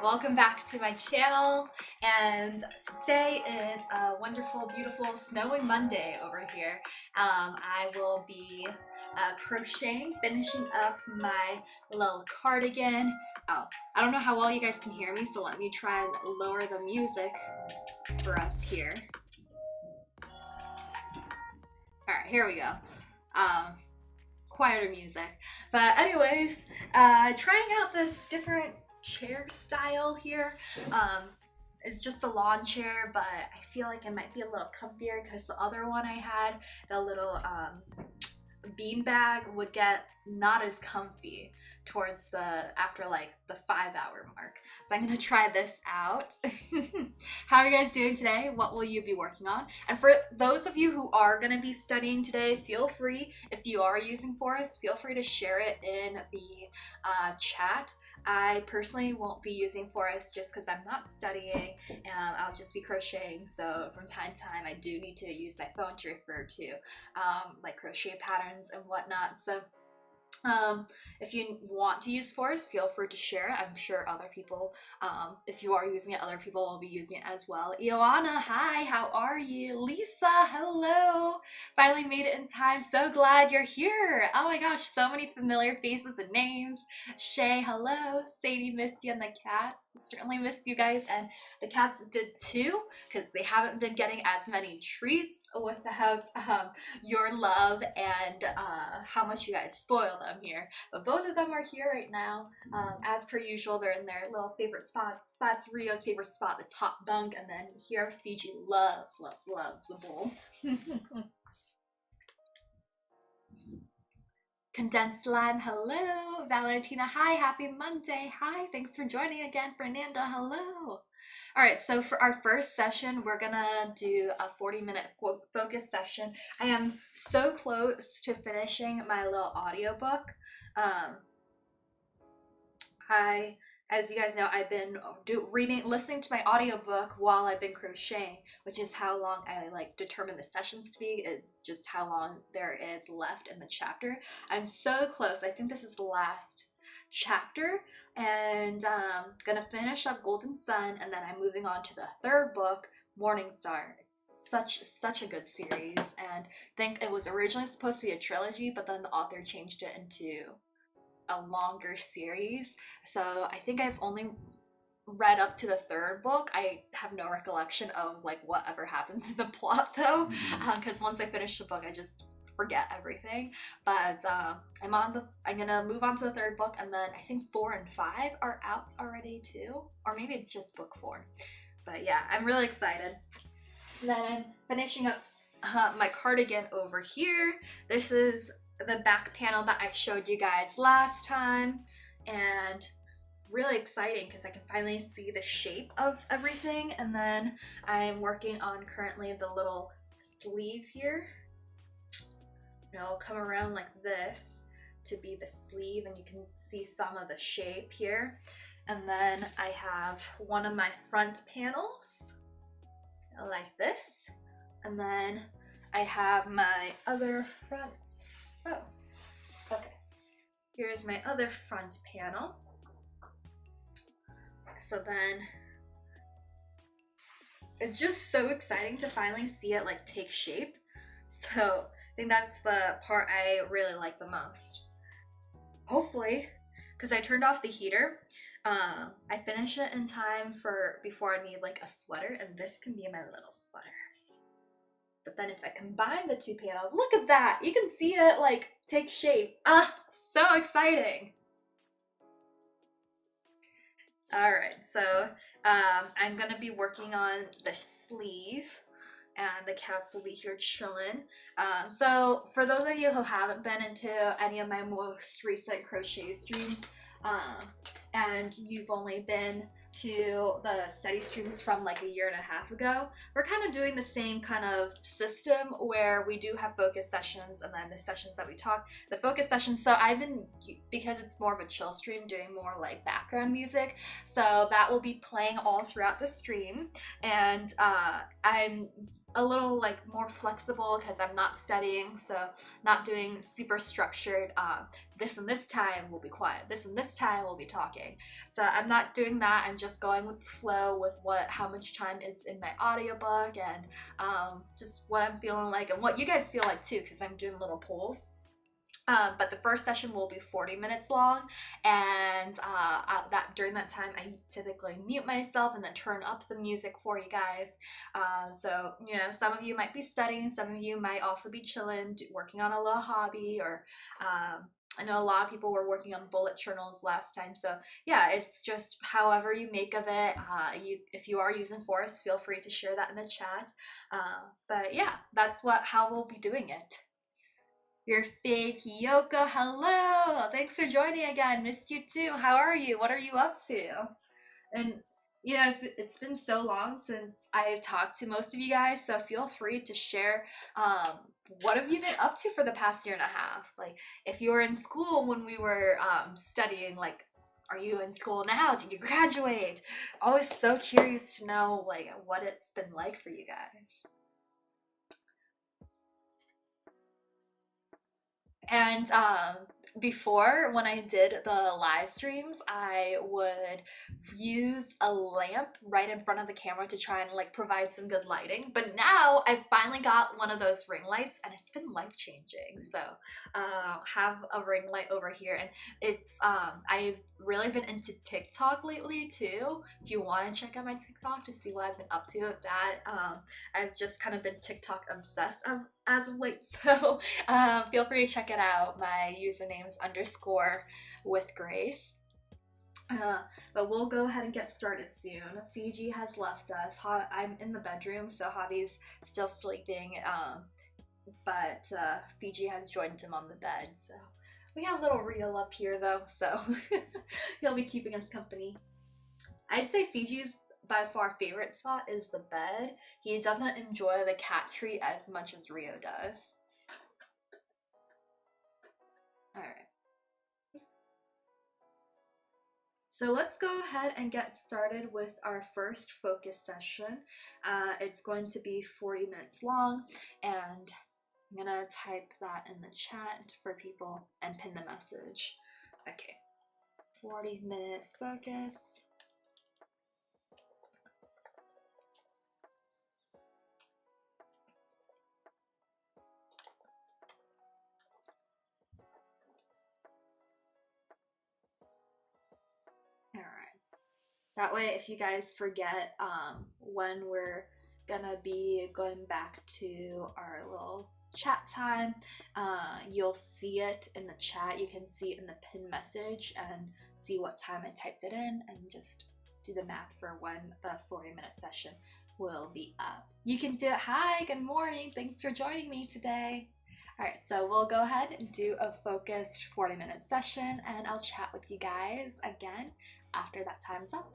Welcome back to my channel, and today is a wonderful, beautiful, snowy Monday over here. I will be crocheting, finishing up my little cardigan. Oh, I don't know how well you guys can hear me, so let me try and lower the music for us here. Alright, here we go. Quieter music. But anyways, trying out this different chair style here. It's just a lawn chair, but I feel like it might be a little comfier because the other one I had, the little bean bag, would get not as comfy towards after like the 5-hour mark. So I'm gonna try this out. How are you guys doing today? What will you be working on? And for those of you who are gonna be studying today, feel free, if you are using Forest, feel free to share it in the chat. I personally won't be using Forest just because I'm not studying, and I'll just be crocheting. So from time to time, I do need to use my phone to refer to like crochet patterns and whatnot. So if you want to use Forest, feel free to share it. I'm sure other people, if you are using it, other people will be using it as well. Ioana, hi, how are you? Lisa, hello. Finally made it in time. So glad you're here. Oh my gosh, so many familiar faces and names. Shay, hello. Sadie, missed you, and the cats. Certainly missed you guys, and the cats did too, because they haven't been getting as many treats without your love and how much you guys spoil them here. But both of them are here right now. As per usual, they're in their little favorite spots. That's Rio's favorite spot, the top bunk, and then here Fiji loves the bowl. Condensed slime, hello. Valentina, hi, happy Monday. Hi, thanks for joining again. Fernanda, hello. All right, so for our first session, we're gonna do a 40-minute focus session. I am so close to finishing my little audiobook. As you guys know, I've been listening to my audiobook while I've been crocheting, which is how long I like determine the sessions to be. It's just how long there is left in the chapter. I'm so close. I think this is the last chapter, and gonna finish up Golden Sun, and then I'm moving on to the third book, Morning Star. It's such a good series, and I think it was originally supposed to be a trilogy, but then the author changed it into a longer series. So I think I've only read up to the third book. I have no recollection of like whatever happens in the plot though, because once I finish the book, I just forget everything. But I'm gonna move on to the third book, and then I think 4 and 5 are out already too, or maybe it's just book 4. But yeah, I'm really excited. Then I'm finishing up my cardigan over here. This is the back panel that I showed you guys last time, and really exciting because I can finally see the shape of everything. And then I'm working on currently the little sleeve here. It'll come around like this to be the sleeve, and you can see some of the shape here. And then I have one of my front panels like this, and then I have my other front. Oh, okay. Here's my other front panel. So then it's just so exciting to finally see it like take shape. So I think that's the part I really like the most. Hopefully, because I turned off the heater, I finish it in time for before I need like a sweater, and this can be my little sweater. But then if I combine the two panels, look at that! You can see it like take shape. Ah, so exciting! Alright, so I'm gonna be working on the sleeve, and the cats will be here chilling. So for those of you who haven't been into any of my most recent crochet streams, and you've only been to the study streams from like 1.5 years ago, we're kind of doing the same kind of system where we do have focus sessions, and then the sessions that we talk, the focus sessions. So I've been, because it's more of a chill stream, doing more like background music, so that will be playing all throughout the stream. And I'm a little like more flexible because I'm not studying, so not doing super structured. This and this time we'll be quiet. This and this time we'll be talking. So I'm not doing that. I'm just going with the flow with how much time is in my audiobook and just what I'm feeling like and what you guys feel like too, because I'm doing little polls. But the first session will be 40 minutes long, and that during that time I typically mute myself and then turn up the music for you guys. So you know, some of you might be studying, some of you might also be chilling, working on a little hobby, or I know a lot of people were working on bullet journals last time. So yeah, it's just however you make of it. If you are using Forest, feel free to share that in the chat. But yeah, that's how we'll be doing it. Your fave Hiyoko, hello! Thanks for joining again. Missed you too. How are you? What are you up to? And you know, it's been so long since I've talked to most of you guys, so feel free to share what have you been up to for the past year and a half? Like, if you were in school when we were studying, like, are you in school now? Did you graduate? Always so curious to know like what it's been like for you guys. And before, when I did the live streams, I would use a lamp right in front of the camera to try and like provide some good lighting. But now I've finally got one of those ring lights and it's been life changing. So have a ring light over here, and it's I've really been into TikTok lately too. If you want to check out my TikTok to see what I've been up to with that, I've just kind of been TikTok obsessed as of late. So feel free to check it out. My username's _with_grace. But we'll go ahead and get started soon. Fiji has left us. I'm in the bedroom, so Javi's still sleeping. But Fiji has joined him on the bed. So we have a little reel up here though, so he'll be keeping us company. I'd say Fiji's by far favorite spot is the bed. He doesn't enjoy the cat treat as much as Rio does. All right. So let's go ahead and get started with our first focus session. It's going to be 40 minutes long, and I'm gonna type that in the chat for people and pin the message. Okay, 40-minute focus. All right. That way, if you guys forget when we're gonna be going back to our little chat time, you'll see it in the chat. You can see it in the pin message and see what time I typed it in and just do the math for when the 40-minute session will be up. You can do it. Hi, good morning. Thanks for joining me today. All right, so we'll go ahead and do a focused 40-minute session, and I'll chat with you guys again after that time's up.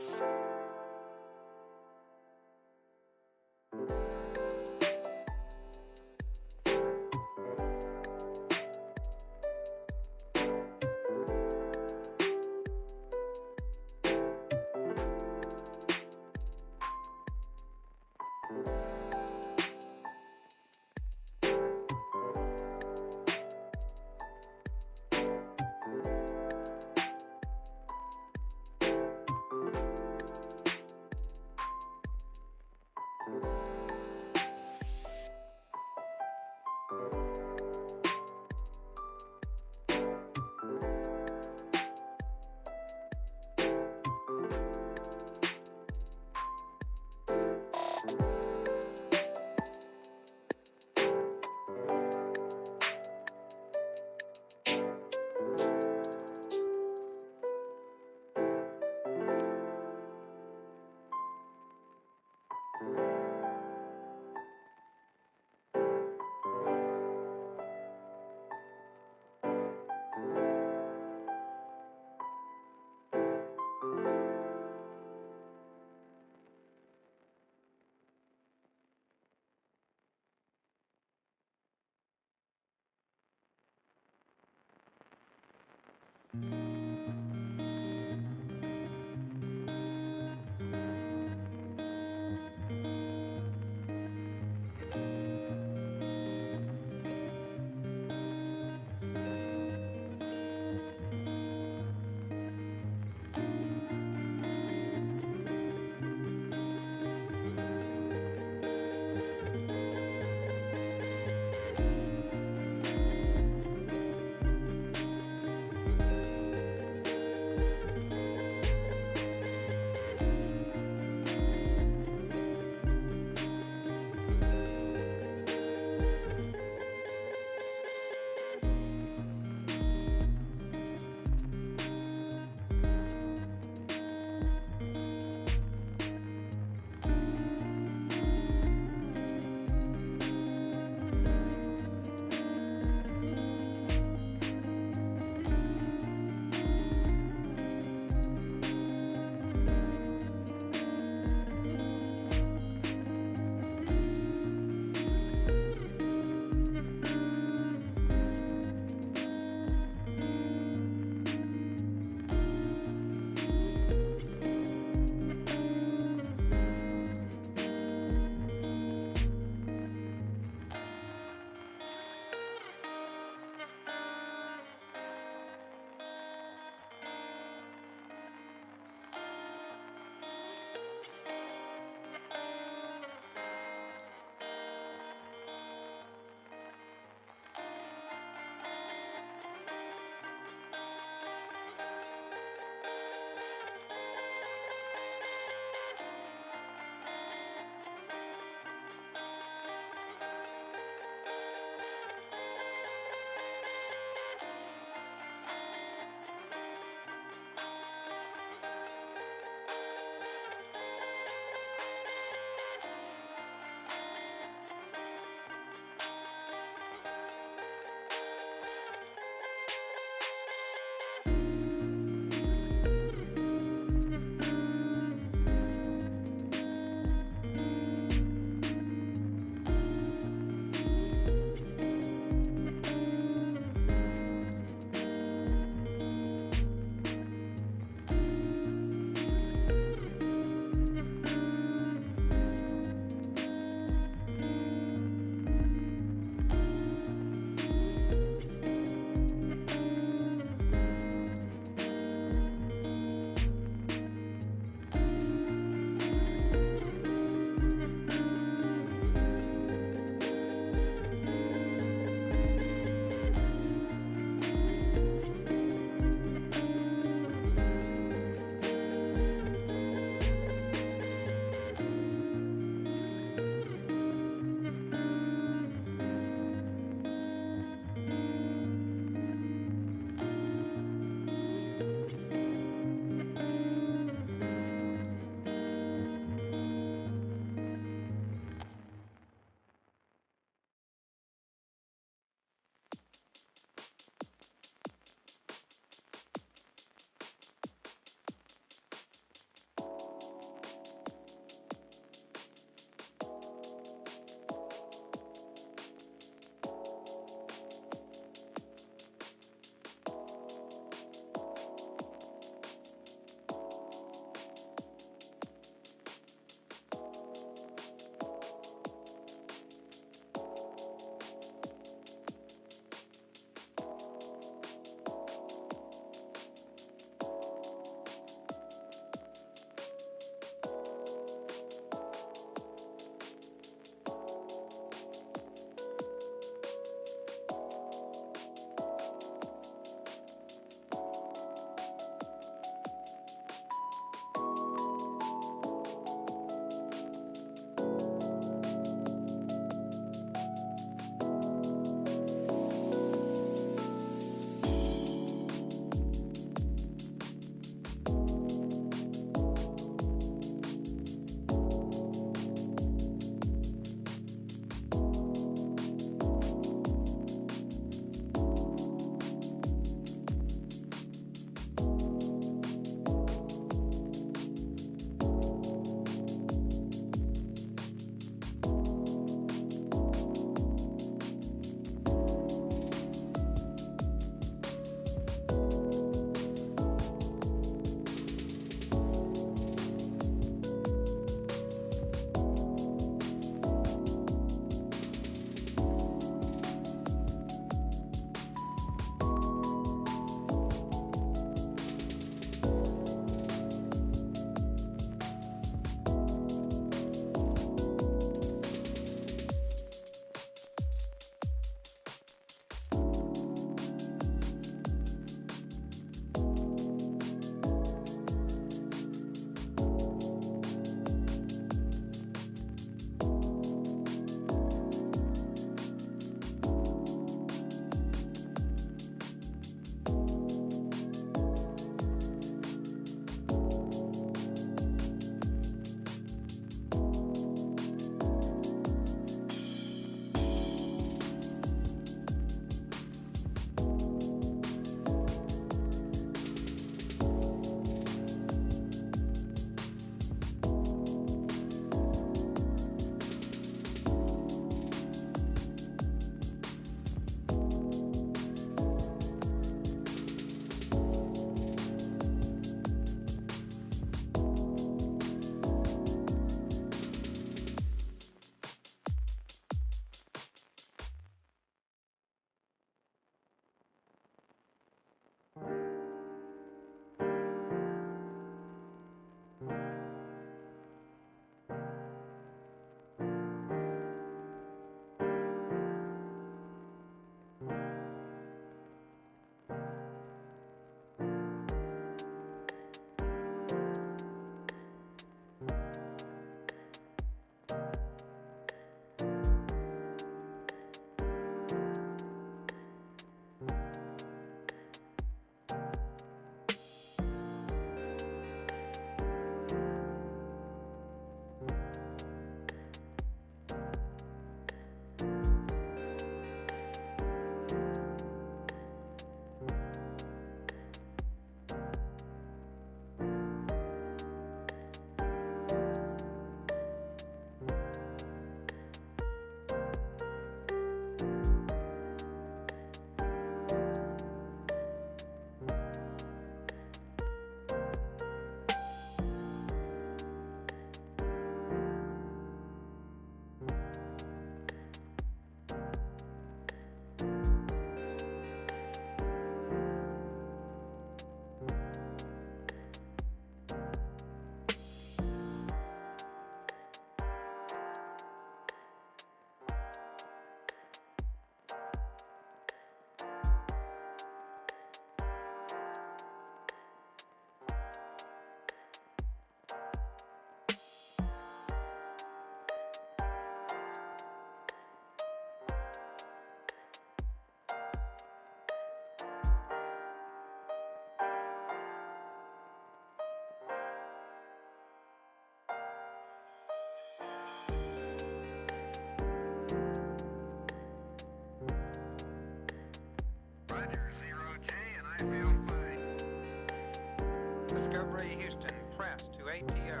Discovery Houston, press to ATO.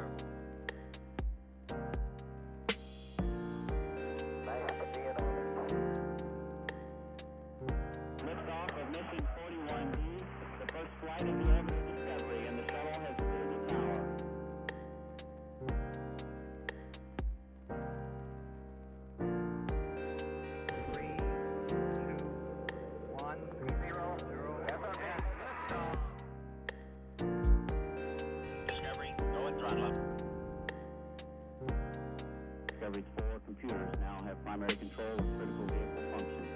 Liftoff of mission 41D, the first flight of the orbit of Discovery, and the shuttle has cleared the tower. Discovery, go and throttle up. Discovery's 4 computers now have primary control of critical vehicle functions.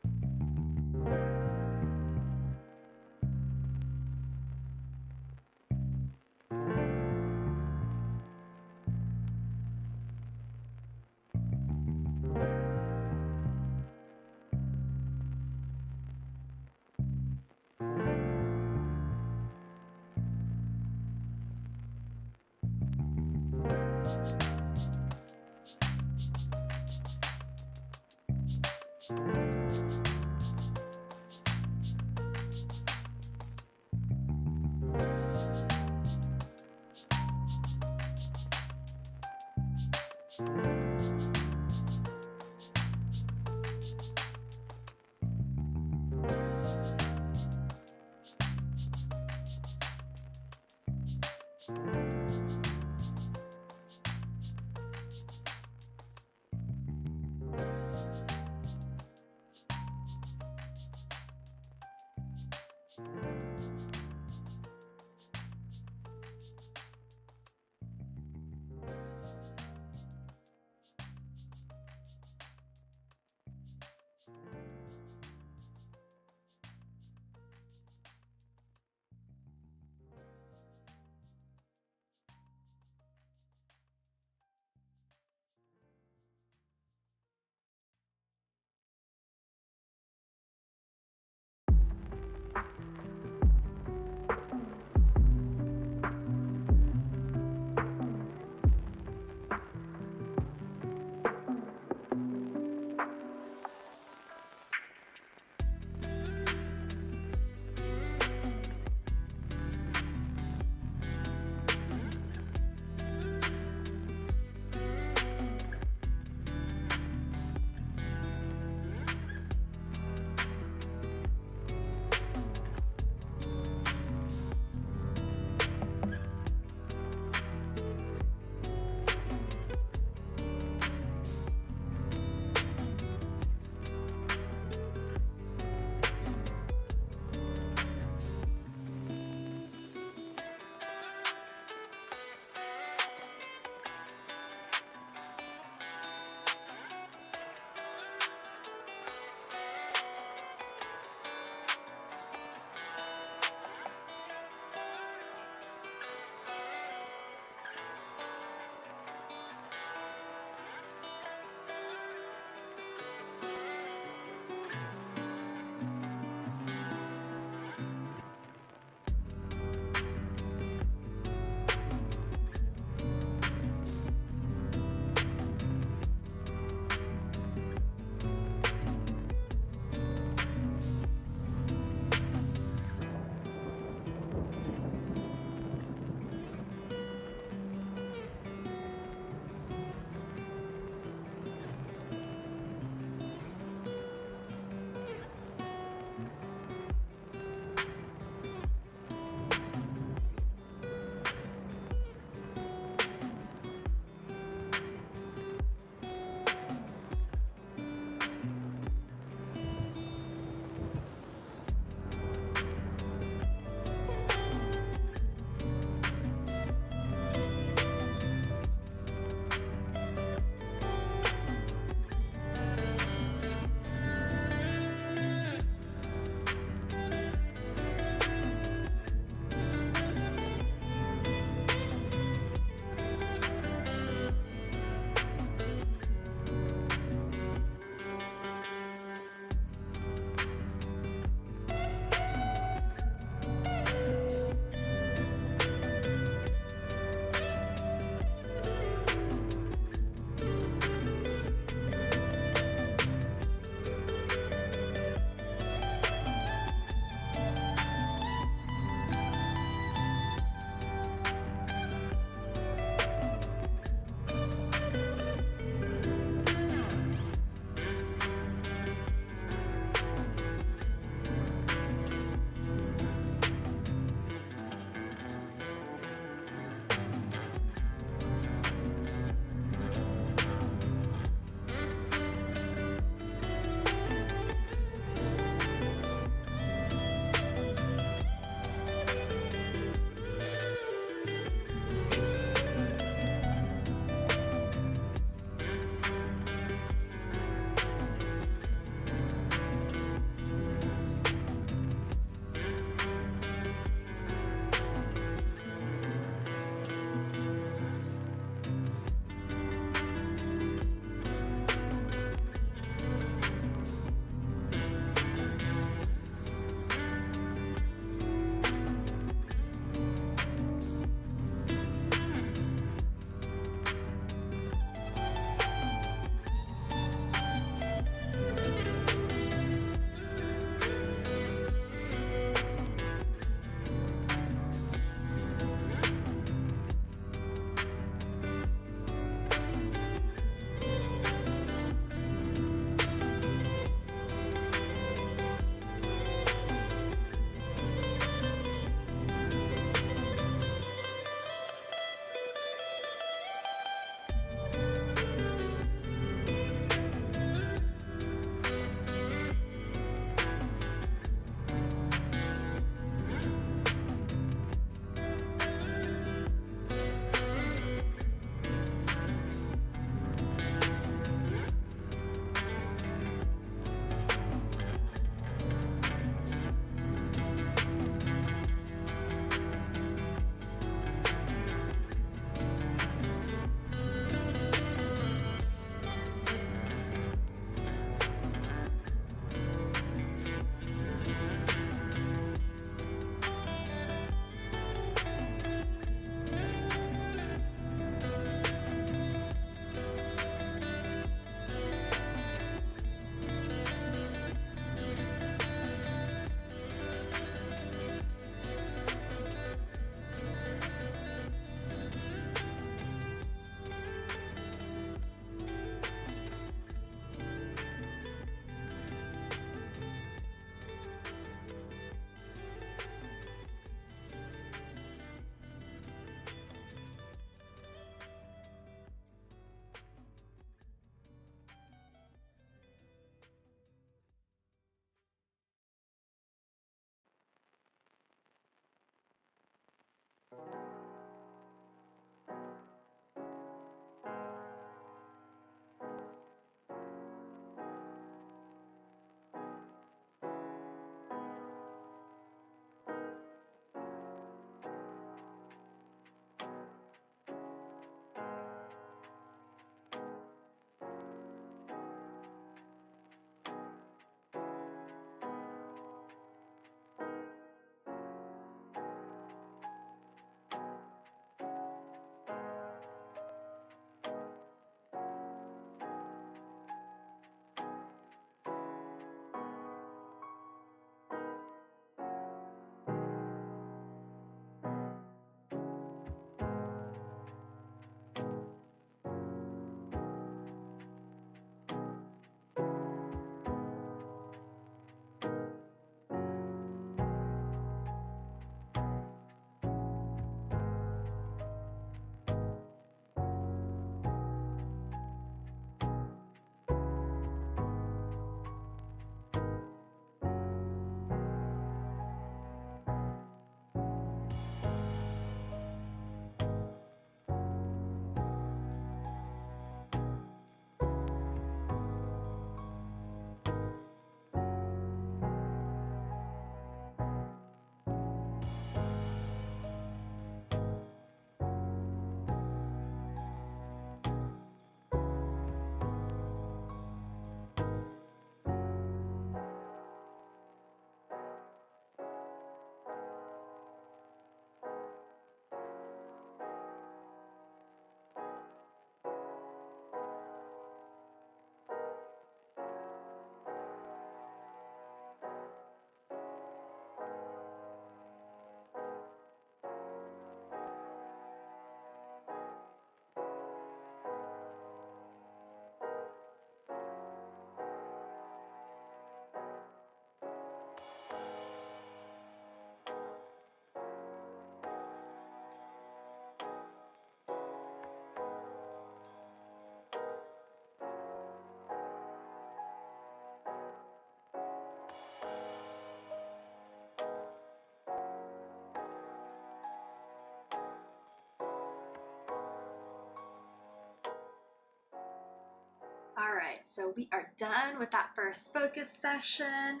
right, so we are done with that first focus session.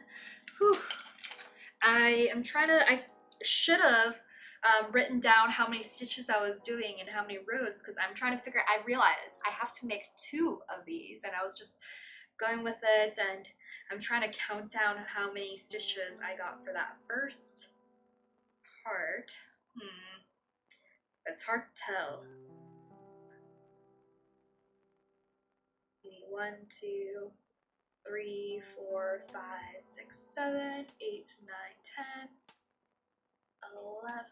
Whew. I should have written down how many stitches I was doing and how many rows, because I'm trying to figure, I realized I have to make 2 of these, and I was just going with it, and I'm trying to count down how many stitches I got for that first part. It's hard to tell. 1, 2, 3, 4, 5, 6, 7, 8, 9, 10, 11,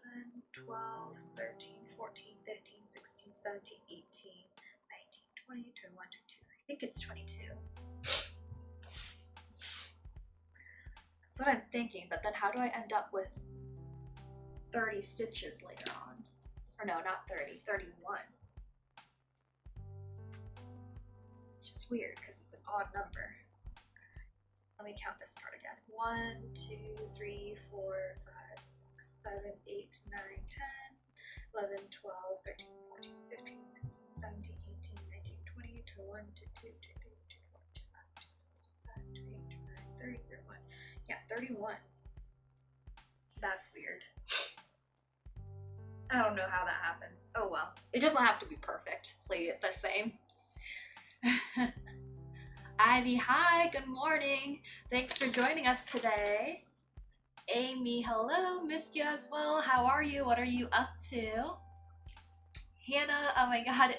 12, 13, 14, 15, 16, 17, 18, 19, 20, 21, 22. I think it's 22. That's what I'm thinking, but then how do I end up with 30 stitches later on? Or no, not 30, 31. Which is weird because it's an odd number. Let me count this part again. 1, 2, 3, 4, 5, 6, 7, 8, 9, 10, 11, 12, 13, 14, 15, 16, 17, 18, 19, 20, 21, 22, 23, 24, 25, 26, 27, 28, 29, 30, 31. Yeah, 31. That's weird. I don't know how that happens. Oh well. It doesn't have to be perfect. Play it the same. Ivy, hi, good morning. Thanks for joining us today. Amy, hello, missed you as well. How are you? What are you up to? Hannah, oh my god,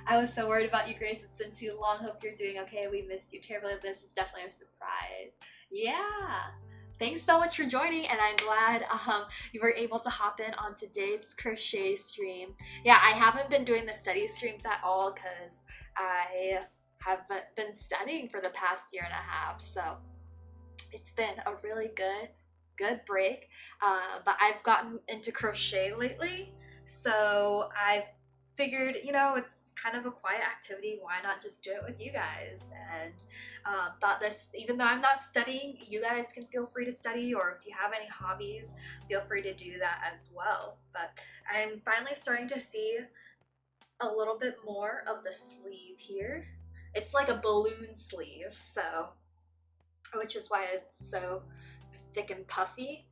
I was so worried about you, Grace. It's been too long. Hope you're doing okay. We missed you terribly. This is definitely a surprise. Yeah. Thanks so much for joining, and I'm glad you were able to hop in on today's crochet stream. Yeah, I haven't been doing the study streams at all because I have been studying for the past 1.5 years, so it's been a really good break. But I've gotten into crochet lately, so I figured, you know, it's kind of a quiet activity, why not just do it with you guys? And thought this, even though I'm not studying, you guys can feel free to study, or if you have any hobbies, feel free to do that as well. But I'm finally starting to see a little bit more of the sleeve here. It's like a balloon sleeve, so, which is why it's so thick and puffy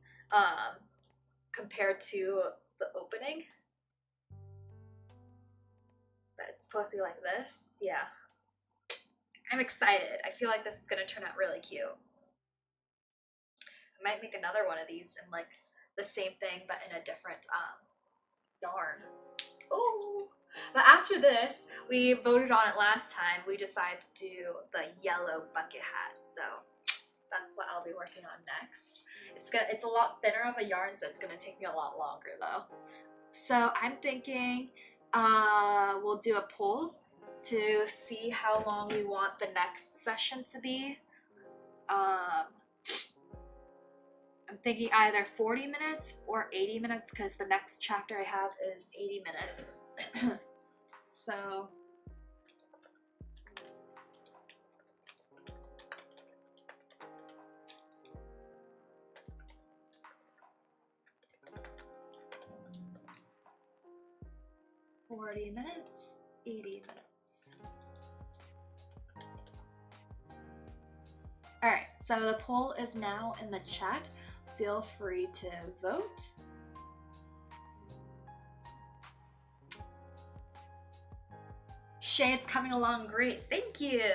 compared to the opening. But it's supposed to be like this. Yeah. I'm excited. I feel like this is gonna turn out really cute. I might make another one of these in like the same thing but in a different yarn. Ooh. But after this, we voted on it last time. We decided to do the yellow bucket hat. So that's what I'll be working on next. It's a lot thinner of a yarn, so it's gonna take me a lot longer though. So I'm thinking we'll do a poll to see how long we want the next session to be. I'm thinking either 40 minutes or 80 minutes because the next chapter I have is 80 minutes. So $40 minutes, 80 minutes. Alright, so the poll is now in the chat. Feel free to vote. Shay, it's coming along great. Thank you.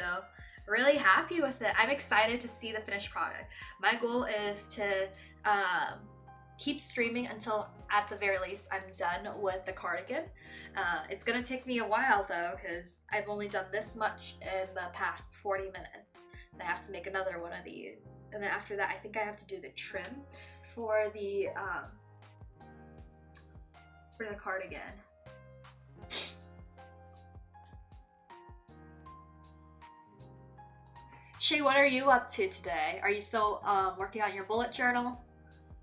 Really happy with it. I'm excited to see the finished product. My goal is to keep streaming until, at the very least, I'm done with the cardigan. It's gonna take me a while though, because I've only done this much in the past 40 minutes. And I have to make another one of these. And then after that, I think I have to do the trim for the cardigan. Shay, what are you up to today? Are you still working on your bullet journal?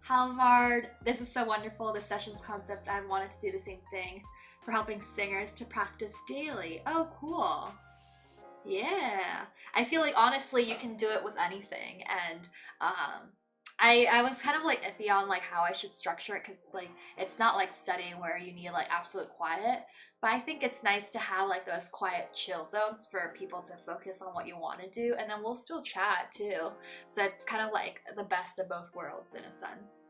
Halvard, this is so wonderful, the sessions concept. I wanted to do the same thing for helping singers to practice daily. Oh, cool. Yeah. I feel like honestly you can do it with anything, and I was kind of like iffy on like how I should structure it, because like it's not like studying where you need like absolute quiet, but I think it's nice to have like those quiet chill zones for people to focus on what you want to do, and then we'll still chat too. So it's kind of like the best of both worlds in a sense.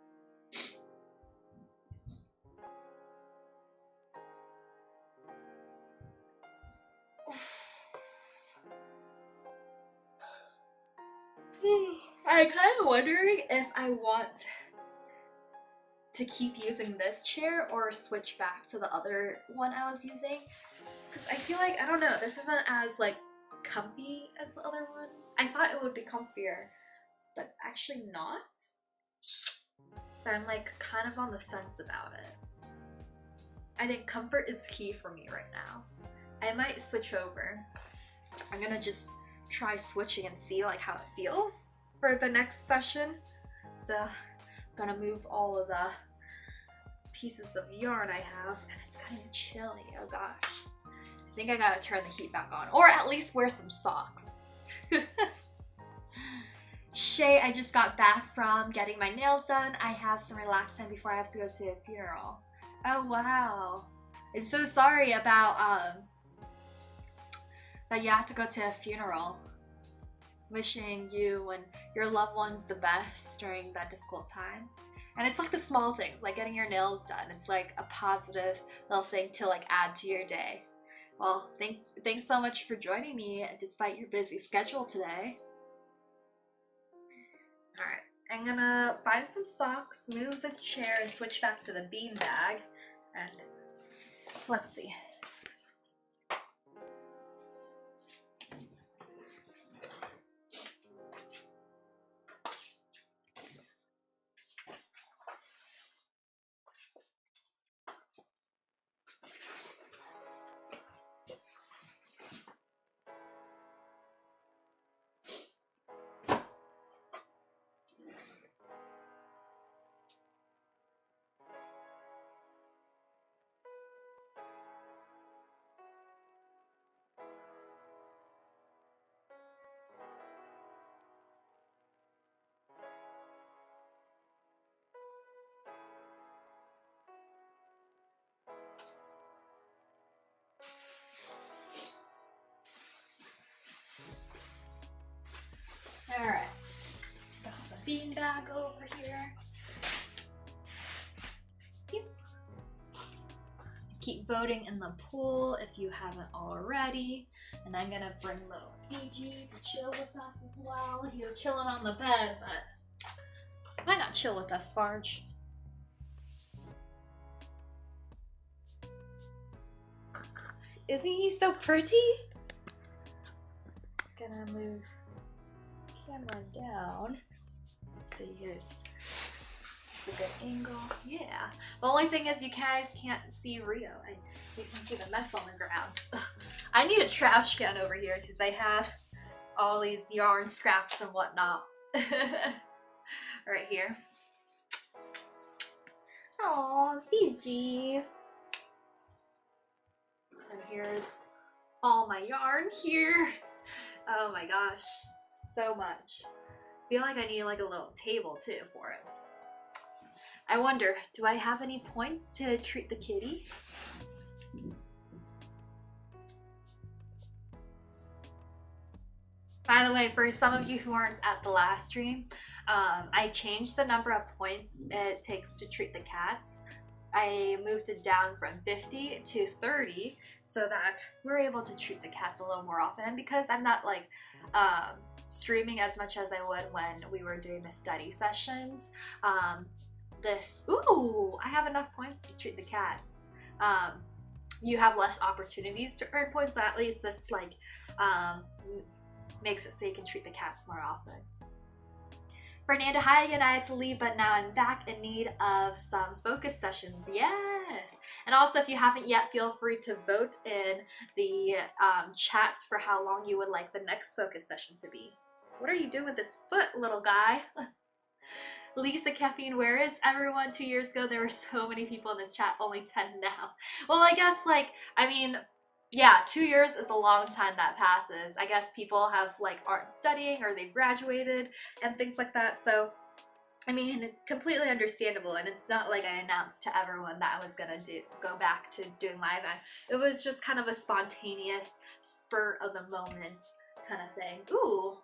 I'm kind of wondering if I want to keep using this chair or switch back to the other one I was using, just because I feel like, I don't know, this isn't as like comfy as the other one. I thought it would be comfier, but it's actually not. So I'm like kind of on the fence about it. I think comfort is key for me right now. I might switch over. I'm gonna just try switching and see like how it feels for the next session. So I'm gonna move all of the pieces of yarn I have, and it's kind of chilly. Oh gosh. I think I gotta turn the heat back on, or at least wear some socks. Shay, I just got back from getting my nails done. I have some relaxed time before I have to go to a funeral. Oh wow. I'm so sorry about that you have to go to a funeral. Wishing you and your loved ones the best during that difficult time. And it's like the small things, like getting your nails done. It's like a positive little thing to like add to your day. Well, thanks so much for joining me despite your busy schedule today. All right, I'm gonna find some socks, move this chair, and switch back to the bean bag. And let's see. All right, got the bean bag over here. Keep voting in the poll if you haven't already. And I'm gonna bring little PG to chill with us as well. He was chilling on the bed, but why not chill with us, Farge? Isn't he so pretty? Gonna move camera down so you guys, this is a good angle. Yeah. The only thing is you guys can't see Rio. You can see the mess on the ground. Ugh. I need a trash can over here because I had all these yarn scraps and whatnot. Right here. Aw, Fiji. And here's all my yarn here. Oh my gosh, so much. I feel like I need like a little table too for it. I wonder, do I have any points to treat the kitty? By the way, for some of you who aren't at the last stream, I changed the number of points it takes to treat the cats. I moved it down from 50 to 30 so that we're able to treat the cats a little more often, because I'm not like streaming as much as I would when we were doing the study sessions. Ooh, I have enough points to treat the cats. You have less opportunities to earn points, so at least this like makes it so you can treat the cats more often. Fernanda, hi again, I had to leave, but now I'm back in need of some focus sessions. Yes! And also, if you haven't yet, feel free to vote in the chat for how long you would like the next focus session to be. What are you doing with this foot, little guy? Lisa Caffeine, where is everyone? 2 years ago, there were so many people in this chat, only 10 now. Well, I guess, like, I mean, yeah, 2 years is a long time that passes. I guess people have like aren't studying or they've graduated and things like that. So I mean, it's completely understandable, and it's not like I announced to everyone that I was gonna go back to doing live. It was just kind of a spontaneous spur of the moment kind of thing. Ooh.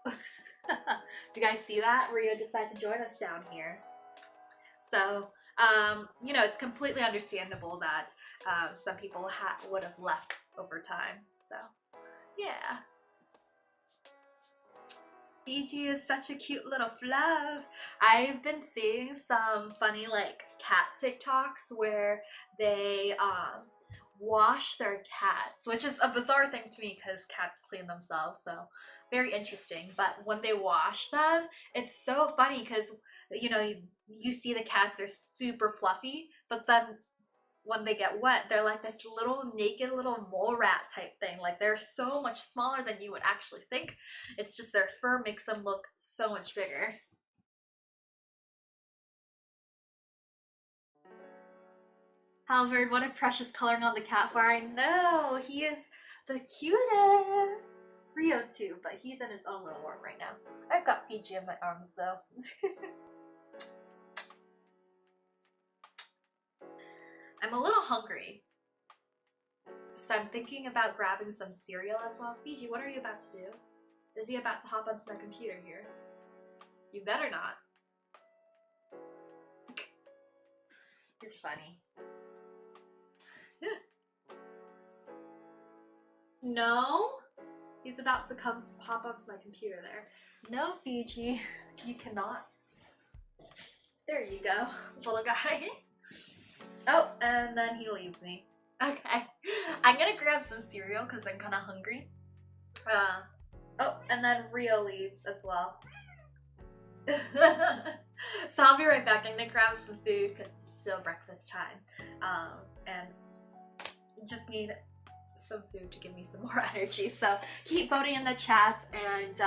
Do you guys see that? Rio decided to join us down here. So, you know, it's completely understandable that some people would have left over time. So, yeah. Fiji is such a cute little fluff. I've been seeing some funny like cat TikToks where they wash their cats, which is a bizarre thing to me because cats clean themselves, so very interesting. But when they wash them, it's so funny because, you know, you see the cats, they're super fluffy, but then when they get wet, they're like this little naked little mole rat type thing. Like they're so much smaller than you would actually think. It's just their fur makes them look so much bigger. Halvard, what a precious coloring on the cat fur. I know, he is the cutest. Rio too, but he's in his own little world right now. I've got Fiji in my arms though. I'm a little hungry, so I'm thinking about grabbing some cereal as well. Fiji, what are you about to do? Is he about to hop onto my computer here? You better not. You're funny. No? He's about to come hop onto my computer there. No, Fiji, you cannot. There you go, little guy. Oh, and then he leaves me. Okay, I'm gonna grab some cereal because I'm kind of hungry. Oh, and then Rio leaves as well. So I'll be right back. I'm gonna grab some food because it's still breakfast time. And just need some food to give me some more energy. So keep voting in the chat and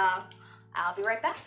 I'll be right back.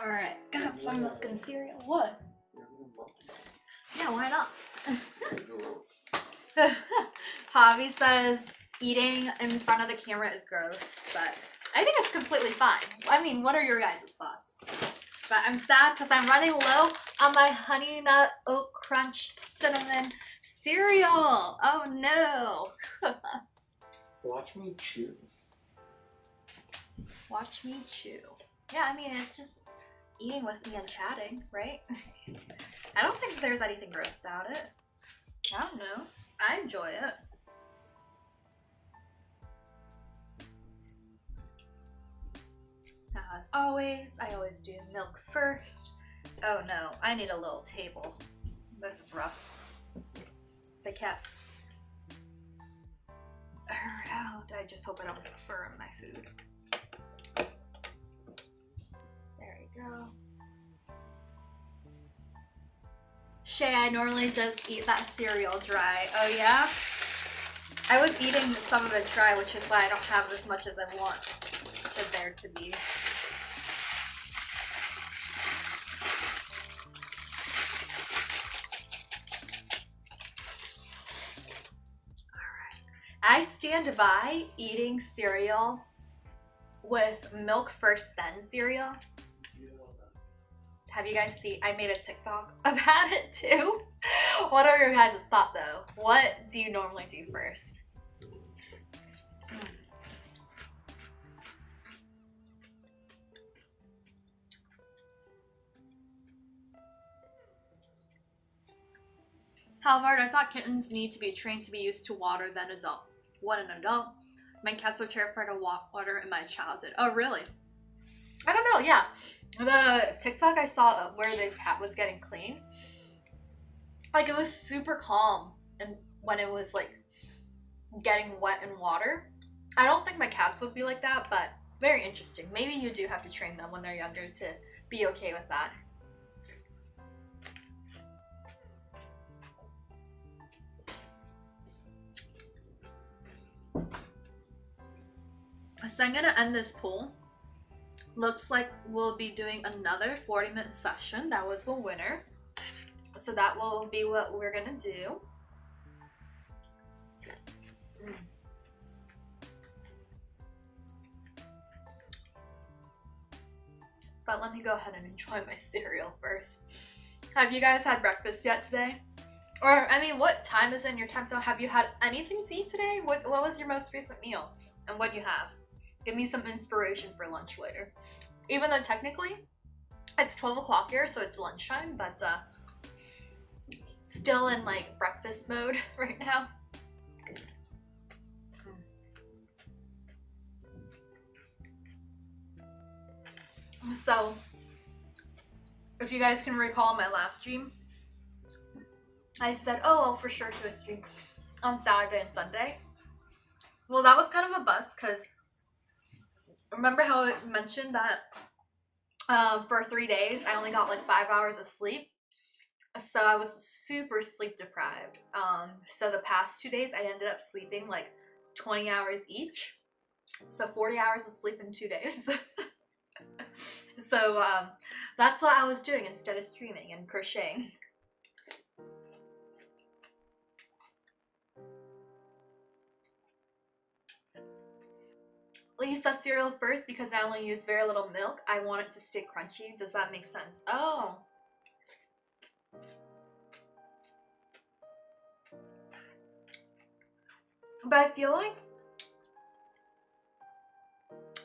Alright, got some milk and cereal. What? Yeah, why not? Javi says eating in front of the camera is gross, but I think it's completely fine. I mean, what are your guys' thoughts? But I'm sad because I'm running low on my Honey Nut Oat Crunch Cinnamon cereal. Oh no. Watch me chew. Watch me chew. Yeah, I mean, it's just eating with me and chatting, right? I don't think there's anything gross about it. I don't know. I enjoy it. Now, as always, I always do milk first. Oh no, I need a little table. This is rough. The cat. around. I just hope I don't get fur in my food. There we go. Shay, I normally just eat that cereal dry. Oh yeah? I was eating some of it dry, which is why I don't have as much as I want it there to be. I stand by eating cereal with milk first, then cereal. Have you guys seen? I made a TikTok about it too. What are your guys' thoughts though? What do you normally do first? Halvard, I thought kittens need to be trained to be used to water than adult. What an adult. My cats were terrified of water in my childhood. Oh, really? I don't know, yeah. The TikTok I saw where the cat was getting clean, like it was super calm and when it was like getting wet in water. I don't think my cats would be like that, but very interesting. Maybe you do have to train them when they're younger to be okay with that. So I'm gonna end this poll. Looks like we'll be doing another 40-minute session. That was the winner. So that will be what we're gonna do. But let me go ahead and enjoy my cereal first. Have you guys had breakfast yet today? Or, I mean, what time is in your time zone? Have you had anything to eat today? What was your most recent meal? And what do you have? Give me some inspiration for lunch later. Even though technically it's 12 o'clock here, so it's lunchtime, but still in like breakfast mode right now. So, if you guys can recall my last stream, I said, oh, I'll for sure do a stream on Saturday and Sunday. Well, that was kind of a bust because remember how I mentioned that for 3 days I only got like 5 hours of sleep, so I was super sleep deprived. So the past 2 days I ended up sleeping like 20 hours each, so 40 hours of sleep in 2 days. So that's what I was doing instead of streaming and crocheting. Lisa, cereal first because I only use very little milk. I want it to stay crunchy. Does that make sense? Oh. But I feel like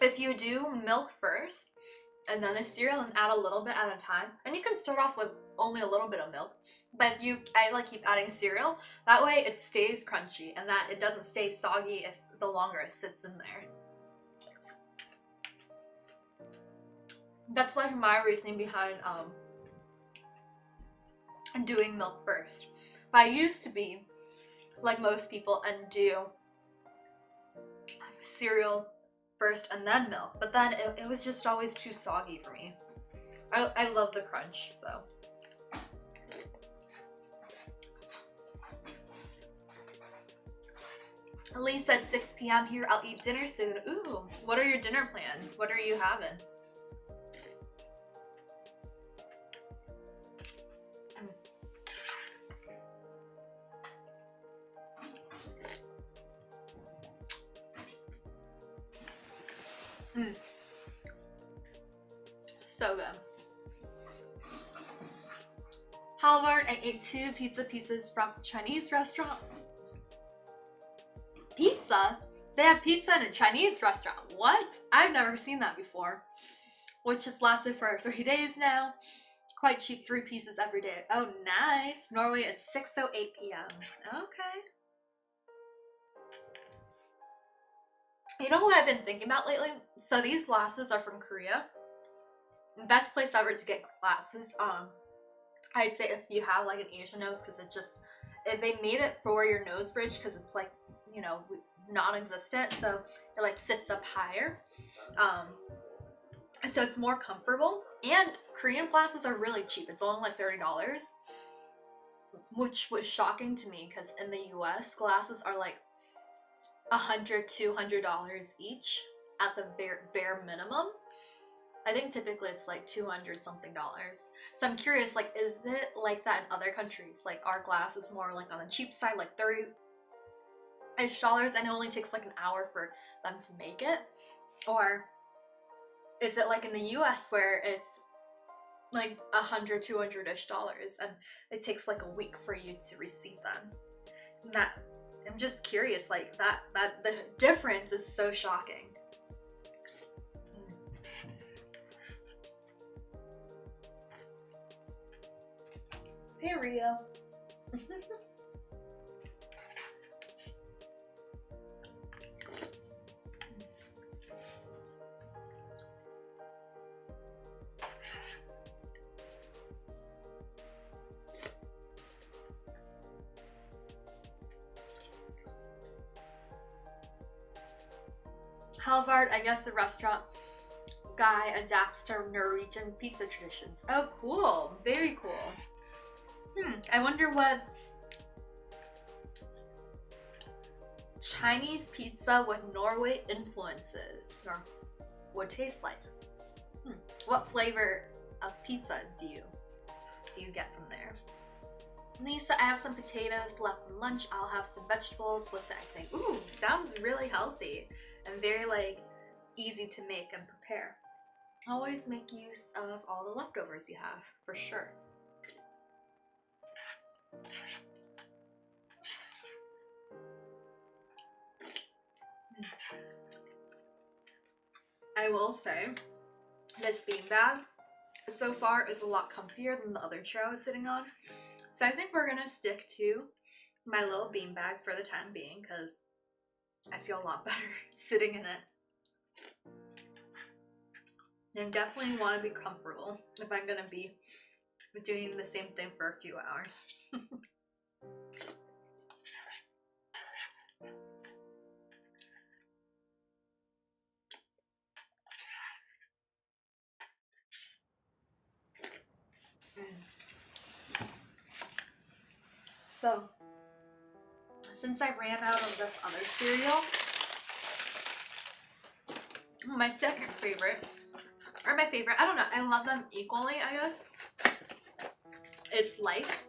if you do milk first and then the cereal and add a little bit at a time, and you can start off with only a little bit of milk, but I like keep adding cereal, that way it stays crunchy and that it doesn't stay soggy if the longer it sits in there. That's like my reasoning behind doing milk first. But I used to be like most people and do cereal first and then milk, but then it was just always too soggy for me. I love the crunch though. Lee said 6 p.m. here. I'll eat dinner soon. Ooh, what are your dinner plans? What are you having? So good. Halvard, I ate 2 pizza pieces from a Chinese restaurant. Pizza? They have pizza in a Chinese restaurant. What? I've never seen that before. Which has lasted for 3 days now. Quite cheap, 3 pieces every day. Oh, nice. Norway, it's 6:08 p.m. Okay. You know what I've been thinking about lately? So these glasses are from Korea. Best place ever to get glasses. I'd say if you have like an Asian nose, because they made it for your nose bridge, because it's like, you know, non-existent, so it like sits up higher. So it's more comfortable, and Korean glasses are really cheap. It's only like $30, which was shocking to me because in the US glasses are like $100-$200 each at the bare minimum. I think typically it's like 200 something dollars. So I'm curious, like, is it like that in other countries? Like, are glasses more like on the cheap side, like $30-ish, and it only takes like an hour for them to make it? Or is it like in the US where it's like $100-$200-ish and it takes like a week for you to receive them? And that, I'm just curious, like that the difference is so shocking. Hey Rio. Halvard, I guess the restaurant guy adapts to Norwegian pizza traditions. Oh, cool. Very cool. I wonder what Chinese pizza with Norway influences would taste like. What flavor of pizza do you get from there? Lisa, I have some potatoes left from lunch. I'll have some vegetables with that thing. Ooh, sounds really healthy and very like easy to make and prepare. Always make use of all the leftovers you have, for sure. I will say, this beanbag so far is a lot comfier than the other chair I was sitting on. So I think we're gonna stick to my little beanbag for the time being because I feel a lot better sitting in it. And definitely want to be comfortable if I'm gonna be doing the same thing for a few hours. So, since I ran out of this other cereal, my second favorite, or my favorite, I don't know, I love them equally, I guess, is Life.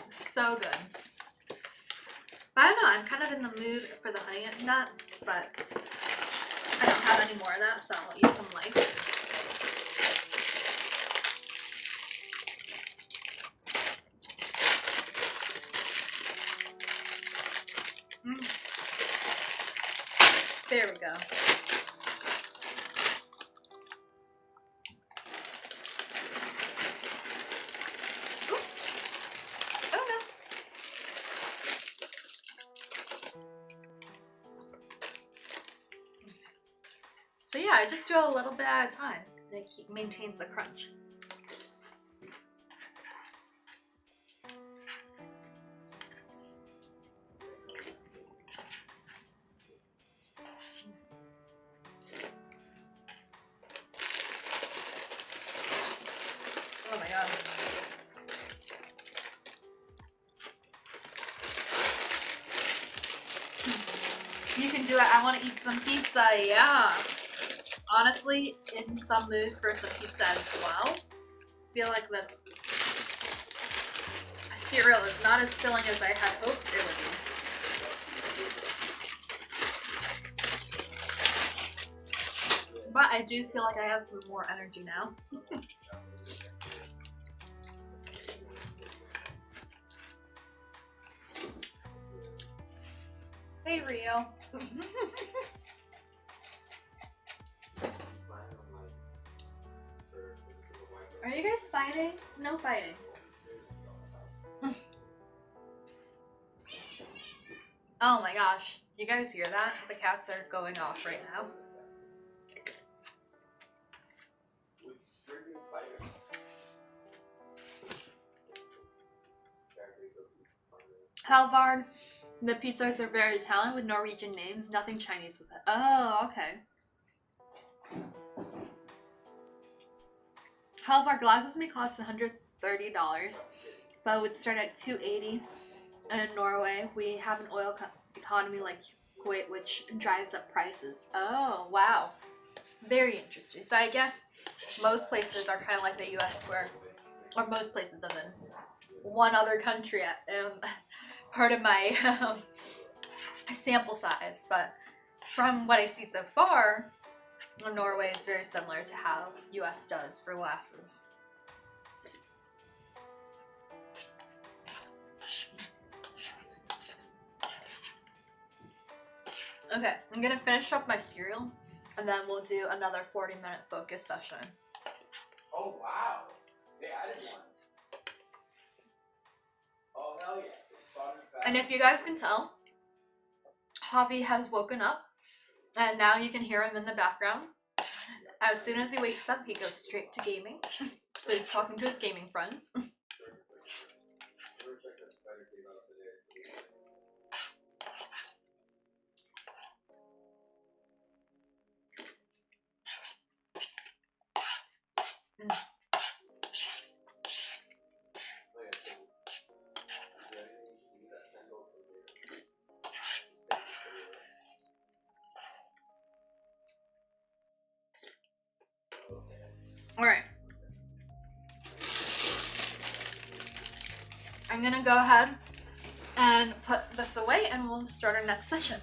So good. But I don't know, I'm kind of in the mood for the honey nut, but I don't have any more of that, so I'll eat some Life. There we go. Ooh. Oh no. So yeah, I just do a little bit at a time. And it maintains the crunch. Oh my god. You can do it. I want to eat some pizza. Yeah. Honestly, in some mood for some pizza as well. I feel like this cereal is not as filling as I had hoped it would be. But I do feel like I have some more energy now. Hey Rio. Are you guys fighting? No fighting. Oh my gosh. You guys hear that? The cats are going off right now. Halvard, The pizzas are very Italian with Norwegian names, nothing Chinese with it. Oh, okay. Half our glasses may cost $130, but would start at $280. In Norway, we have an oil economy like Kuwait, which drives up prices. Oh, wow. Very interesting. So I guess most places are kind of like the US where, or most places as in one other country part of my sample size, but from what I see so far, Norway is very similar to how US does for glasses. Okay, I'm gonna finish up my cereal and then we'll do another 40-minute focus session. Oh, wow. Hey, I didn't want it. Oh, hell yeah. And if you guys can tell, Javi has woken up and now you can hear him in the background. As soon as he wakes up, he goes straight to gaming. So he's talking to his gaming friends. Alright. I'm gonna go ahead and put this away and we'll start our next session.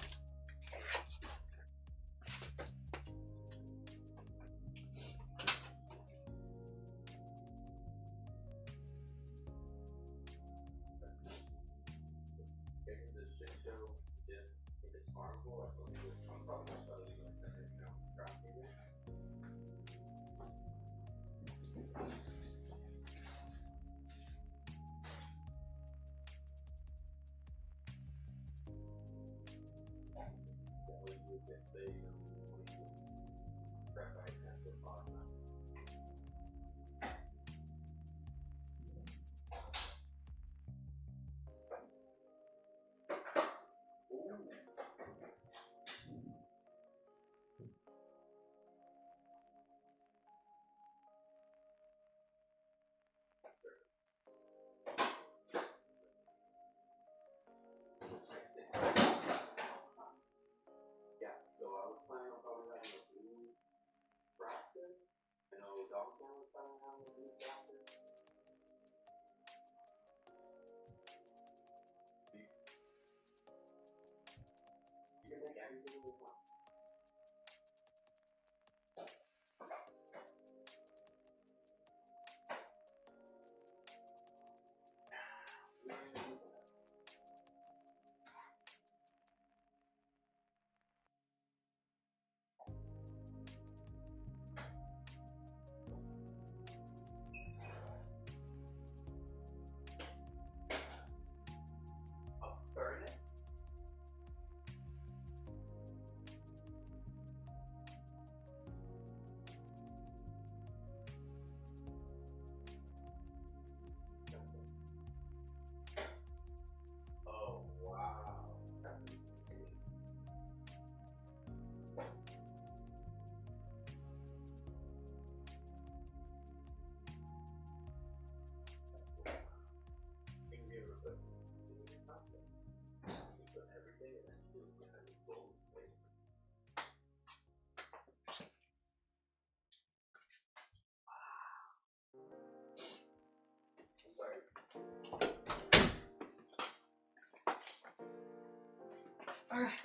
Alright,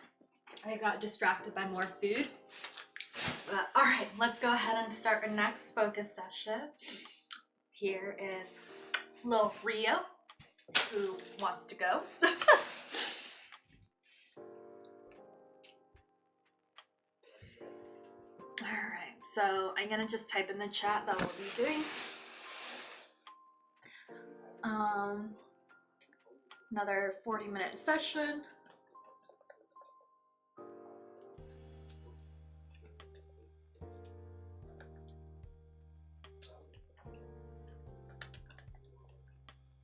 I got distracted by more food. Alright, let's go ahead and start our next focus session. Here is little Rio, who wants to go. Alright, so I'm gonna just type in the chat that we'll be doing. Another 40-minute session.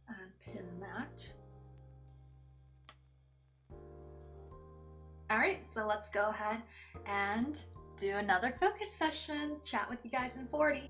And pin that. right, so let's go ahead and do another focus session. Chat with you guys in 40.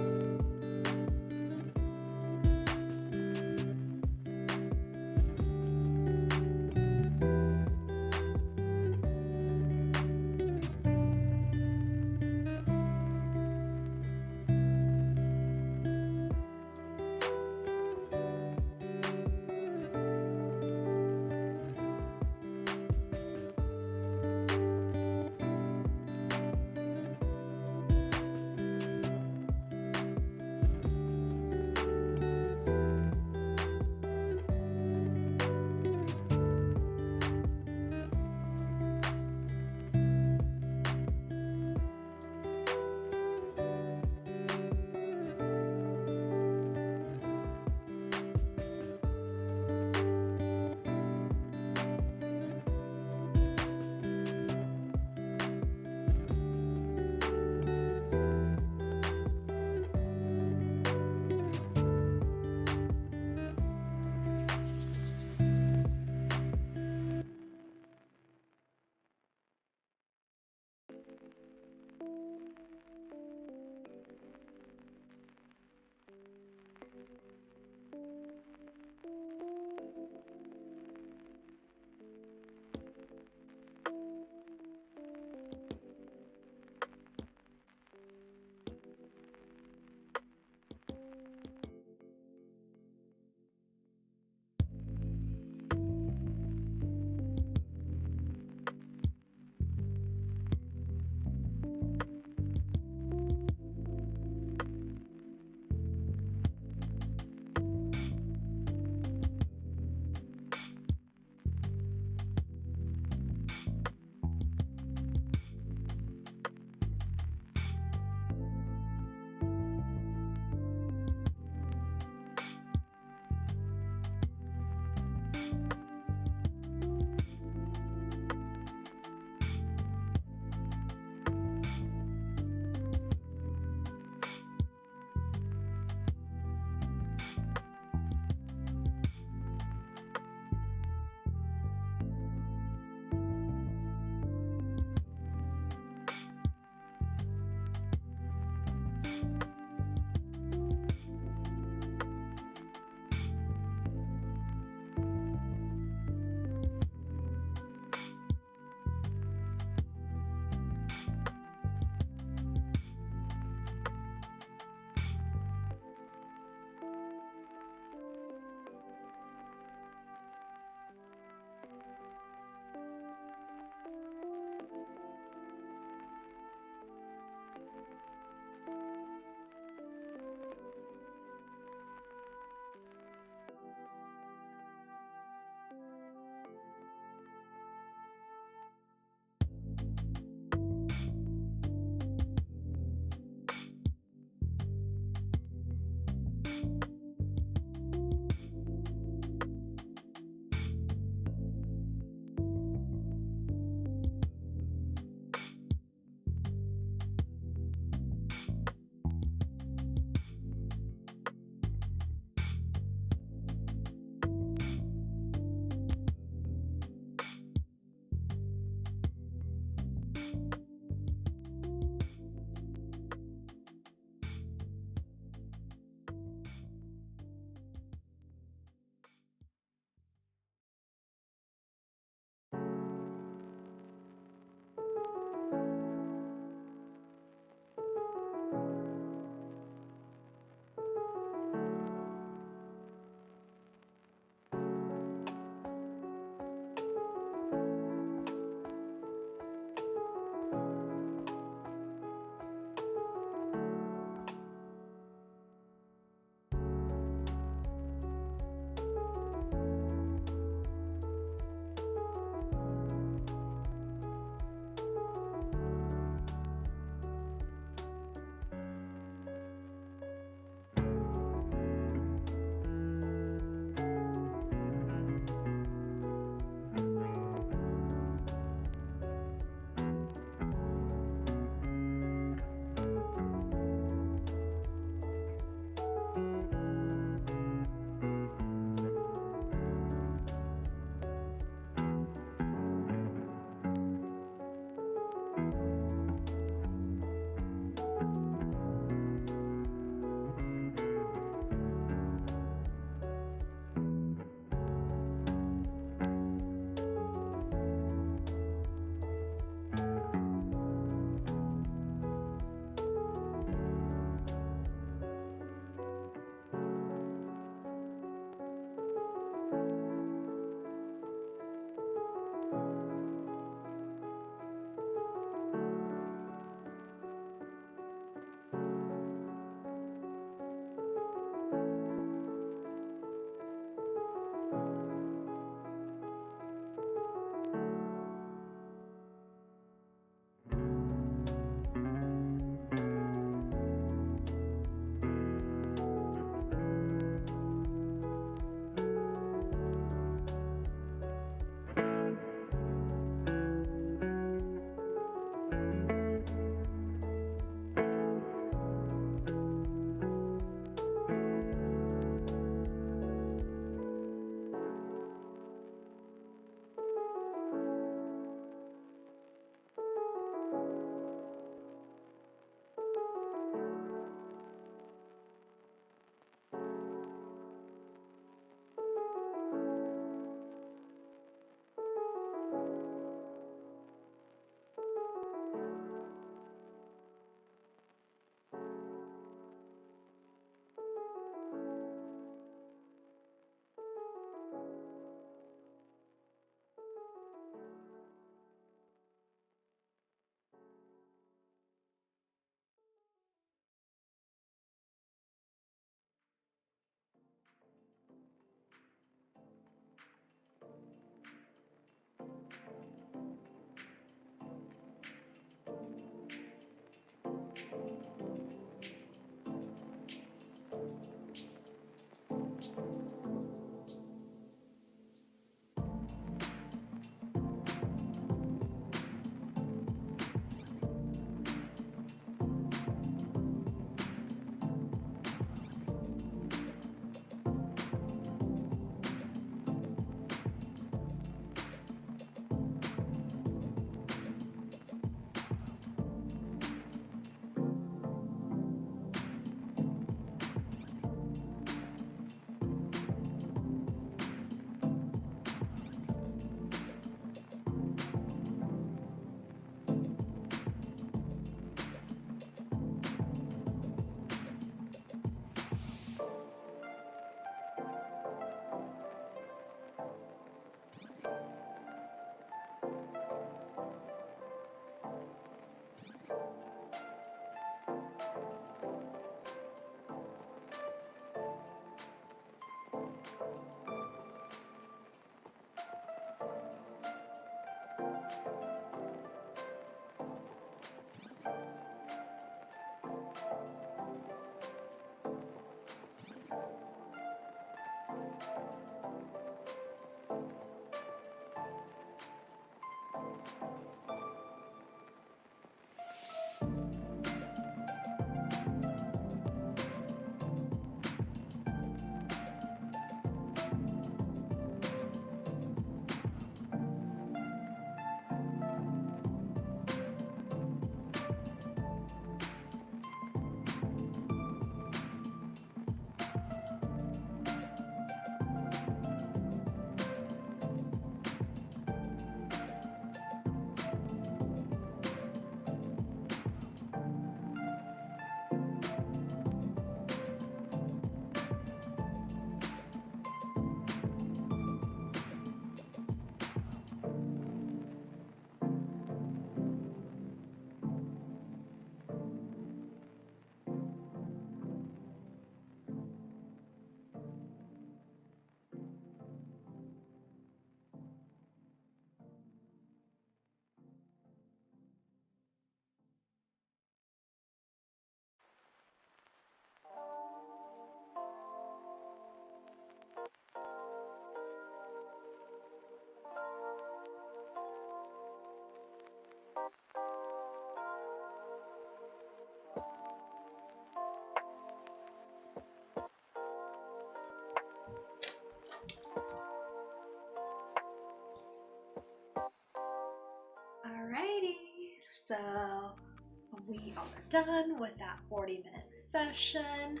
we are done with that 40-minute session.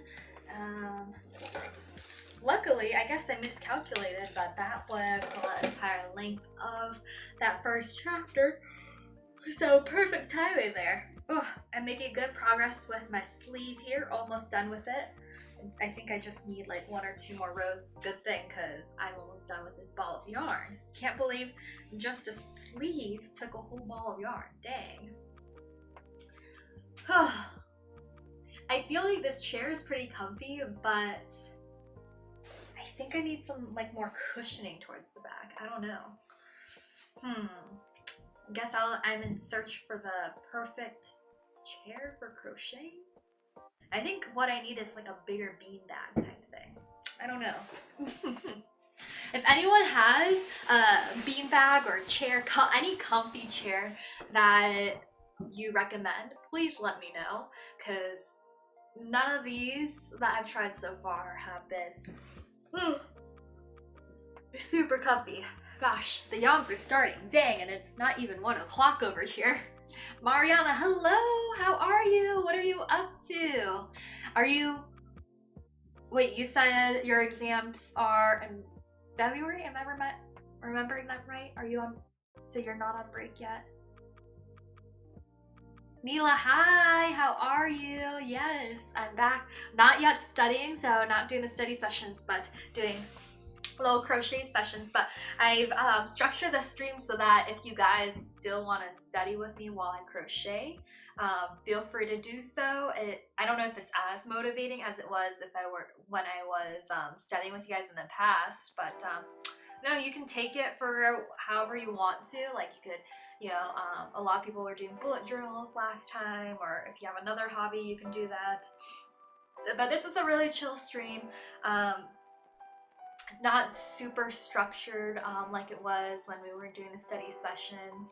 Luckily, I guess I miscalculated, but that was the entire length of that first chapter. So perfect timing there. Oh, I'm making good progress with my sleeve here, almost done with it. I think I just need like 1 or 2 more rows. Good thing, because I'm almost done with this ball of yarn. Can't believe just a sleeve took a whole ball of yarn. Dang. I feel like this chair is pretty comfy, but I think I need some like more cushioning towards the back. I don't know. I guess I'm in search for the perfect chair for crocheting. I think what I need is like a bigger beanbag type thing. I don't know. If anyone has a beanbag or chair, any comfy chair that you recommend, please let me know, because none of these that I've tried so far have been super comfy. Gosh, the yawns are starting. Dang, and it's not even 1 o'clock over here. Mariana, hello! How are you? What are you up to? Are you... Wait, you said your exams are in February? Am I remembering that right? Are you on... So you're not on break yet? Neela, hi! How are you? Yes, I'm back. Not yet studying, so not doing the study sessions, but doing little crochet sessions. But I've structured the stream so that if you guys still want to study with me while I crochet, feel free to do so. I don't know if it's as motivating as it was when I was studying with you guys in the past, but no, you can take it for however you want to. Like you could, you know, a lot of people were doing bullet journals last time, or if you have another hobby, you can do that. But this is a really chill stream. Not super structured like it was when we were doing the study sessions,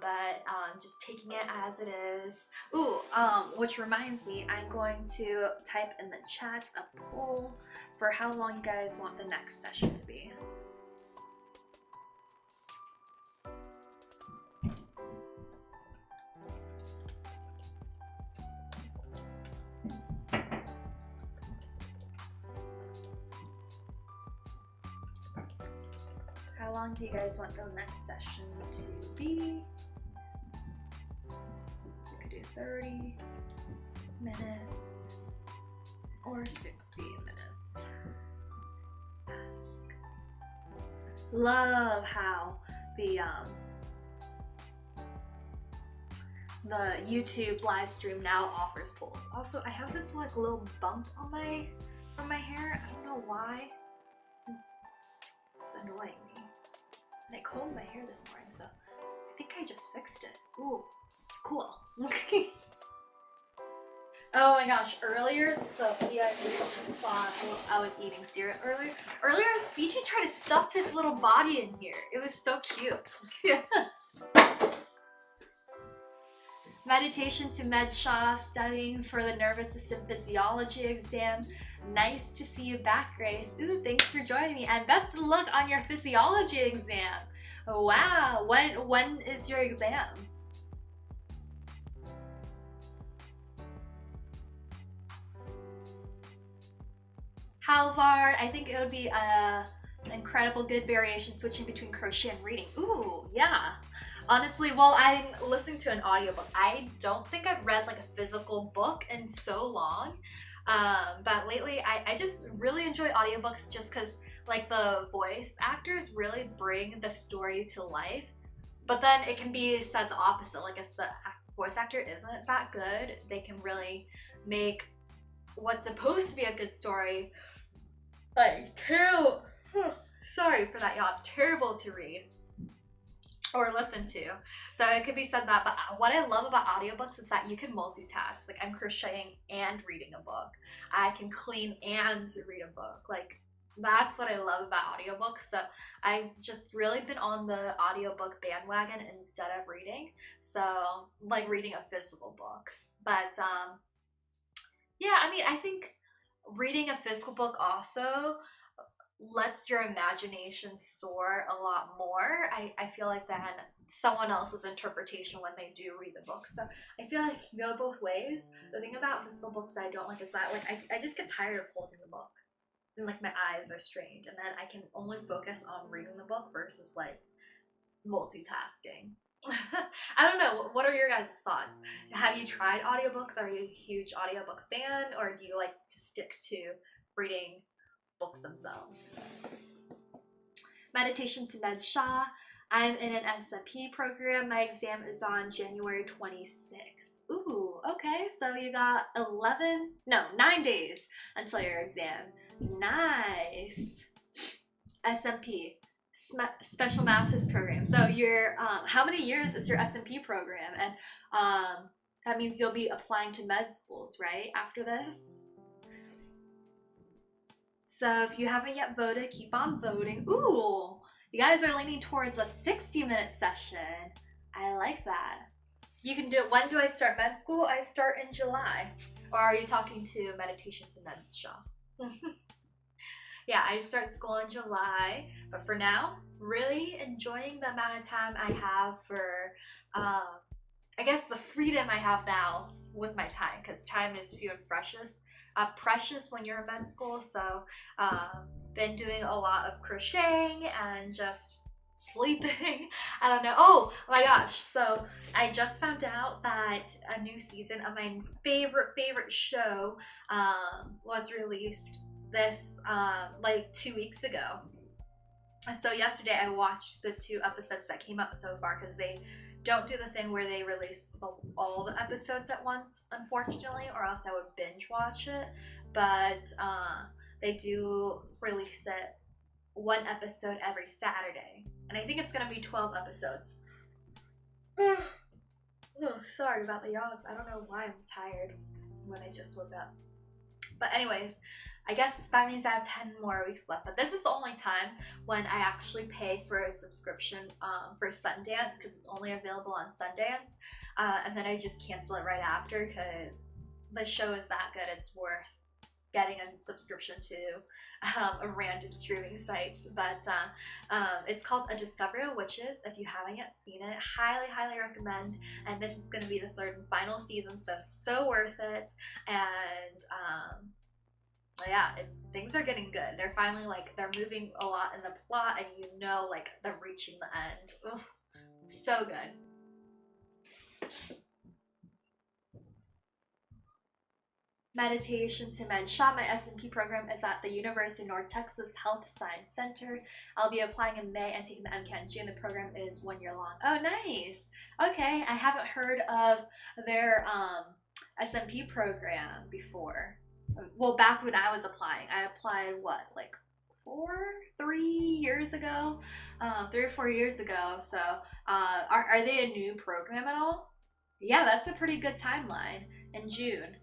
but just taking it as it is. Ooh, which reminds me, I'm going to type in the chat a poll for how long you guys want the next session to be. How long do you guys want the next session to be? We could do 30 minutes or 60 minutes. Ask. Love how the YouTube live stream now offers polls. Also, I have this like little bump on my hair. I don't know why. It's annoying me. And I combed my hair this morning, so I think I just fixed it. Ooh, cool. Oh my gosh, earlier, so you guys saw I was eating cereal earlier. Earlier, Fiji tried to stuff his little body in here. It was so cute. Meditation to Med Shah, studying for the nervous system physiology exam. Nice to see you back, Grace. Ooh, thanks for joining me, and best of luck on your physiology exam. Wow, when is your exam? Halvard, I think it would be an incredible good variation switching between crochet and reading. Ooh, yeah. Honestly, well, I'm listening to an audiobook. I don't think I've read like a physical book in so long. But lately I just really enjoy audiobooks just because like the voice actors really bring the story to life. But then it can be said the opposite. Like if the voice actor isn't that good, they can really make what's supposed to be a good story like terrible. Sorry for that, y'all. Terrible to read or listen to. So it could be said that, but what I love about audiobooks is that you can multitask. Like I'm crocheting and reading a book. I can clean and read a book. Like that's what I love about audiobooks. So I've just really been on the audiobook bandwagon instead of reading. So like reading a physical book. But yeah, I mean, I think reading a physical book also lets your imagination soar a lot more. I feel like than someone else's interpretation when they do read the book. So I feel like it can go both ways. The thing about physical books that I don't like is that like I just get tired of holding the book. And like my eyes are strained, and then I can only focus on reading the book versus like multitasking. I don't know. What are your guys' thoughts? Have you tried audiobooks? Are you a huge audiobook fan, or do you like to stick to reading books themselves? Meditation to Med Sha. I'm in an SMP program. My exam is on January 26th. Ooh, okay. So you got 9 days until your exam. Nice. SMP. Special Master's Program. So you're, how many years is your SMP program? And that means you'll be applying to med schools, right? After this? So if you haven't yet voted, keep on voting. Ooh, you guys are leaning towards a 60-minute session. I like that. You can do it. When do I start med school? I start in July. Or are you talking to Meditation to Med Sha? Yeah, I start school in July, but for now, really enjoying the amount of time I have for, I guess the freedom I have now with my time, because time is few and precious when you're in med school. So, been doing a lot of crocheting and just sleeping. I don't know. Oh my gosh. So I just found out that a new season of my favorite show was released this like 2 weeks ago. So yesterday I watched the 2 episodes that came up so far, because they don't do the thing where they release all the episodes at once, unfortunately, or else I would binge watch it. But they do release it 1 episode every Saturday, and I think it's gonna be 12 episodes. Oh, sorry about the yawns. I don't know why I'm tired when I just woke up. But anyways, I guess that means I have 10 more weeks left. But this is the only time when I actually pay for a subscription for Sundance, because it's only available on Sundance. And then I just cancel it right after, because the show is that good. It's worth getting a subscription to a random streaming site. But it's called A Discovery of Witches. If you haven't yet seen it, highly recommend. And this is going to be the 3rd and final season, so worth it. And yeah, things are getting good. They're finally like, they're moving a lot in the plot, and you know, like, they're reaching the end. Ugh, so good. Meditation to Med Sha. My SMP program is at the University of North Texas Health Science Center. I'll be applying in May and taking the MCAT in June. The program is 1 year long. Oh, nice. Okay, I haven't heard of their SMP program before. Well, back when I was applying, I applied what, like 3 years ago, 3 or 4 years ago. So are they a new program at all? Yeah, that's a pretty good timeline. In June.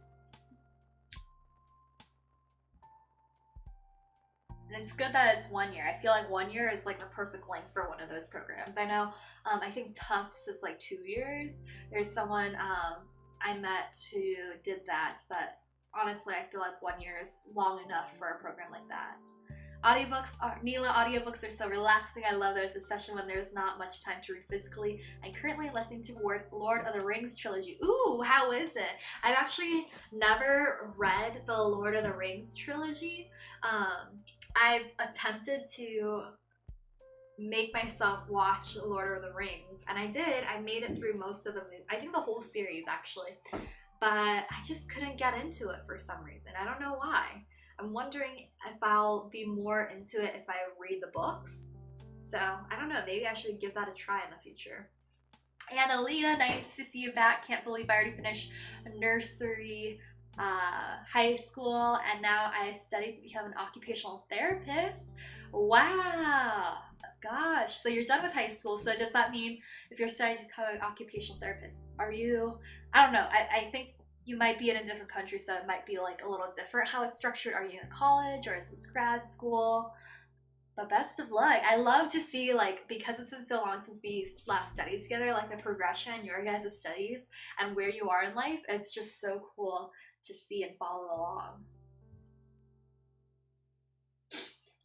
And it's good that it's 1 year. I feel like 1 year is like the perfect length for one of those programs. I know, I think Tufts is like 2 years. There's someone I met who did that, but honestly, I feel like 1 year is long enough for a program like that. Audiobooks are so relaxing. I love those, especially when there's not much time to read physically. I'm currently listening to Lord of the Rings trilogy. Ooh, how is it? I've actually never read the Lord of the Rings trilogy. I've attempted to make myself watch Lord of the Rings, and I did. I made it through most of the movie. I think the whole series, actually. But I just couldn't get into it for some reason. I don't know why. I'm wondering if I'll be more into it if I read the books. So, I don't know. Maybe I should give that a try in the future. And Alina, nice to see you back. Can't believe I already finished nursery, high school, and now I study to become an occupational therapist. Wow. Gosh. So you're done with high school. So does that mean if you're studying to become an occupational therapist, are you, I don't know. I think you might be in a different country, so it might be like a little different how it's structured. Are you in college, or is this grad school? But best of luck. I love to see, like, because it's been so long since we last studied together, like the progression, your guys' studies, and where you are in life. It's just so cool to see and follow along.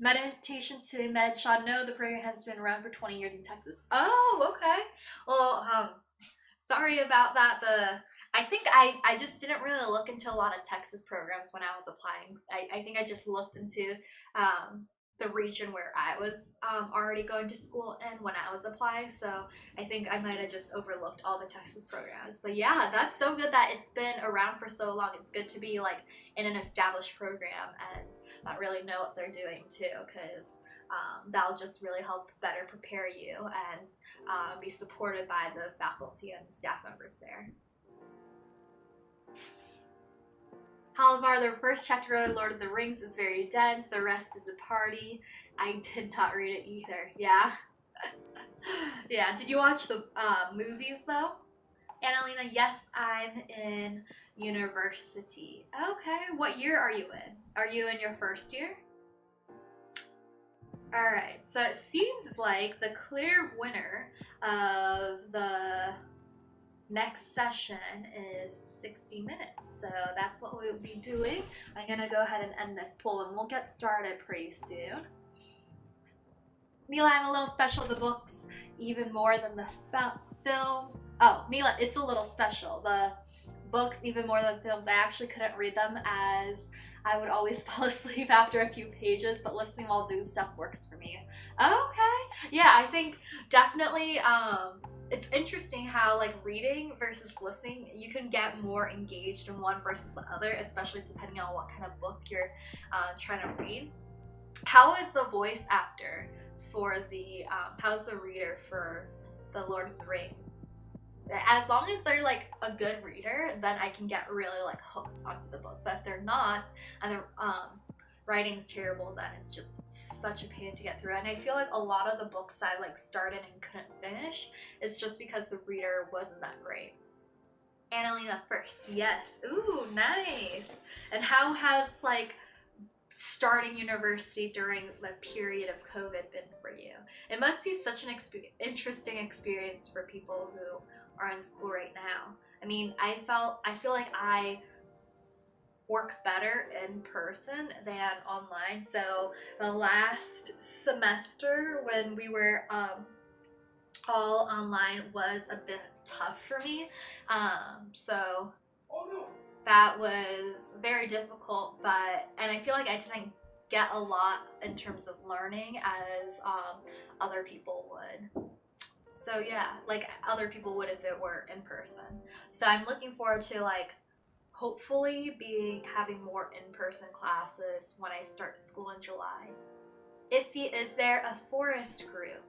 Meditation to Med Shot. No, the program has been around for 20 years in Texas. Oh, okay. Well, sorry about that. I think I just didn't really look into a lot of Texas programs when I was applying. I think I just looked into the region where I was already going to school in when I was applying. So I think I might have just overlooked all the Texas programs. But yeah, that's so good that it's been around for so long. It's good to be like in an established program and that really know what they're doing too, because that'll just really help better prepare you and be supported by the faculty and staff members there. However, the first chapter of Lord of the Rings is very dense, the rest is a party. I did not read it either. Yeah. Yeah, did you watch the movies though? Annalena, yes, I'm in university. Okay, what year are you in? Are you in your first year? Alright, so it seems like the clear winner of the next session is 60 minutes. So that's what we'll be doing. I'm gonna go ahead and end this poll and we'll get started pretty soon. Neela, I'm a little special. The books even more than the films. Oh, Neela, it's a little special. The books even more than films. I actually couldn't read them as I would always fall asleep after a few pages, but listening while doing stuff works for me. Okay. Yeah, I think definitely it's interesting how like reading versus listening, you can get more engaged in one versus the other, especially depending on what kind of book you're trying to read. How is the voice actor for the, how's the reader for the Lord of the Rings? As long as they're like a good reader, then I can get really like hooked onto the book. But if they're not, and the writing's terrible, then it's just such a pain to get through. And I feel like a lot of the books that I like started and couldn't finish, it's just because the reader wasn't that great. Annalena first, yes. Ooh, nice. And how has like starting university during the period of COVID been for you? It must be such an interesting experience for people who are in school right now. I mean, I feel like I work better in person than online. So the last semester when we were all online was a bit tough for me. So that was very difficult, and I feel like I didn't get a lot in terms of learning as other people would. So yeah, like other people would if it were in person. So I'm looking forward to like hopefully having more in-person classes when I start school in July. Issy, is there a forest group?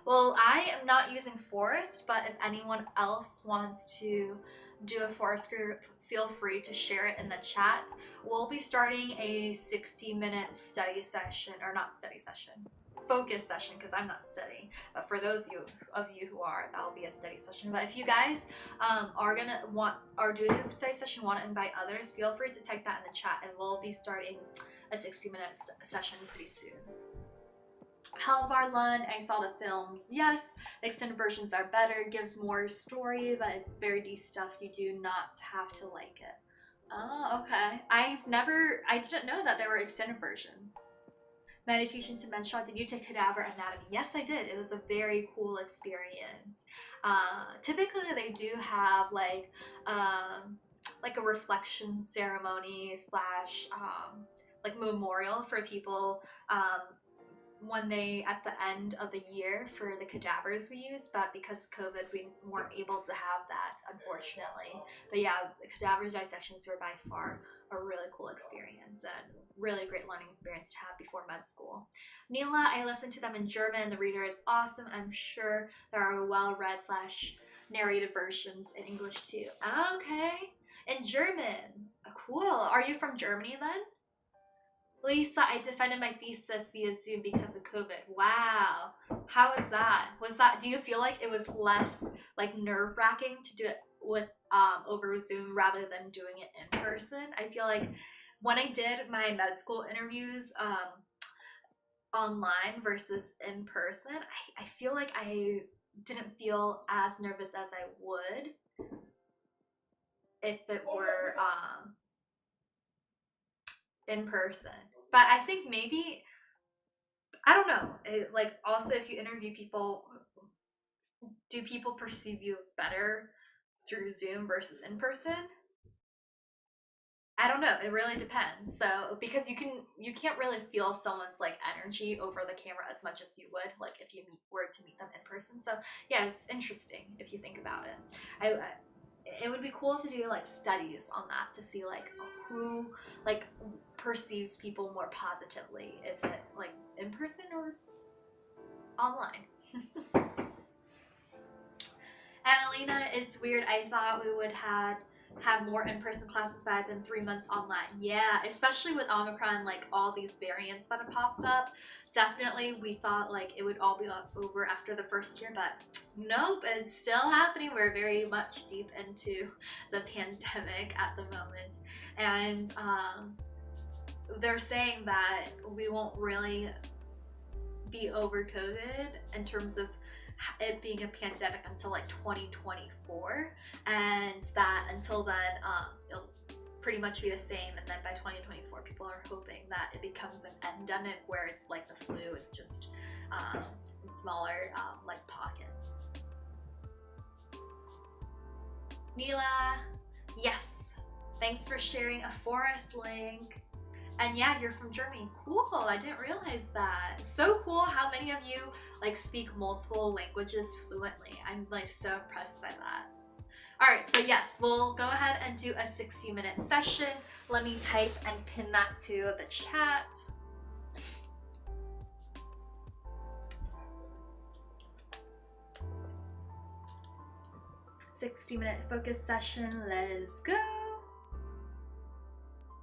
Well, I am not using Forest, but if anyone else wants to do a forest group, feel free to share it in the chat. We'll be starting a 60-minute study session, or not study session, focus session, because I'm not studying. But for those of you who are, that'll be a study session. But if you guys are doing a study session, want to invite others, feel free to type that in the chat, and we'll be starting a 60-minute session pretty soon. Halvar Lund, I saw the films. Yes, the extended versions are better, gives more story, but it's very deep stuff. You do not have to like it. Oh, okay. I didn't know that there were extended versions. Meditation to Menshot, did you take Cadaver Anatomy? Yes, I did. It was a very cool experience. Typically, they do have like a reflection ceremony slash like memorial for people when they at the end of the year for the cadavers we use, but because COVID we weren't able to have that, unfortunately. But yeah, the cadaver dissections were by far a really cool experience and really great learning experience to have before med school. Neela, I listened to them in German. The reader is awesome. I'm sure there are well-read slash narrated versions in English too. Okay, in German. Cool. Are you from Germany then? Lisa, I defended my thesis via Zoom because of COVID. Wow. How is that? Do you feel like it was less like nerve-wracking to do it with over Zoom rather than doing it in person? I feel like when I did my med school interviews online versus in person, I feel like I didn't feel as nervous as I would if it were in person. But I think maybe I don't know. Like, also, if you interview people, do people perceive you better through Zoom versus in person? I don't know. It really depends. So because you can't really feel someone's like energy over the camera as much as you would like if you were to meet them in person. So yeah, it's interesting if you think about it. It would be cool to do like studies on that to see like who like perceives people more positively. Is it like in person or online? Annalena, it's weird. I thought we would have more in-person classes, but I've been 3 months online. Yeah, especially with Omicron, like all these variants that have popped up. Definitely, we thought like it would all be over after the first year, but nope, it's still happening. We're very much deep into the pandemic at the moment, and they're saying that we won't really be over COVID in terms of it being a pandemic until like 2024, and that until then it'll pretty much be the same, and then by 2024 people are hoping that it becomes an endemic where it's like the flu, it's just in smaller like pockets. Neela, yes, thanks for sharing a forest link. And yeah, you're from Germany. Cool, I didn't realize that. So cool how many of you like speak multiple languages fluently. I'm like so impressed by that. All right, so yes, we'll go ahead and do a 60-minute session. Let me type and pin that to the chat. "60-minute focus session, let's go."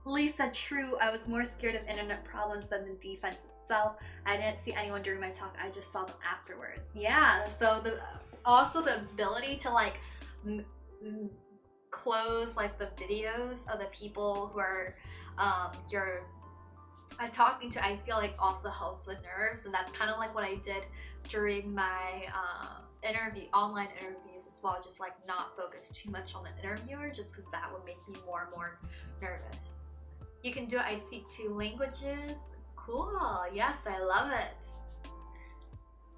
Lisa, true, I was more scared of internet problems than the defense itself. I didn't see anyone during my talk, I just saw them afterwards. Yeah, so also the ability to like close like the videos of the people who are you're talking to, I feel like also helps with nerves, and that's kind of like what I did during my online interviews as well, just like not focus too much on the interviewer, just because that would make me more and more nervous. You can do it. I speak 2 languages. Cool. Yes, I love it.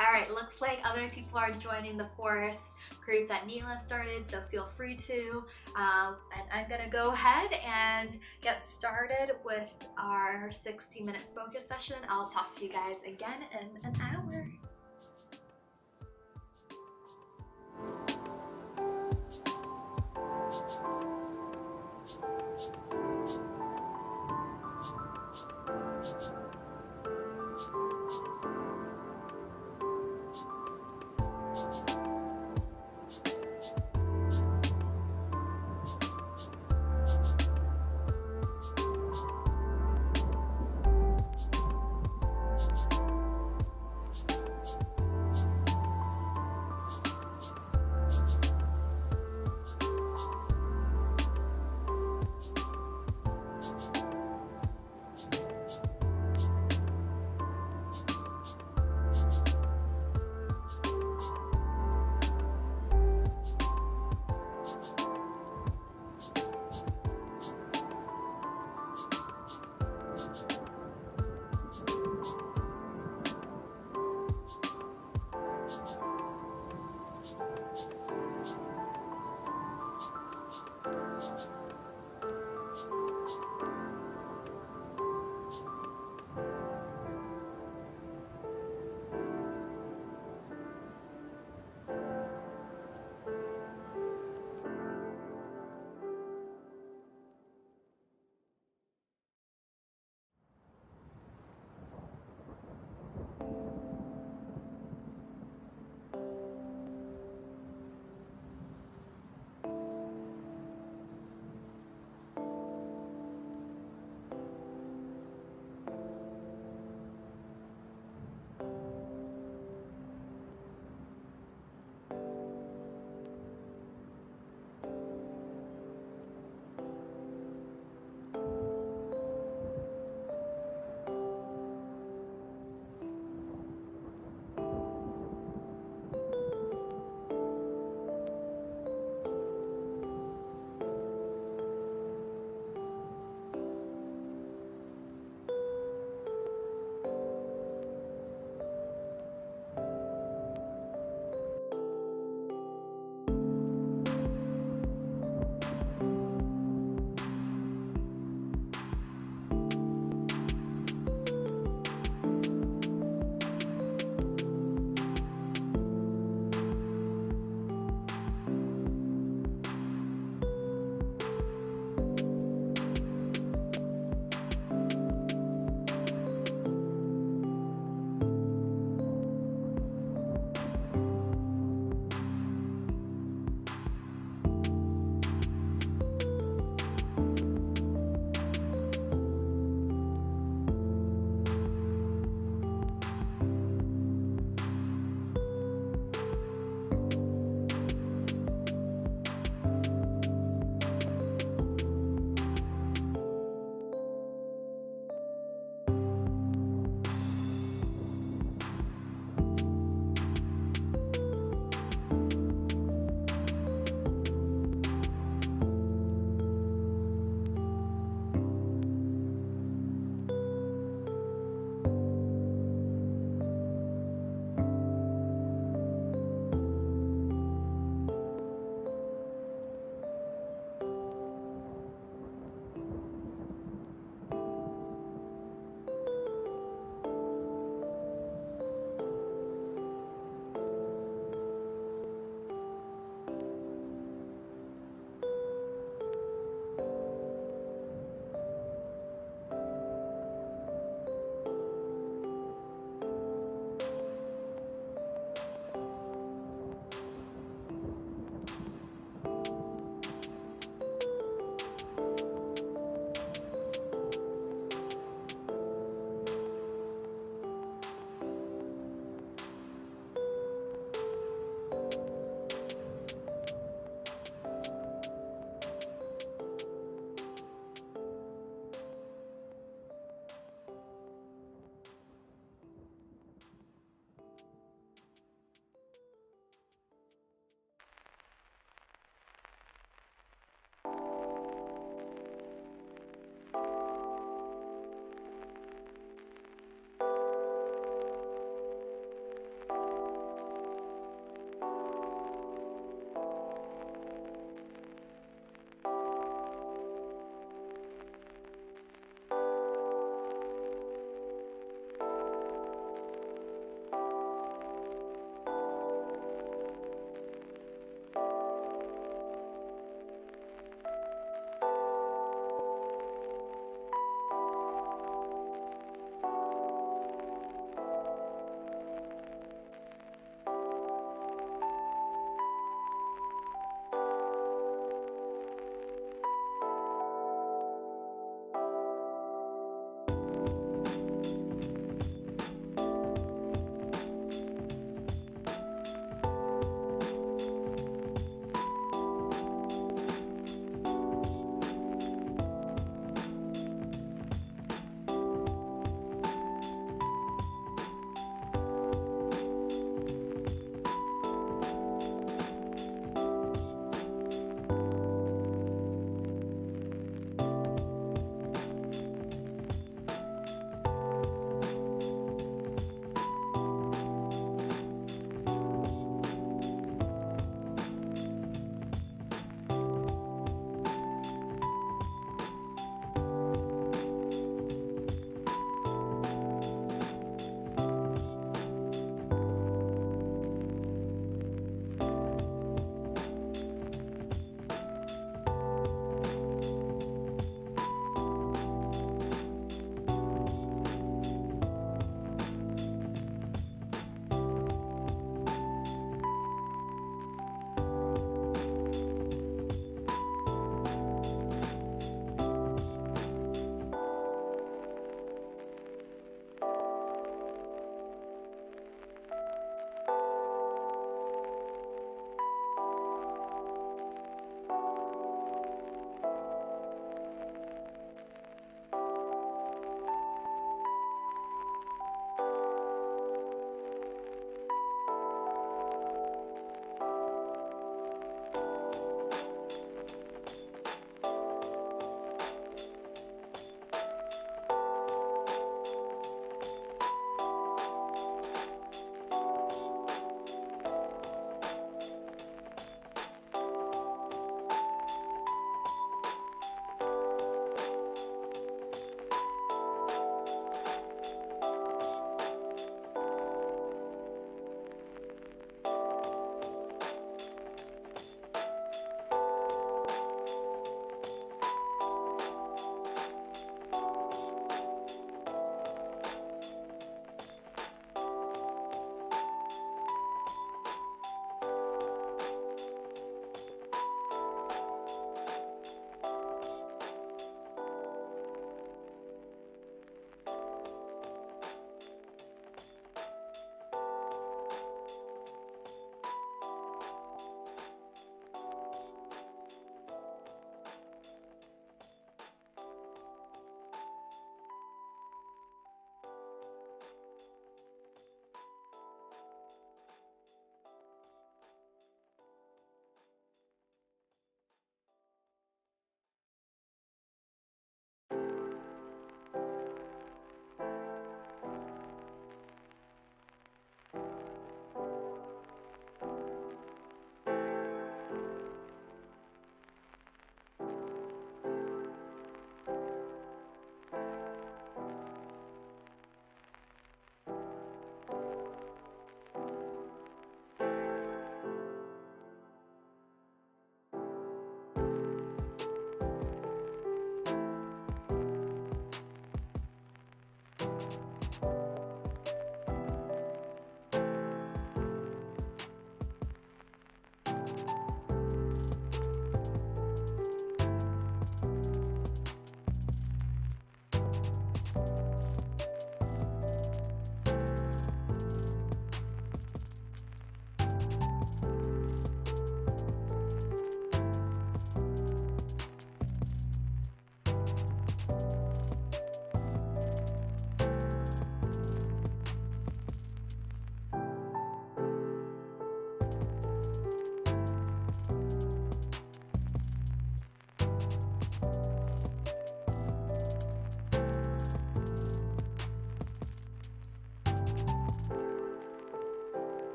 All right, looks like other people are joining the forest group that Neela started, so feel free to. And I'm gonna go ahead and get started with our 60-minute focus session. I'll talk to you guys again in an hour.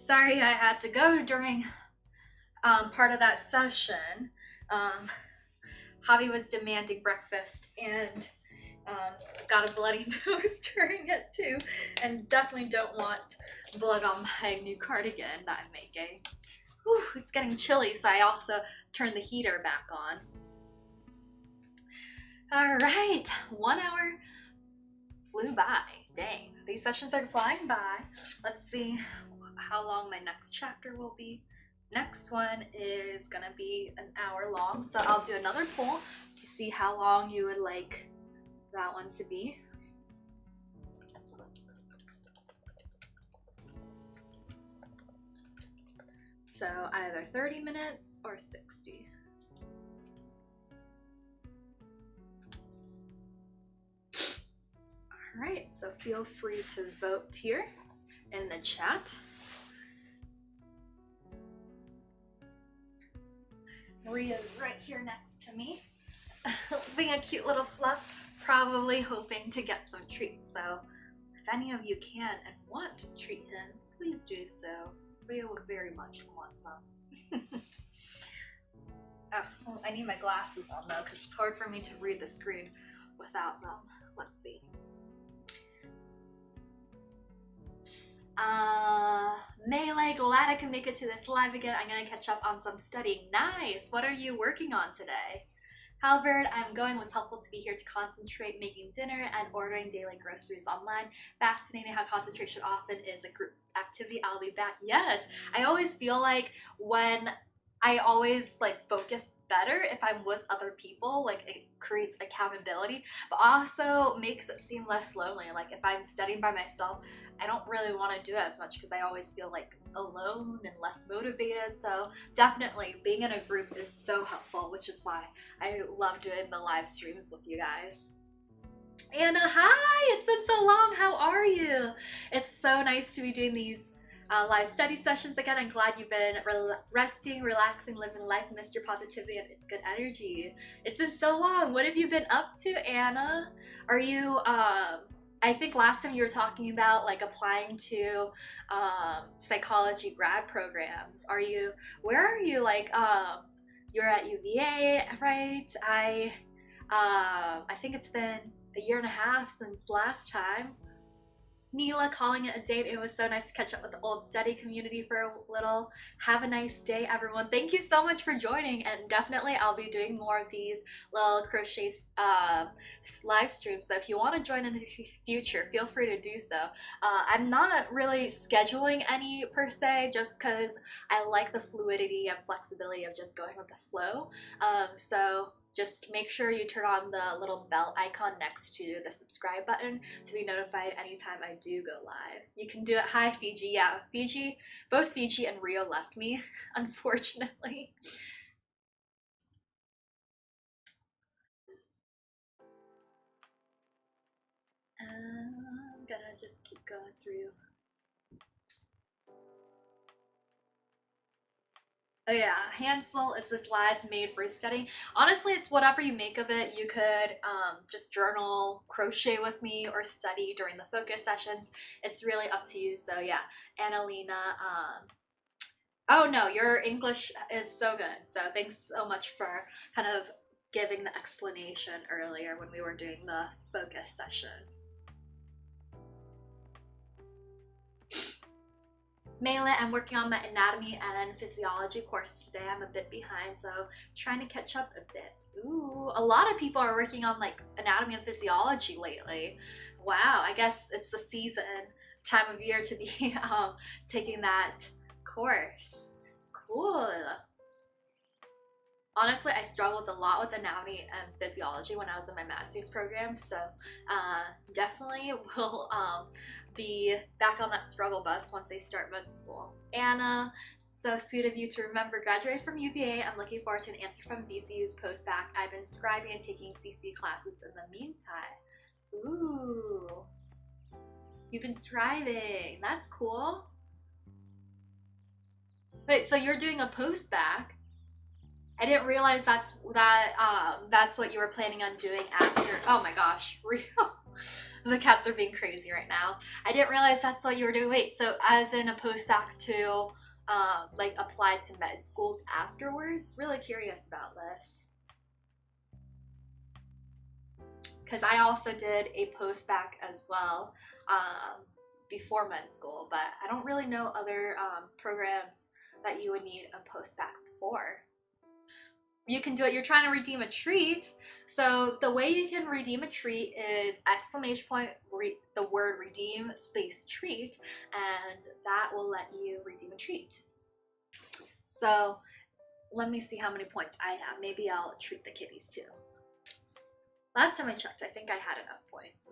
Sorry I had to go during part of that session. Javi was demanding breakfast and got a bloody nose during it too, and definitely don't want blood on my new cardigan that I'm making. Whew, it's getting chilly, so I also turned the heater back on. All right, 1 hour flew by. Dang, these sessions are flying by. Let's see how long my next chapter will be. Next one is gonna be an hour long, so I'll do another poll to see how long you would like that one to be. So either 30 minutes or 60. All right, so feel free to vote here in the chat. Maria's right here next to me, being a cute little fluff, probably hoping to get some treats. So if any of you can and want to treat him, please do so. Maria would very much want some. Oh, well, I need my glasses on though, because it's hard for me to read the screen without them. Let's see. Melee, glad I can make it to this live again. I'm gonna catch up on some studying. Nice! What are you working on today? Halvard, I'm going. Was helpful to be here to concentrate making dinner and ordering daily groceries online. Fascinating how concentration often is a group activity. I'll be back. Yes! I always feel like when I always like focus better if I'm with other people, like it creates accountability, but also makes it seem less lonely. Like if I'm studying by myself, I don't really want to do it as much because I always feel like alone and less motivated. So definitely being in a group is so helpful, which is why I love doing the live streams with you guys. Anna, hi! It's been so long. How are you? It's so nice to be doing these live study sessions again. I'm glad you've been resting, relaxing, living life, missed your positivity and good energy. It's been so long. What have you been up to, Anna? Are you I think last time you were talking about like applying to psychology grad programs. Where are you? Like you're at UVA, right? I think it's been a year and a half since last time. Neela calling it a date. It was so nice to catch up with the old study community for a little. Have a nice day, everyone. Thank you so much for joining, and definitely I'll be doing more of these little crochet live streams. So if you want to join in the future, feel free to do so. I'm not really scheduling any per se, just because I like the fluidity and flexibility of just going with the flow. So just make sure you turn on the little bell icon next to the subscribe button to be notified anytime I do go live. You can do it. Hi, Fiji. Yeah, Fiji, both Fiji and Rio left me, unfortunately. I'm gonna just keep going through. Oh yeah, Hansel is this live made for studying. Honestly, it's whatever you make of it. You could just journal, crochet with me, or study during the focus sessions. It's really up to you. So yeah, Annalena, oh no, your English is so good. So thanks so much for kind of giving the explanation earlier when we were doing the focus session. Mainly, I'm working on my anatomy and physiology course today. I'm a bit behind, so trying to catch up a bit. Ooh, a lot of people are working on like anatomy and physiology lately. Wow, I guess it's the season, time of year to be taking that course. Cool. Honestly, I struggled a lot with anatomy and physiology when I was in my master's program, so definitely will be back on that struggle bus once I start med school. Anna, so sweet of you to remember. Graduated from UVA. I'm looking forward to an answer from VCU's post-bac. I've been scribing and taking CC classes in the meantime. Ooh, you've been scribing. That's cool. Wait, so you're doing a post-bac? I didn't realize that's what you were planning on doing after. Oh my gosh, real. The cats are being crazy right now. I didn't realize that's what you were doing. Wait, so as in a post back to like apply to med schools afterwards? Really curious about this. Because I also did a post back as well before med school, but I don't really know other programs that you would need a post back for. You can do it. You're trying to redeem a treat. So the way you can redeem a treat is exclamation point, the word redeem space treat, and that will let you redeem a treat. So let me see how many points I have. Maybe I'll treat the kitties too. Last time I checked, I think I had enough points.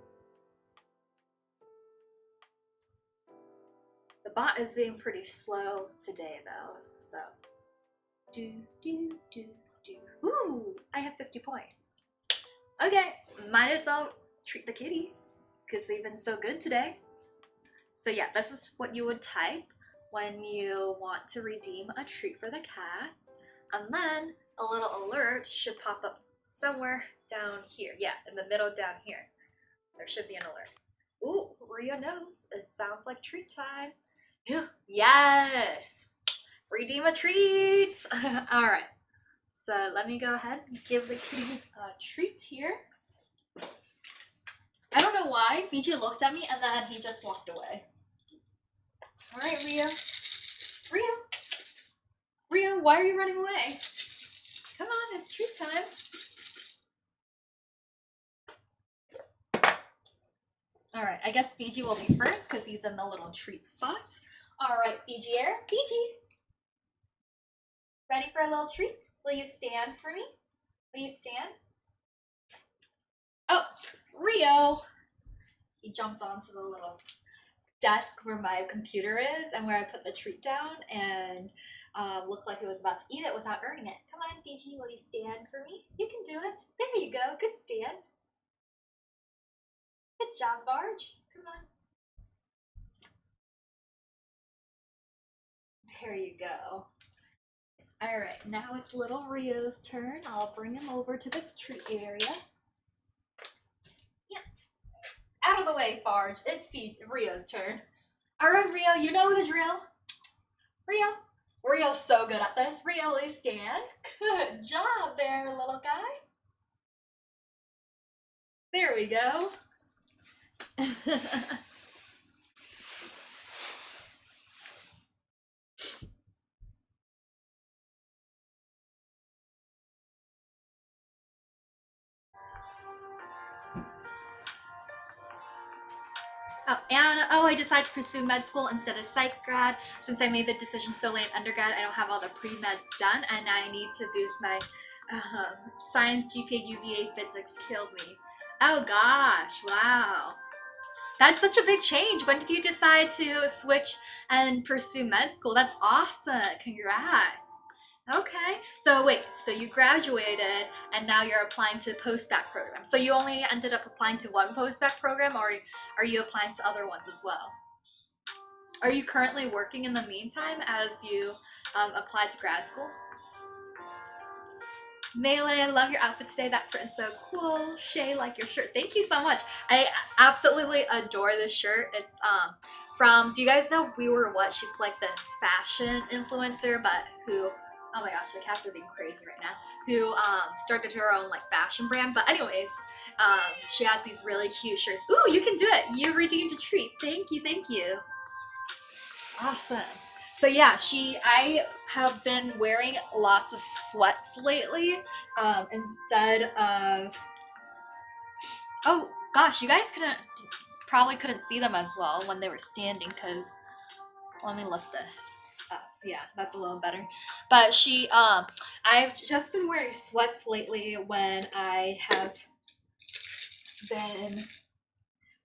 The bot is being pretty slow today though, so. Ooh, I have 50 points. Okay, might as well treat the kitties because they've been so good today. So yeah, this is what you would type when you want to redeem a treat for the cats. And then a little alert should pop up somewhere down here. Yeah, in the middle down here. There should be an alert. Ooh, Rio knows. It sounds like treat time. Yes! Redeem a treat! Alright. So let me go ahead and give the kitties a treat here. I don't know why. Fiji looked at me and then he just walked away. Alright, Rio. Rio, why are you running away? Come on, it's treat time. Alright, I guess Fiji will be first because he's in the little treat spot. Alright, Fiji Air. Fiji. Ready for a little treat? Will you stand for me? Will you stand? Oh, Rio! He jumped onto the little desk where my computer is and where I put the treat down and looked like he was about to eat it without earning it. Come on, Fiji, will you stand for me? You can do it. There you go. Good stand. Good job, Barge. Come on. There you go. Alright, now it's little Rio's turn. I'll bring him over to this treat area. Yeah. Out of the way, Farge. It's Rio's turn. Alright, Rio, you know the drill. Rio's so good at this. Rio, will you stand? Good job there, little guy. There we go. I decided to pursue med school instead of psych grad. Since I made the decision so late in undergrad, I don't have all the pre-med done, and I need to boost my science, GPA, UVA, physics killed me. Oh gosh, wow. That's such a big change. When did you decide to switch and pursue med school? That's awesome. Congrats. Okay, so wait, so you graduated and now you're applying to post-bac program. So you only ended up applying to one post-bac program, or are you applying to other ones as well? Are you currently working in the meantime as you apply to grad school? Melee, I love your outfit today. That print is so cool. Shay, like your shirt. Thank you so much. I absolutely adore this shirt. It's from, do you guys know We Were What? She's like this fashion influencer, but who, oh my gosh, the cats are being crazy right now, who started her own like fashion brand. But anyways, she has these really cute shirts. Ooh, you can do it. You redeemed a treat. Thank you, thank you. Awesome. So yeah, I have been wearing lots of sweats lately instead of, oh gosh, you guys probably couldn't see them as well when they were standing because, let me lift this up. Yeah, that's a little better. But I've just been wearing sweats lately when I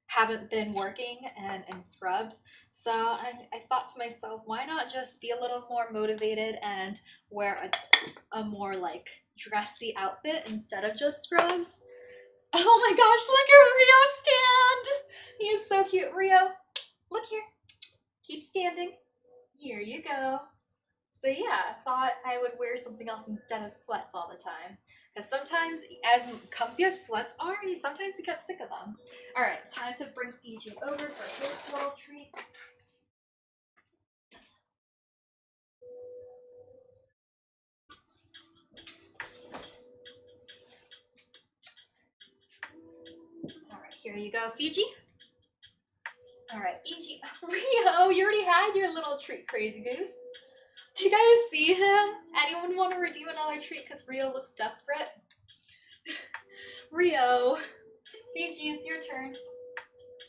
haven't been working and in scrubs. So I thought to myself, why not just be a little more motivated and wear a more like dressy outfit instead of just scrubs. Oh my gosh, look at Rio stand! He is so cute. Rio, look here. Keep standing. Here you go. So yeah, I thought I would wear something else instead of sweats all the time. Because sometimes, as comfy as sweats are, sometimes you get sick of them. Alright, time to bring Fiji over for his little treat. Alright, here you go, Fiji. Alright, Fiji. Rio, you already had your little treat, Crazy Goose. Do you guys see him? Anyone want to redeem another treat because Rio looks desperate? Rio. Fiji, it's your turn.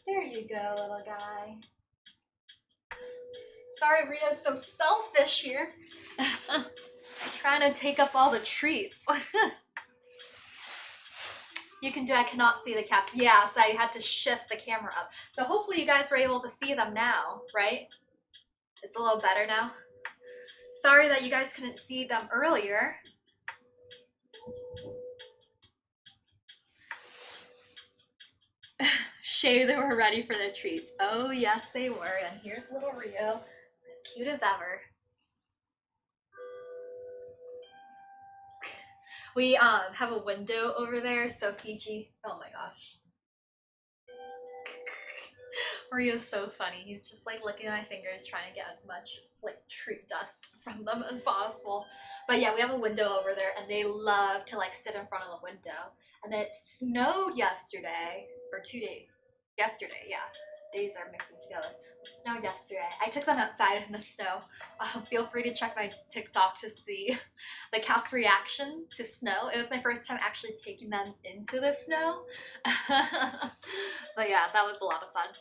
There you go, little guy. Sorry, Rio's so selfish here. Trying to take up all the treats. You can do, I cannot see the cats. Yeah, so I had to shift the camera up. So hopefully you guys were able to see them now, right? It's a little better now. Sorry that you guys couldn't see them earlier. Shay, they were ready for the treats. Oh yes, they were. And here's little Rio, as cute as ever. We have a window over there, so Fiji, oh my gosh. Rio's so funny. He's just like licking my fingers trying to get as much like treat dust from them as possible. But yeah, we have a window over there and they love to like sit in front of the window. And it snowed yesterday, or 2 days. Yesterday, yeah. Days are mixing together. It snowed yesterday. I took them outside in the snow. Feel free to check my TikTok to see the cat's reaction to snow. It was my first time actually taking them into the snow. But yeah, that was a lot of fun.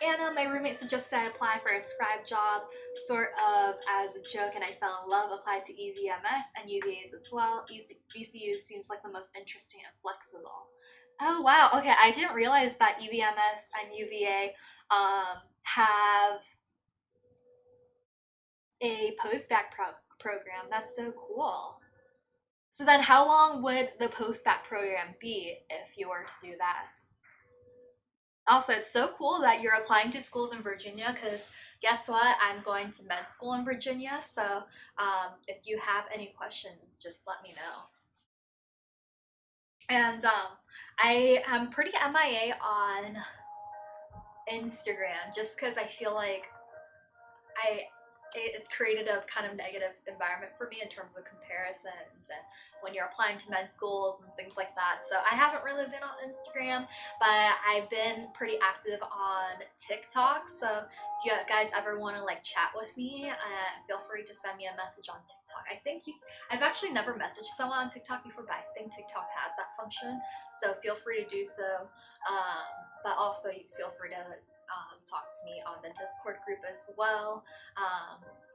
Anna, my roommate suggested I apply for a scribe job, sort of as a joke, and I fell in love, applied to EVMS and UVAs as well. VCU seems like the most interesting and flexible. Oh wow, okay, I didn't realize that EVMS and UVA have a post-bac program. That's so cool. So then how long would the post-bac program be if you were to do that? Also, it's so cool that you're applying to schools in Virginia because guess what? I'm going to med school in Virginia. So if you have any questions, just let me know. And I am pretty MIA on Instagram just because I feel like it's created a kind of negative environment for me in terms of comparisons and when you're applying to med schools and things like that. So I haven't really been on Instagram, but I've been pretty active on TikTok. So if you guys ever want to like chat with me, feel free to send me a message on TikTok. I've actually never messaged someone on TikTok before, but I think TikTok has that function. So feel free to do so. But also you feel free to talk to me on the Discord group as well.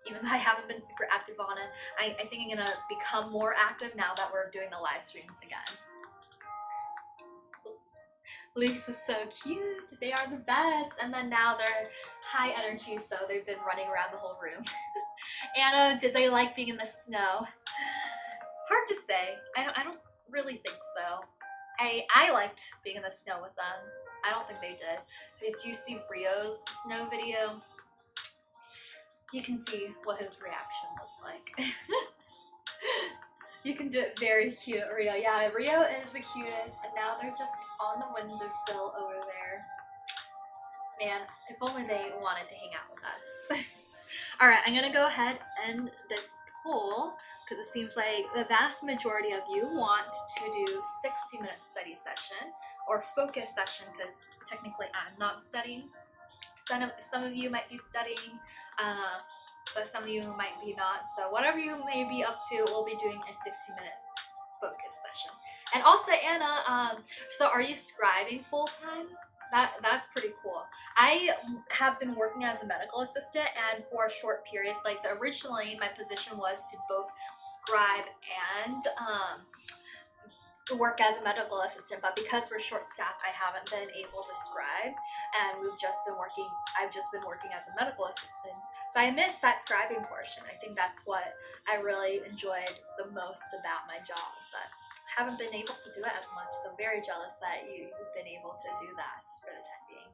Even though I haven't been super active on it, I think I'm gonna become more active now that we're doing the live streams again. Lisa's so cute. They are the best. And then now they're high energy, so they've been running around the whole room. Anna, did they like being in the snow? Hard to say. I don't really think so. I liked being in the snow with them. I don't think they did. If you see Rio's snow video, you can see what his reaction was like. You can do it very cute, Rio. Yeah, Rio is the cutest, and now they're just on the windowsill over there. Man, if only they wanted to hang out with us. Alright, I'm gonna go ahead and end this poll because it seems like the vast majority of you want to do 60-minute study session or focus session because technically I'm not studying. Some of you might be studying, but some of you might be not. So whatever you may be up to, we'll be doing a 60-minute focus session. And also, Anna, so are you scribing full-time? That's pretty cool. I have been working as a medical assistant, and for a short period, like originally my position was to both scribe and work as a medical assistant, but because we're short-staffed, I haven't been able to scribe, and I've just been working as a medical assistant. So I missed that scribing portion. I think that's what I really enjoyed the most about my job, but haven't been able to do it as much. So very jealous that you've been able to do that for the time being.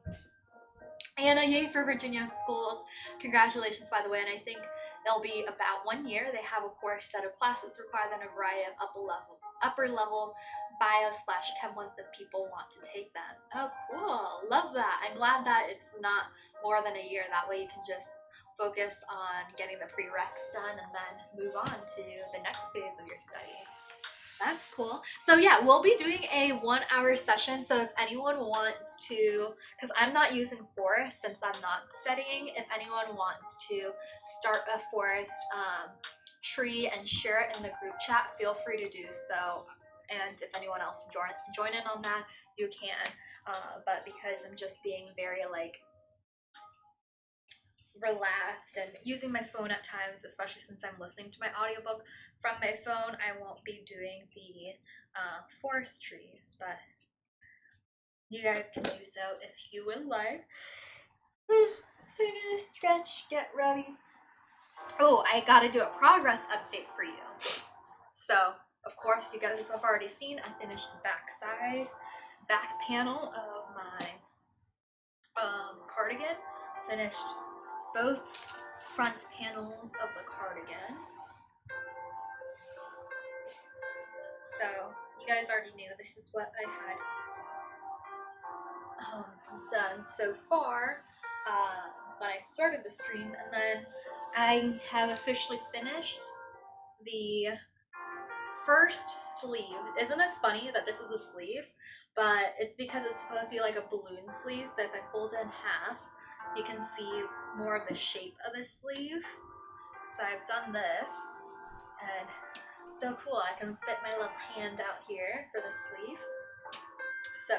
And yay for Virginia schools. Congratulations, by the way. And I think it'll be about 1 year. They have a core set of classes required and a variety of upper level bio/chem ones if people want to take them. Oh, cool. Love that. I'm glad that it's not more than a year. That way you can just focus on getting the prereqs done and then move on to the next phase of your studies. That's cool. So yeah, we'll be doing a 1 hour session. So if anyone wants to, because I'm not using Forest since I'm not studying, if anyone wants to start a Forest tree and share it in the group chat, feel free to do so. And if anyone else join in on that, you can. But because I'm just being very like relaxed and using my phone at times, especially since I'm listening to my audiobook from my phone, I won't be doing the forest trees, but you guys can do so if you would like. So I'm gonna stretch, get ready. Oh, I gotta do a progress update for you. So, of course, you guys have already seen I finished the back panel of my cardigan. Finished both front panels of the cardigan. So you guys already knew this is what I had done so far when I started the stream, and then I have officially finished the first sleeve. Isn't this funny that this is a sleeve? But it's because it's supposed to be like a balloon sleeve, so if I fold it in half, you can see more of the shape of the sleeve. So I've done this, and so cool. I can fit my little hand out here for the sleeve. So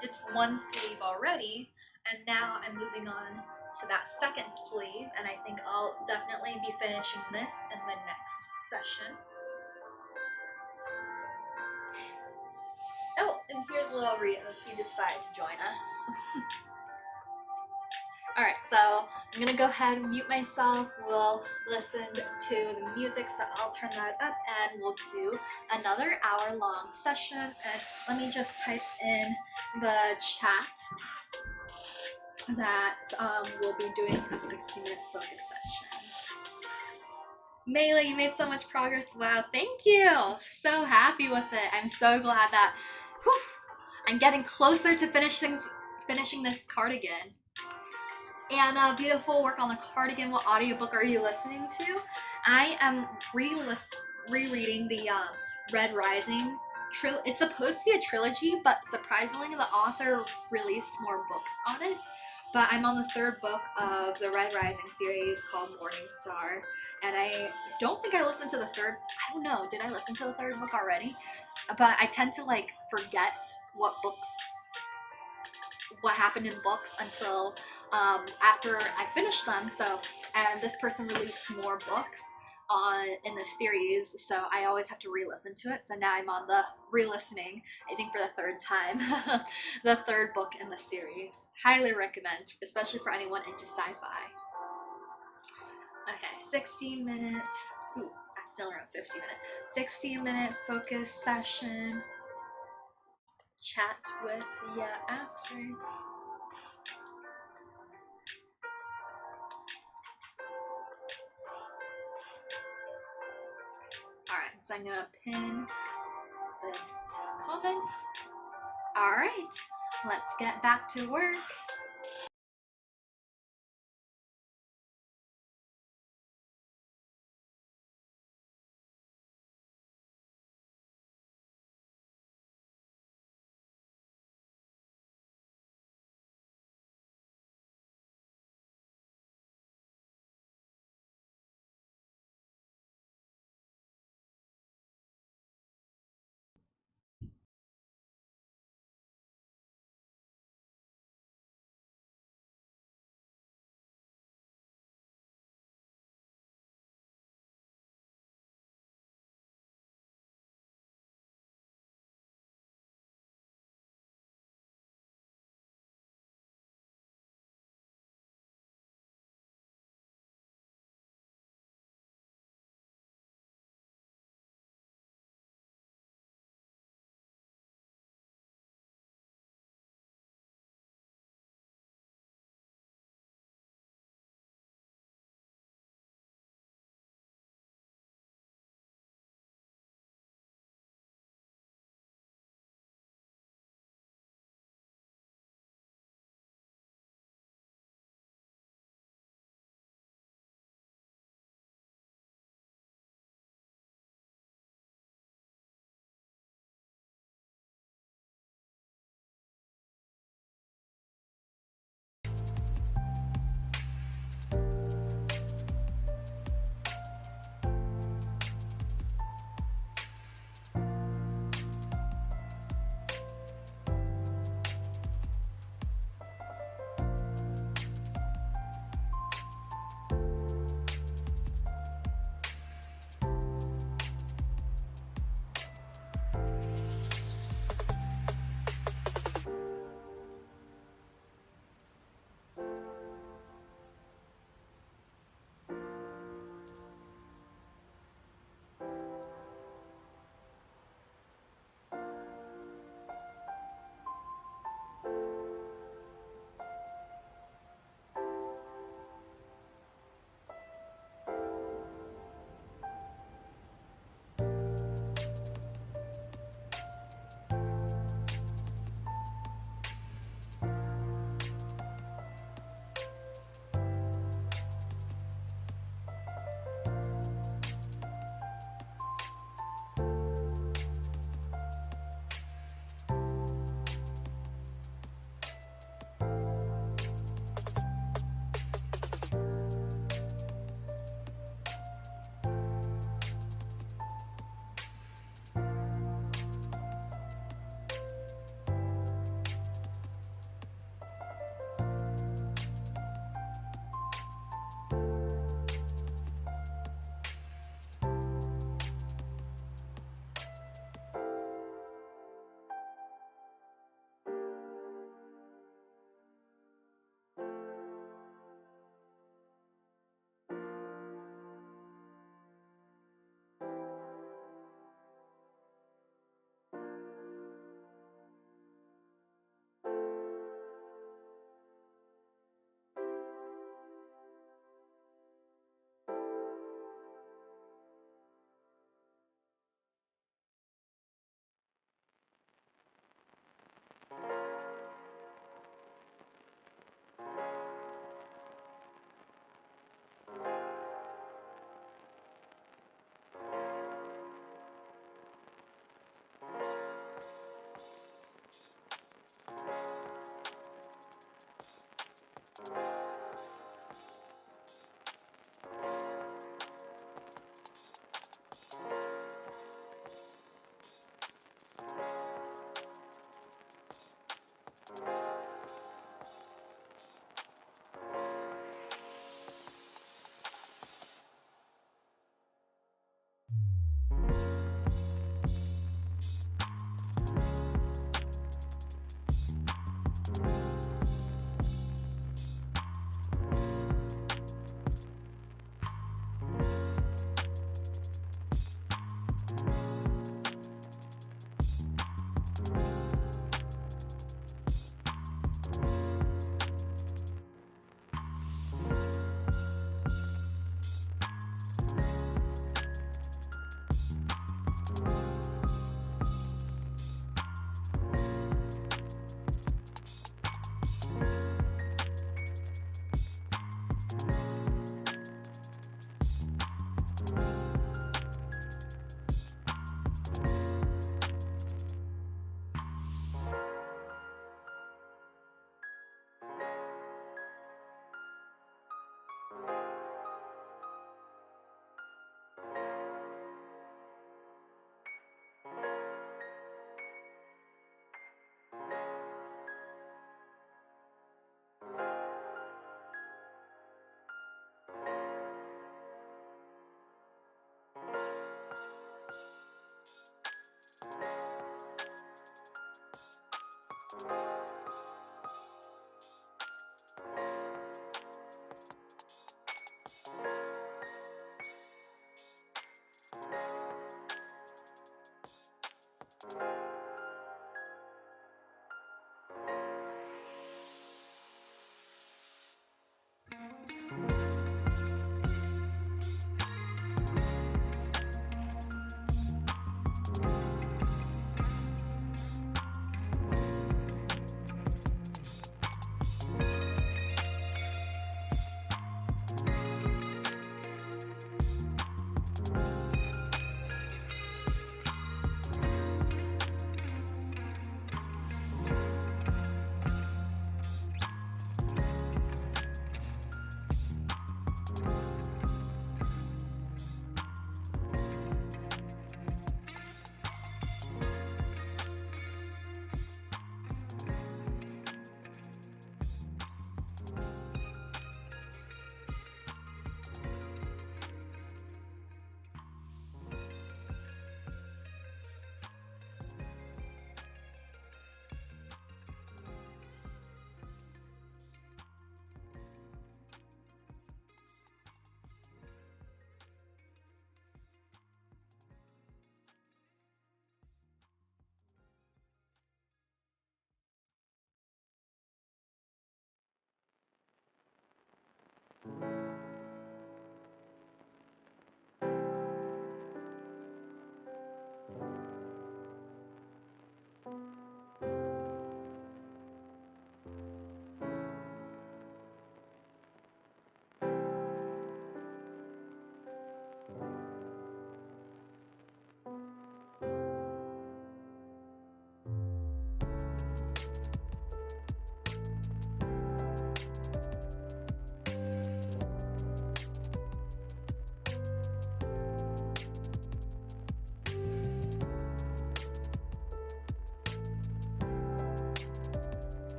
did one sleeve already, and now I'm moving on to that second sleeve, and I think I'll definitely be finishing this in the next session. Oh, and here's a little Rio if you decide to join us. Alright, so I'm gonna go ahead and mute myself. We'll listen to the music, so I'll turn that up and we'll do another hour-long session. And let me just type in the chat that we'll be doing a 60-minute focus session. Melee, you made so much progress. Wow, thank you. So happy with it. I'm so glad that I'm getting closer to finishing this cardigan. And beautiful work on the cardigan. What audiobook are you listening to? I am rereading the Red Rising. It's supposed to be a trilogy, but surprisingly the author released more books on it. But I'm on the third book of the Red Rising series called Morning Star. And I don't think I listened to the third. I don't know. Did I listen to the third book already? But I tend to like forget what happened in books until after I finished them. So, and this person released more books in the series, so I always have to re-listen to it. So now I'm on the re-listening, I think for the third time, the third book in the series. Highly recommend, especially for anyone into sci-fi. Okay, 60-minute, ooh, I still around 50-minute, 60-minute focus session. Chat with ya after. Alright, so I'm gonna pin this comment. Alright, let's get back to work.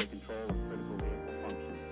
for control of critical vehicle functions.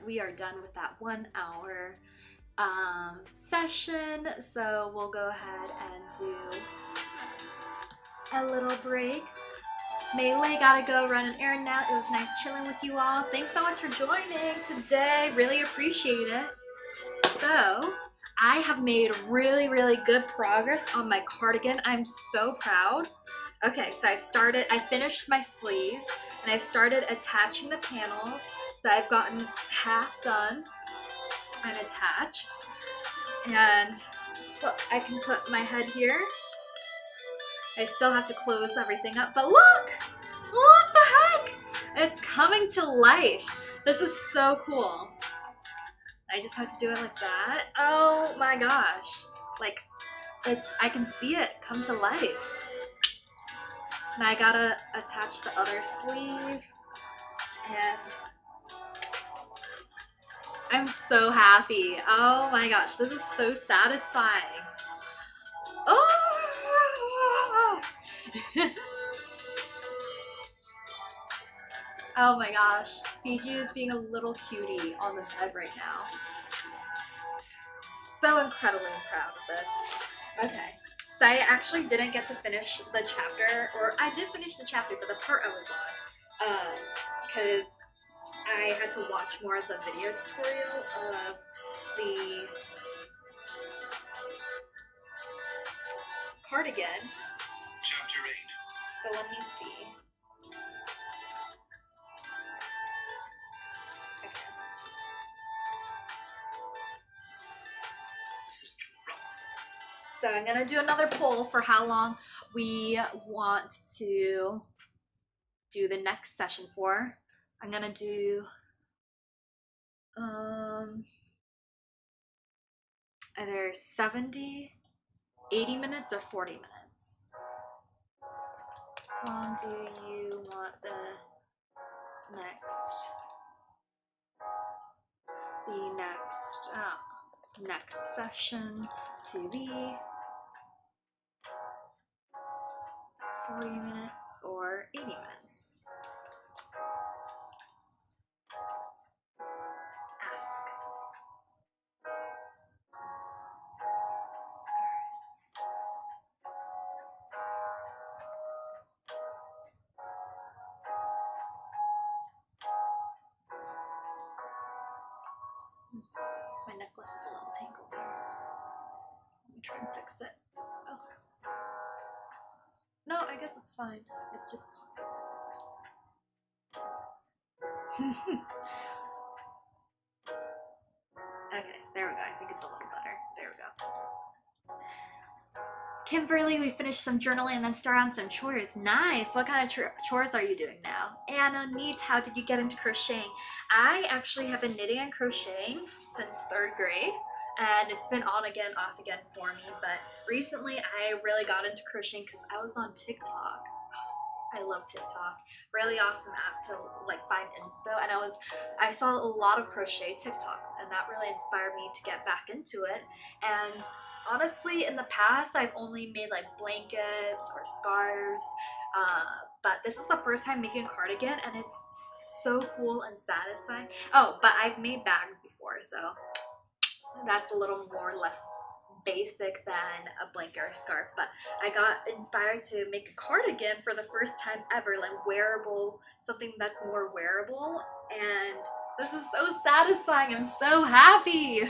we are done with that 1 hour session. So we'll go ahead and do a little break. Melee gotta go run an errand now. It was nice chilling with you all. Thanks so much for joining today. Really appreciate it. So I have made really good progress on my cardigan. I'm so proud. Okay, so I finished my sleeves and I started attaching the panels. So I've gotten half done and attached. And look, I can put my head here. I still have to close everything up, but look the heck! It's coming to life. This is so cool. I just have to do it like that. Oh my gosh. Like, I can see it come to life. Now I gotta attach the other sleeve, and I'm so happy. Oh my gosh, this is so satisfying. Oh! Oh my gosh, Fiji is being a little cutie on the bed right now. So incredibly proud of this. Okay, so I actually didn't get to finish the chapter, or I did finish the chapter, but the part I was on, because I had to watch more of the video tutorial of the cardigan. Chapter 8. So let me see. Okay. So I'm gonna do another poll for how long we want to do the next session for. I'm gonna do either 70, 80 minutes, or 40 minutes. How long do you want the next session to be? 40 minutes or 80 minutes? Ask. My necklace is a little tangled here. Let me try and fix it. Ugh. No, I guess it's fine. It's just... Okay, there we go. I think it's a little better. There we go. Kimberly, we finished some journaling and then start on some chores. Nice. What kind of chores are you doing now? Anna, neat. How did you get into crocheting? I actually have been knitting and crocheting since 3rd grade, and it's been on again, off again for me. But recently, I really got into crocheting because I was on TikTok. I love TikTok. Really awesome app to like find inspo, and I saw a lot of crochet TikToks, and that really inspired me to get back into it. And honestly, in the past, I've only made like blankets or scarves, but this is the first time making a cardigan, and it's so cool and satisfying. Oh, but I've made bags before, so that's a little more or less basic than a blanket or a scarf. But I got inspired to make a cardigan for the first time ever, like wearable, something that's more wearable, and this is so satisfying. I'm so happy.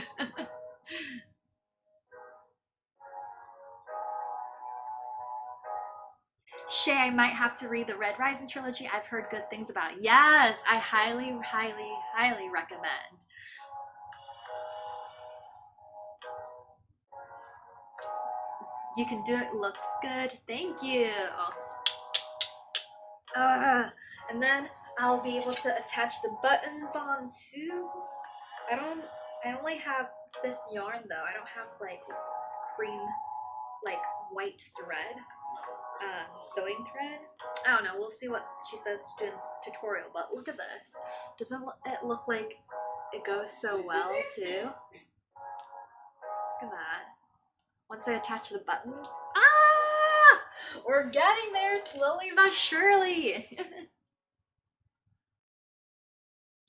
Shay, I might have to read the Red Rising trilogy. I've heard good things about it. Yes, I highly recommend. You can do it. Looks good. Thank you. And then I'll be able to attach the buttons on too. I only have this yarn though. I don't have like cream, like white thread, sewing thread. I don't know. We'll see what she says to do in the tutorial. But look at this. Doesn't it look like it goes so well too? Look at that. Once I attach the buttons, we're getting there slowly but surely.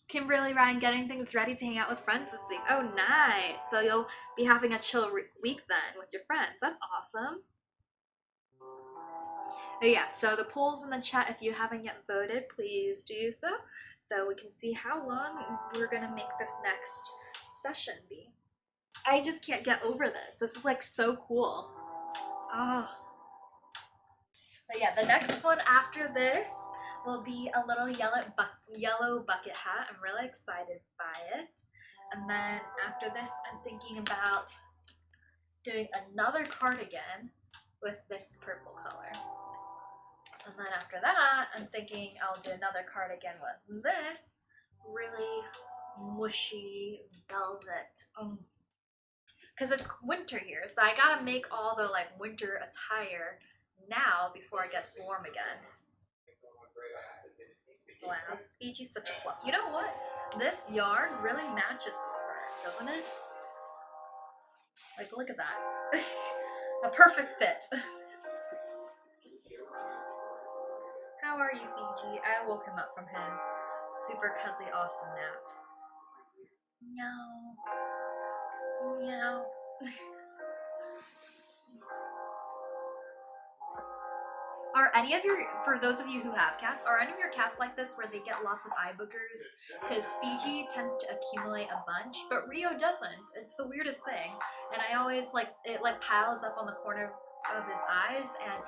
Kimberly Ryan getting things ready to hang out with friends this week. Oh, nice. So you'll be having a chill week then with your friends. That's awesome. But yeah, so the polls in the chat, if you haven't yet voted, please do so. So we can see how long we're gonna make this next session be. I just can't get over this. This is like so cool. Oh. But yeah, the next one after this will be a little yellow bucket hat. I'm really excited by it. And then after this, I'm thinking about doing another cardigan with this purple color. And then after that, I'm thinking I'll do another cardigan with this really mushy velvet. Because it's winter here, so I gotta make all the like winter attire now before it gets warm again. Wow, Ichi's such a fluff. You know what? This yarn really matches this fur, doesn't it? Like, look at that. A perfect fit. How are you, Fiji? I woke him up from his super cuddly awesome nap. Meow. Meow. Are any of your, for those of you who have cats, are any of your cats like this where they get lots of eye boogers? Because Fiji tends to accumulate a bunch, but Rio doesn't. It's the weirdest thing. And I always like, it like piles up on the corner of his eyes and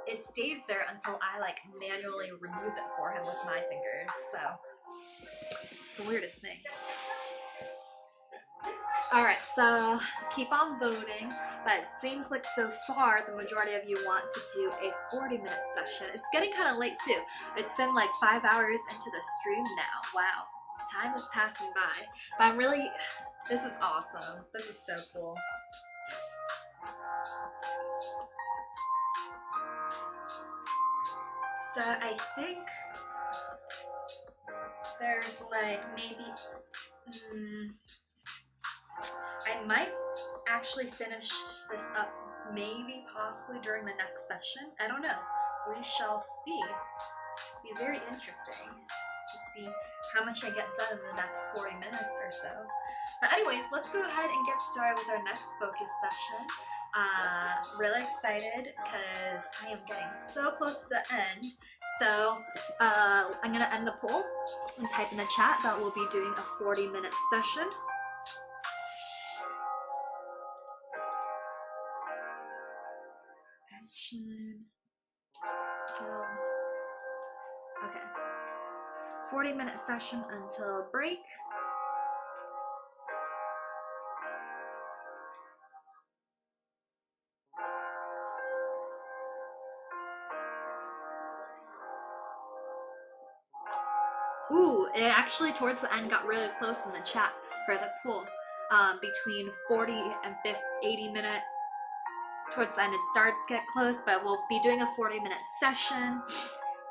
it stays there until I like manually remove it for him with my fingers. So, it's the weirdest thing. Alright, so keep on voting, but it seems like so far the majority of you want to do a 40-minute session. It's getting kind of late too. It's been like 5 hours into the stream now. Wow, time is passing by. But I'm really, this is awesome. This is so cool. So I think there's like maybe, I might actually finish this up maybe possibly during the next session. I don't know. We shall see. It'll be very interesting to see how much I get done in the next 40 minutes or so. But anyways, let's go ahead and get started with our next focus session. Really excited because I am getting so close to the end. So I'm gonna end the poll and type in the chat that we'll be doing a 40-minute session. Till, okay, 40-minute session until break. Ooh, it actually towards the end got really close in the chat for the poll. Between 40 and 80 minutes. Towards the end it started to get close, but we'll be doing a 40-minute session.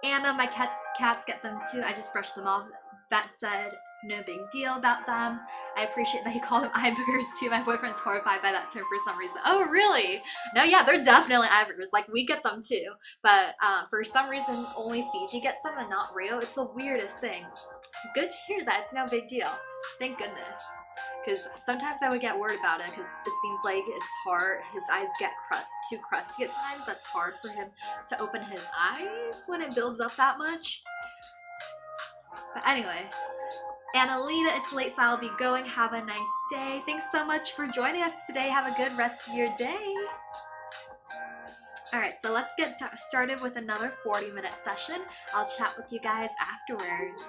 And my cats get them too. I just brushed them off. That said, no big deal about them. I appreciate that you call them eye boogers too. My boyfriend's horrified by that term for some reason. Oh, really? No, yeah, they're definitely eye boogers. Like, we get them too. But for some reason, only Fiji gets them and not Rio. It's the weirdest thing. Good to hear that. It's no big deal. Thank goodness. Because sometimes I would get worried about it because it seems like it's hard. His eyes get too crusty at times. That's hard for him to open his eyes when it builds up that much. But anyways, Annalena, it's late, so I'll be going. Have a nice day. Thanks so much for joining us today. Have a good rest of your day. Alright, so let's get started with another 40-minute session. I'll chat with you guys afterwards.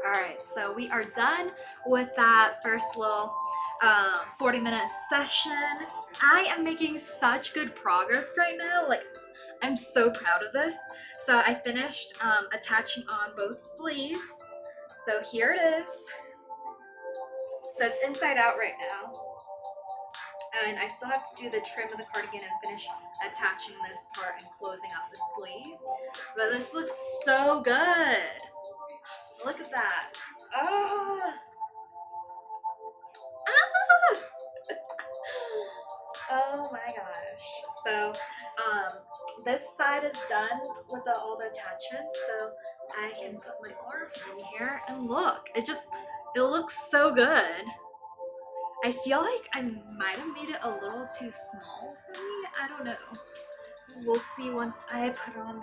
Alright, so we are done with that first little 40-minute session. I am making such good progress right now. Like, I'm so proud of this. So I finished attaching on both sleeves. So here it is. So it's inside out right now. And I still have to do the trim of the cardigan and finish attaching this part and closing out the sleeve. But this looks so good. Look at that. Oh. Ah. Oh my gosh. So this side is done with all the attachments, so I can put my arm in here and look. It looks so good. I feel like I might have made it a little too small for me. I don't know. We'll see once I put on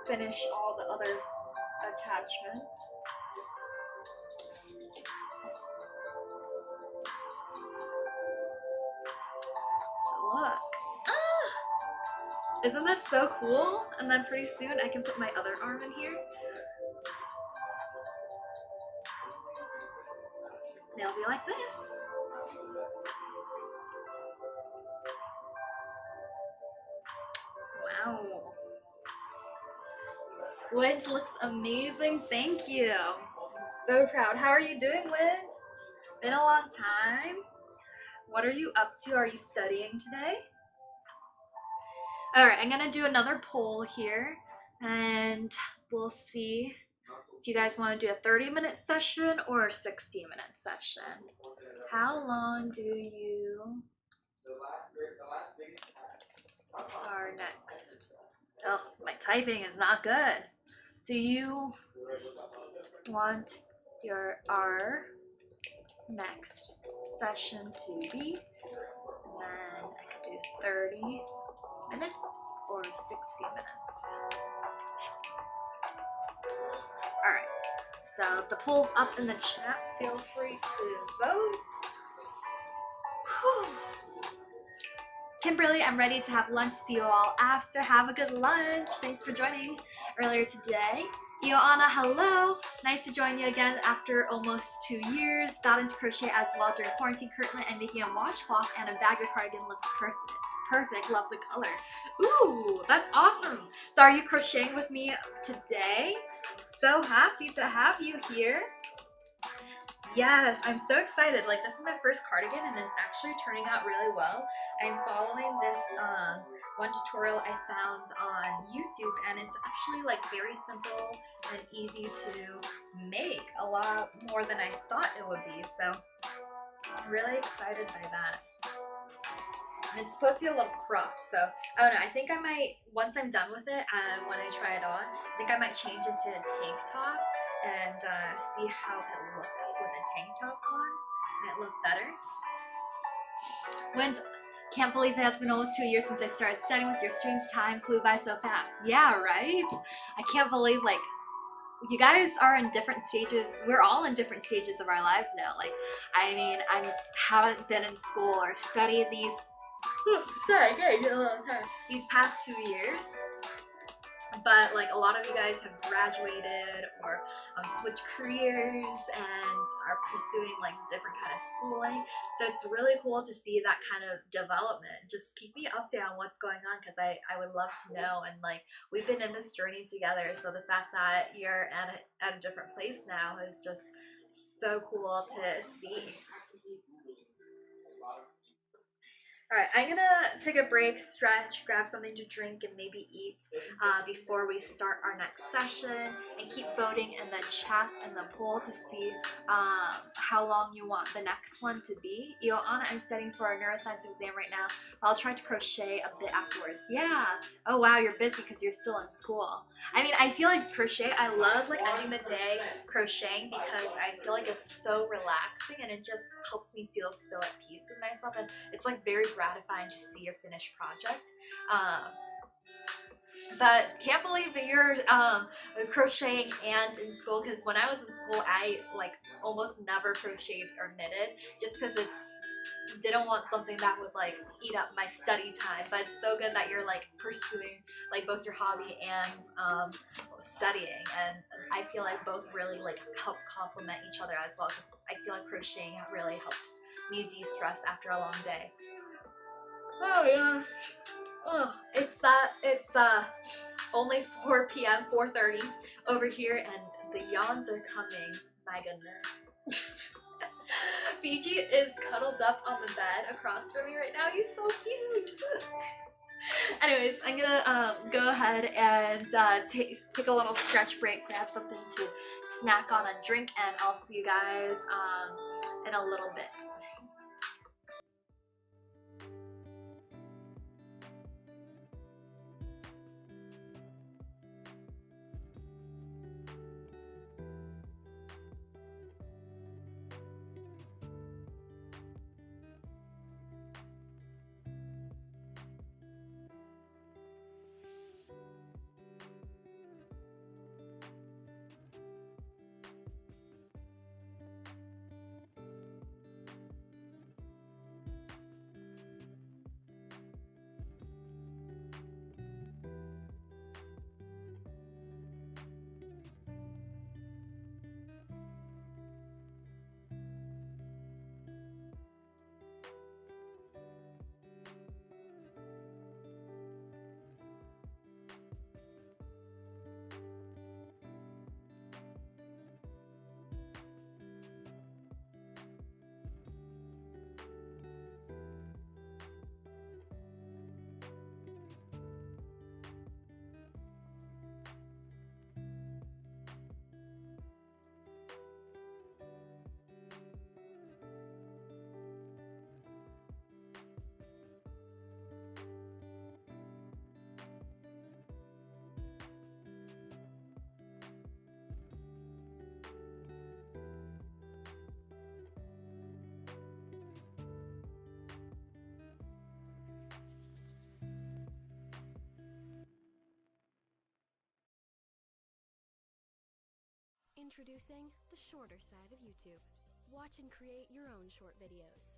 finish all the other attachments. Look. Ah! Isn't this so cool? And then pretty soon I can put my other arm in here. And it'll be like this. Wow. Wind looks amazing. Thank you. I'm so proud. How are you doing, Wind? Been a long time. What are you up to? Are you studying today? All right, I'm gonna do another poll here and we'll see if you guys want to do a 30-minute session or a 60-minute session. How long do you are next? Oh, my typing is not good. Do you want our next session to be? And then I could do 30 minutes or 60 minutes. Alright, so the poll's up in the chat. Feel free to vote. Whew. Kimberly, I'm ready to have lunch. See you all after. Have a good lunch. Thanks for joining earlier today. Ioana, hello! Nice to join you again after almost 2 years. Got into crochet as well during quarantine currently and making a washcloth and a bagger cardigan looks perfect. Perfect, love the color. Ooh, that's awesome. So are you crocheting with me today? So happy to have you here. Yes, I'm so excited. Like, this is my first cardigan and it's actually turning out really well. I'm following this one tutorial I found on YouTube and it's actually like very simple and easy to make, a lot more than I thought it would be. So I'm really excited by that. And it's supposed to be a little cropped, so I don't know. I think I might, once I'm done with it and when I try it on, I think I might change it to a tank top and see how it looks with a tank top on and it look better. Can't believe it has been almost 2 years since I started studying with your streams. Time flew by so fast. Yeah, right? I can't believe, like, you guys are in different stages. We're all in different stages of our lives now. Like, I mean, I haven't been in school or studied these these past 2 years, but like a lot of you guys have graduated or switched careers and are pursuing like different kind of schooling. So it's really cool to see that kind of development. Just keep me updated on what's going on because I would love to know. And like we've been in this journey together, so the fact that you're at a different place now is just so cool to see. Alright, I'm gonna take a break, stretch, grab something to drink, and maybe eat before we start our next session. And keep voting in the chat and the poll to see how long you want the next one to be. Ioana, I'm studying for a neuroscience exam right now. I'll try to crochet a bit afterwards. Yeah. Oh wow, you're busy because you're still in school. I mean, I feel like crochet, I love like ending the day crocheting because I feel like it's so relaxing and it just helps me feel so at peace with myself. And it's like very gratifying to see your finished project. But can't believe that you're crocheting and in school, because when I was in school I like almost never crocheted or knitted just because didn't want something that would like eat up my study time. But it's so good that you're like pursuing like both your hobby and studying, and I feel like both really like help complement each other as well, because I feel like crocheting really helps me de-stress after a long day. Oh yeah. Oh, it's only 4 p.m. 4:30 over here and the yawns are coming. My goodness. Fiji is cuddled up on the bed across from me right now. He's so cute. Anyways, I'm gonna go ahead and take a little stretch break, grab something to snack on and drink, and I'll see you guys in a little bit. Introducing the shorter side of YouTube. Watch and create your own short videos.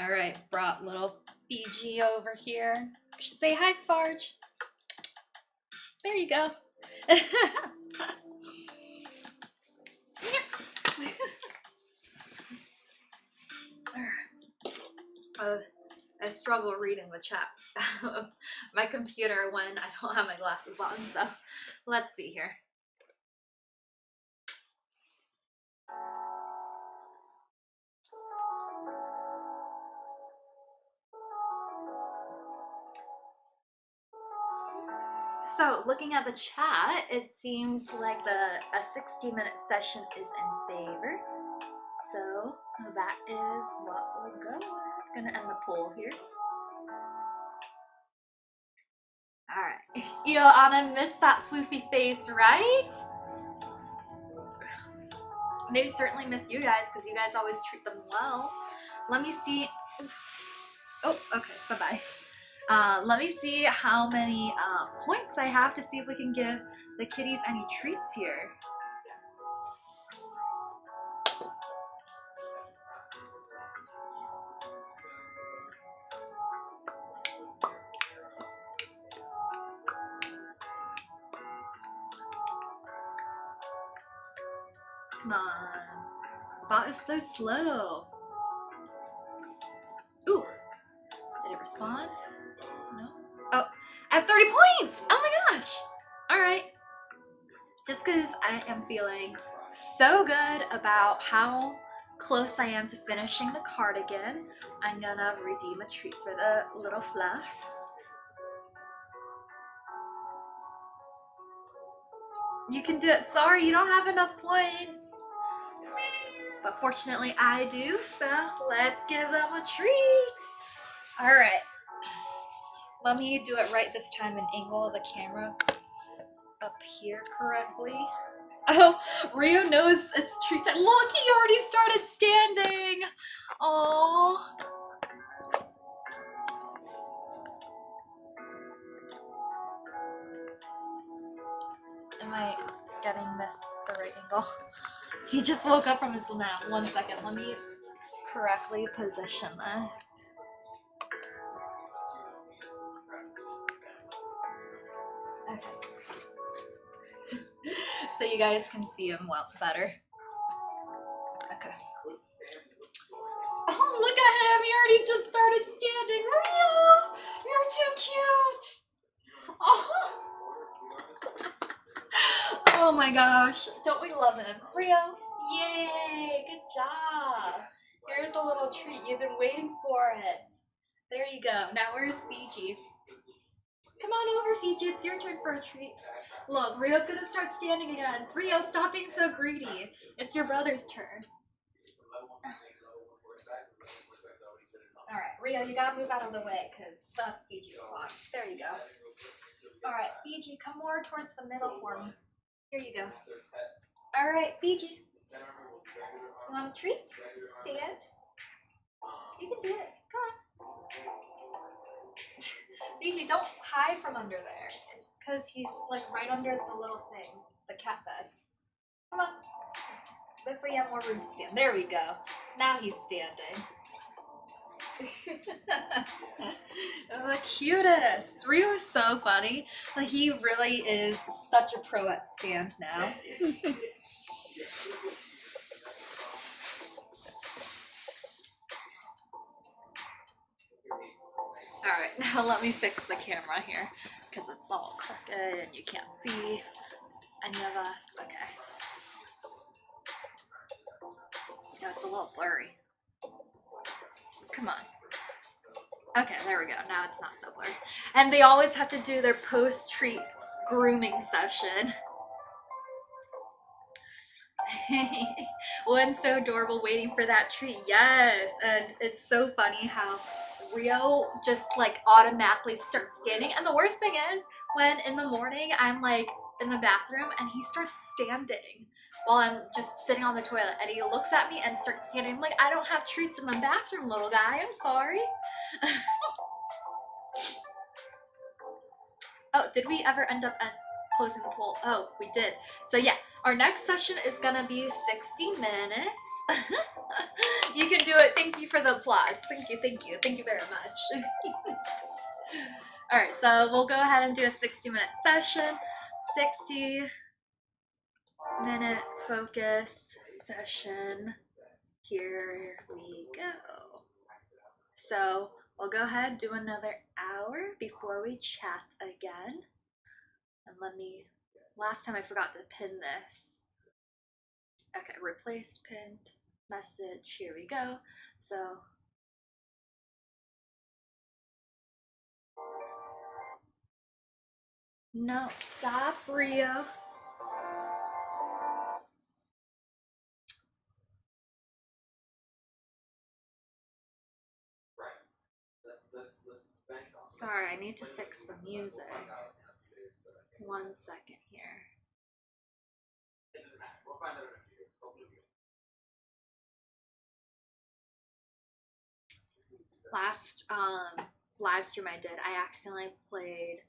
All right, brought little Fiji over here. You should say hi, Farge. There you go. I struggle reading the chat. My computer when I don't have my glasses on, so let's see here. So looking at the chat, it seems like a 60-minute session is in favor. So that is what we'll go with. Gonna end the poll here. Alright. Yo, Anna missed that floofy face, right? They certainly miss you guys because you guys always treat them well. Let me see. Oh, okay. Bye-bye. Let me see how many points I have to see if we can give the kitties any treats here. Come on. Bot is so slow. Ooh. Did it respond? No. Oh, I have 30 points! Oh my gosh! Alright. Just because I am feeling so good about how close I am to finishing the cardigan, I'm gonna redeem a treat for the little fluffs. You can do it. Sorry, you don't have enough points. But fortunately I do, so let's give them a treat. Alright. Let me do it right this time and angle the camera up here correctly. Oh, Rio knows it's treat time. Look, he already started standing. Aww. Am I getting this the right angle? He just woke up from his nap. 1 second. Let me correctly position that. Okay. So you guys can see him well better. Okay. Oh, look at him! He already just started standing. Rio! You're too cute! Oh. Oh my gosh. Don't we love him? Rio, yay! Good job! Here's a little treat. You've been waiting for it. There you go. Now where's Fiji? Come on over, Fiji. It's your turn for a treat. Look, Rio's gonna start standing again. Rio, stop being so greedy. It's your brother's turn. Alright, Rio, you gotta move out of the way, because that's Fiji's spot. There you go. Alright, Fiji, come more towards the middle for me. Here you go. Alright, Fiji. You want a treat? Stand. You can do it. Come on. Fiji, don't hide from under there. Because he's like right under the little thing. The cat bed. Come on. This way you have more room to stand. There we go. Now he's standing. The cutest. Rio is so funny. Like, he really is such a pro at stand now. Alright, now let me fix the camera here because it's all crooked and you can't see any of us. Okay. Yeah, it's a little blurry. Come on. Okay, there we go. Now it's not so blurry. And they always have to do their post-treat grooming session. One's so adorable waiting for that treat. Yes, and it's so funny how Rio just like automatically starts standing. And the worst thing is when in the morning I'm like in the bathroom and he starts standing while I'm just sitting on the toilet and he looks at me and starts standing. I'm like, I don't have treats in the bathroom, little guy. I'm sorry. Oh, did we ever end up at closing the poll? Oh, we did. So yeah, our next session is gonna be 60 minutes. You can do it. Thank you for the applause. Thank you, thank you, thank you very much. Alright, so we'll go ahead and do a 60-minute session. 60-minute focus session. Here we go. So we'll go ahead and do another hour before we chat again. And last time I forgot to pin this. Okay, replaced, pinned, message, here we go. So, no, stop, Rio. Sorry, I need to fix the music. 1 second here. Last live stream I did, I accidentally played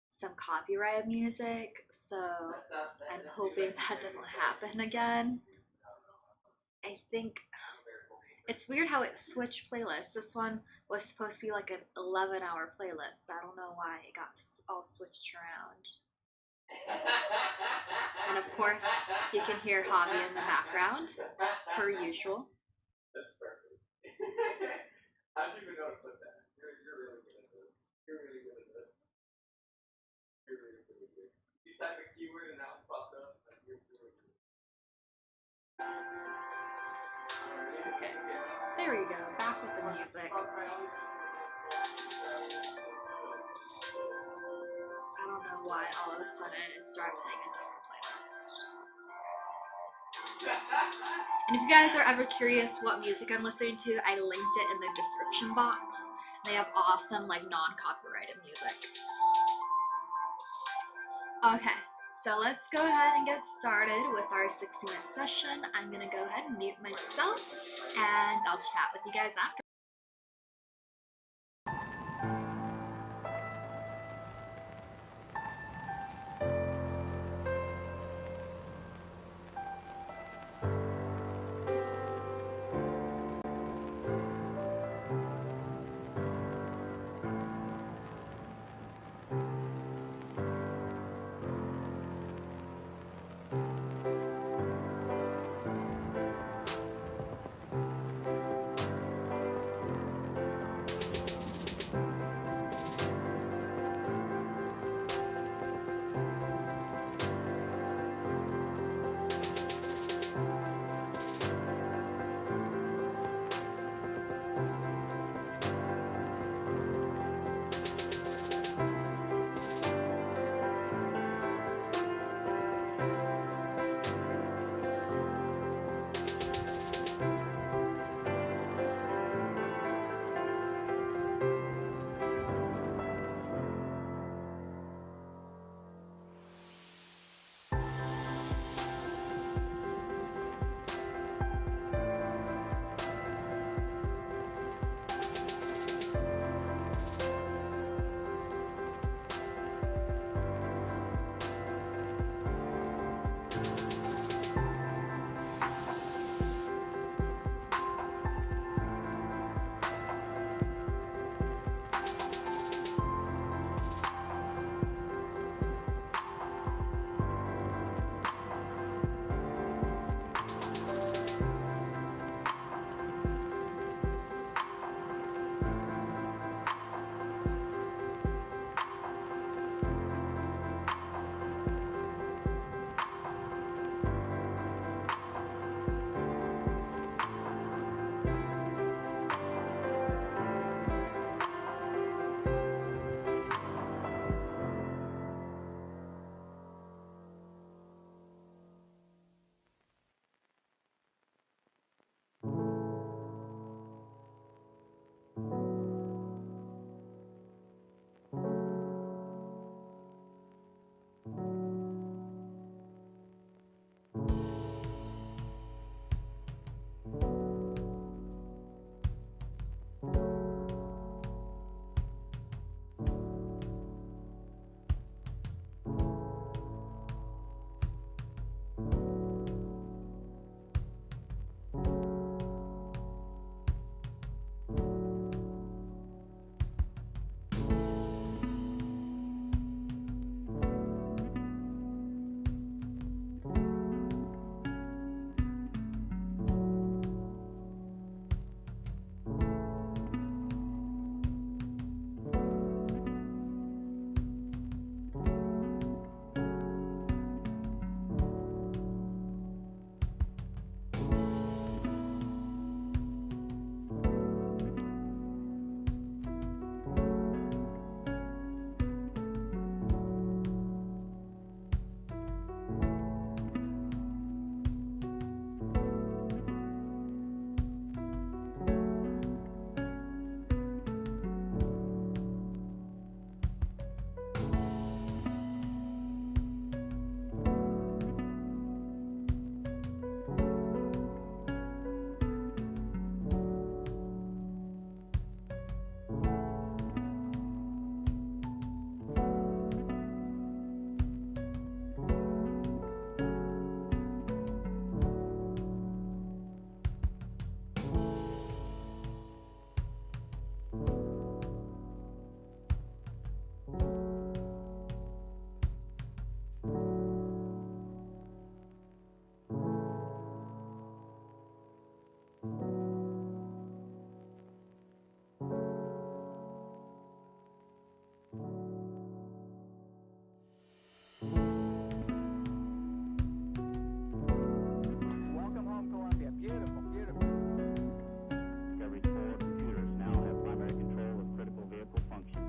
some copyright music, so I'm hoping that doesn't happen again. I think it's weird how it switched playlists. This one was supposed to be like an 11-hour playlist. I don't know why it got all switched around. And of course, you can hear Hobby in the background, per usual. That's perfect. How do you even know to put that? You're really good at this. You're really good at this. You're really good at this. You type a keyword and that pops up. You're really good. Okay, there we go. Back with the music. I don't know why all of a sudden it started playing a different playlist. And if you guys are ever curious what music I'm listening to, I linked it in the description box. They have awesome, like, non-copyrighted music. Okay, so let's go ahead and get started with our 60-minute session. I'm gonna go ahead and mute myself, and I'll chat with you guys after. Welcome home, Columbia. Beautiful, beautiful. Discovery's 4 computers now have primary control of critical vehicle functions.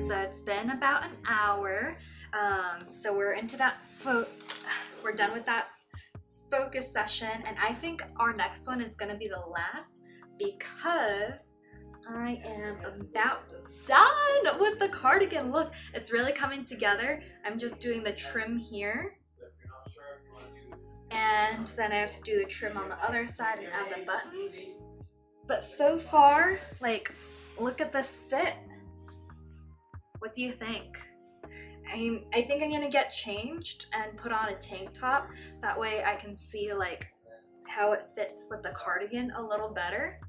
so it's been about an hour. So we're into that, we're done with that focus session, and I think our next one is gonna be the last because I am about done with the cardigan. Look, it's really coming together. I'm just doing the trim here, and then I have to do the trim on the other side and add the buttons. But so far, like, look at this fit. What do you think? I think I'm gonna get changed and put on a tank top. That way I can see like how it fits with the cardigan a little better.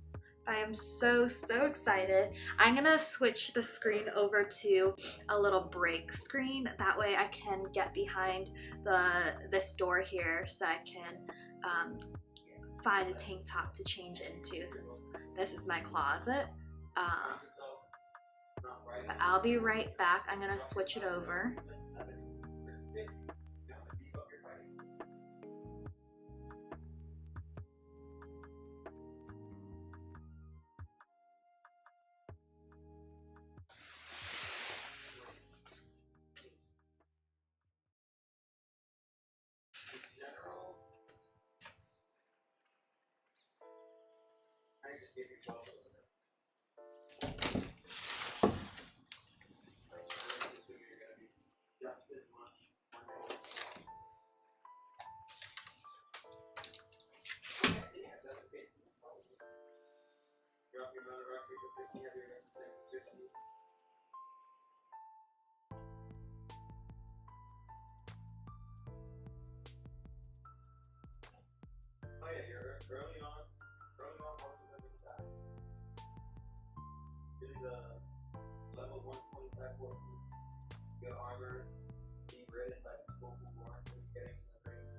I am so excited. I'm gonna switch the screen over to a little break screen. That way I can get behind this door here so I can find a tank top to change into, since this is my closet. But I'll be right back. I'm gonna switch it over. Oh yeah, you're early on most of the time. This is a level 125 course. Good armor, deep red, like vocal warrant, getting the ring.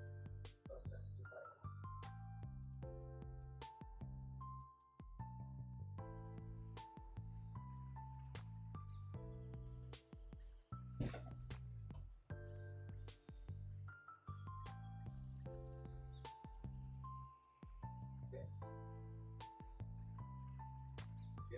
So that's just like yeah.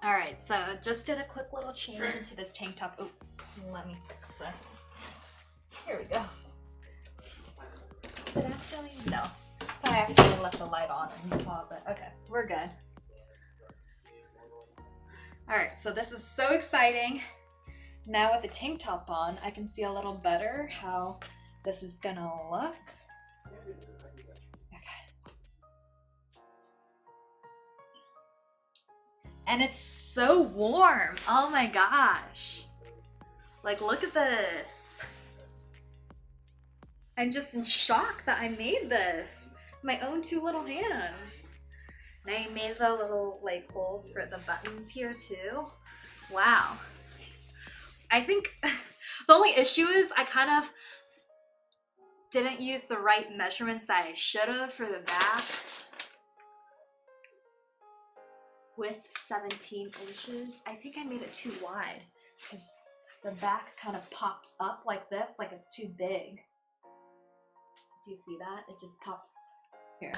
All right, so just did a quick little change into this tank top. Oh, let me fix this. Here we go. Did I accidentally? No. I accidentally left the light on in the closet. Okay, we're good. All right, so this is so exciting. Now with the tank top on, I can see a little better how this is gonna look. Okay. And it's so warm. Oh my gosh. Like, look at this. I'm just in shock that I made this. My own two little hands. And I made the little like holes for the buttons here too. Wow. I think the only issue is I kind of didn't use the right measurements that I should have for the back. With 17 inches. I think I made it too wide because the back kind of pops up like this, like it's too big. Do you see that? It just pops here.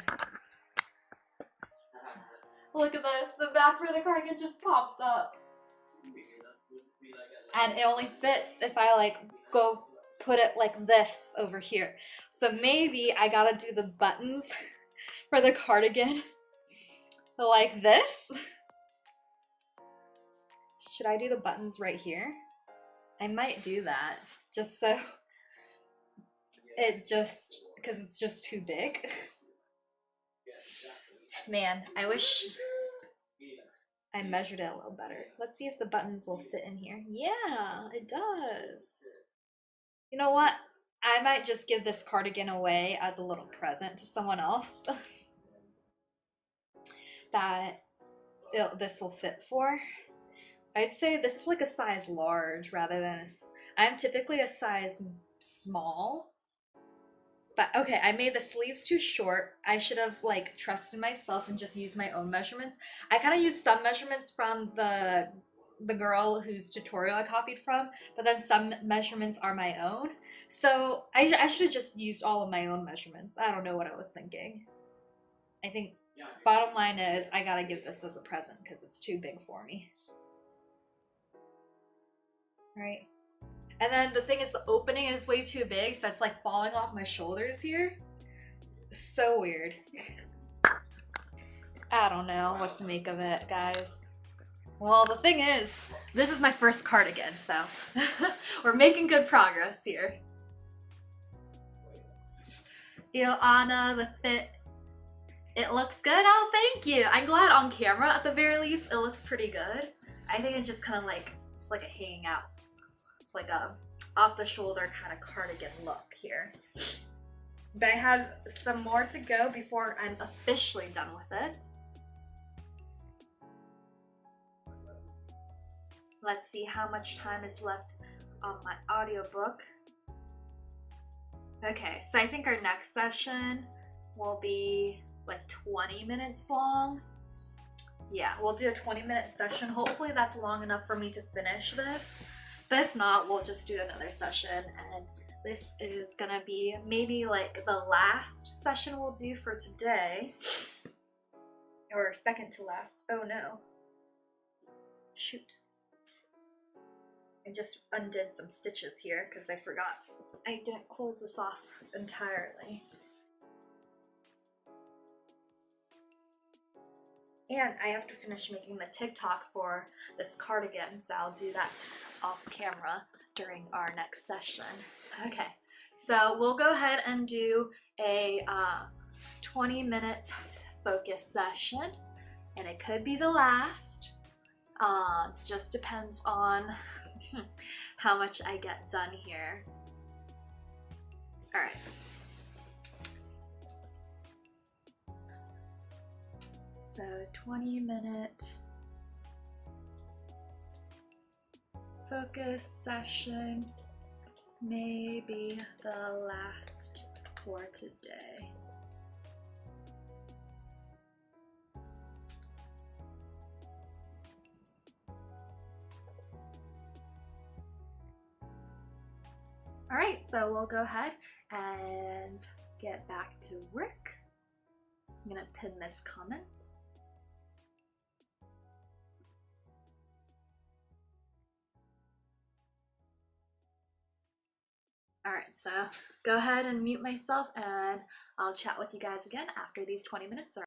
Look at this. The back for the cardigan just pops up. And it only fits if I like go put it like this over here. So maybe I gotta do the buttons for the cardigan like this. Should I do the buttons right here? I might do that just so it just, because it's just too big. Man, I wish I measured it a little better. Let's see if the buttons will fit in here. Yeah, it does. You know what? I might just give this cardigan away as a little present to someone else that this will fit for. I'd say this is like a size large rather than I'm typically a size small. But okay, I made the sleeves too short. I should have like trusted myself and just used my own measurements. I kind of used some measurements from the girl whose tutorial I copied from, but then some measurements are my own. So I should have just used all of my own measurements. I don't know what I was thinking. I think bottom line is I gotta give this as a present because it's too big for me. Right. And then the thing is the opening is way too big, so it's like falling off my shoulders here. So weird. I don't know what to make of it, guys. Well, the thing is, this is my first cardigan, so we're making good progress here. You know, Anna, the fit, it looks good. Oh, thank you. I'm glad on camera, at the very least, it looks pretty good. I think it's just kind of like, it's like a hanging out, like a off the shoulder kind of cardigan look here. But I have some more to go before I'm officially done with it. Let's see how much time is left on my audiobook. Okay, so I think our next session will be like 20 minutes long. Yeah, we'll do a 20-minute session. Hopefully that's long enough for me to finish this. But if not, we'll just do another session, and this is gonna be maybe like the last session we'll do for today. Or second to last. Oh no. Shoot. I just undid some stitches here because I forgot. I didn't close this off entirely. And I have to finish making the TikTok for this cardigan, so I'll do that off camera during our next session. Okay, so we'll go ahead and do a 20-minute focus session, and it could be the last. It just depends on how much I get done here. All right. So 20-minute focus session may be the last for today. All right, so we'll go ahead and get back to work. I'm gonna pin this comment. Alright, so go ahead and mute myself and I'll chat with you guys again after these 20 minutes are.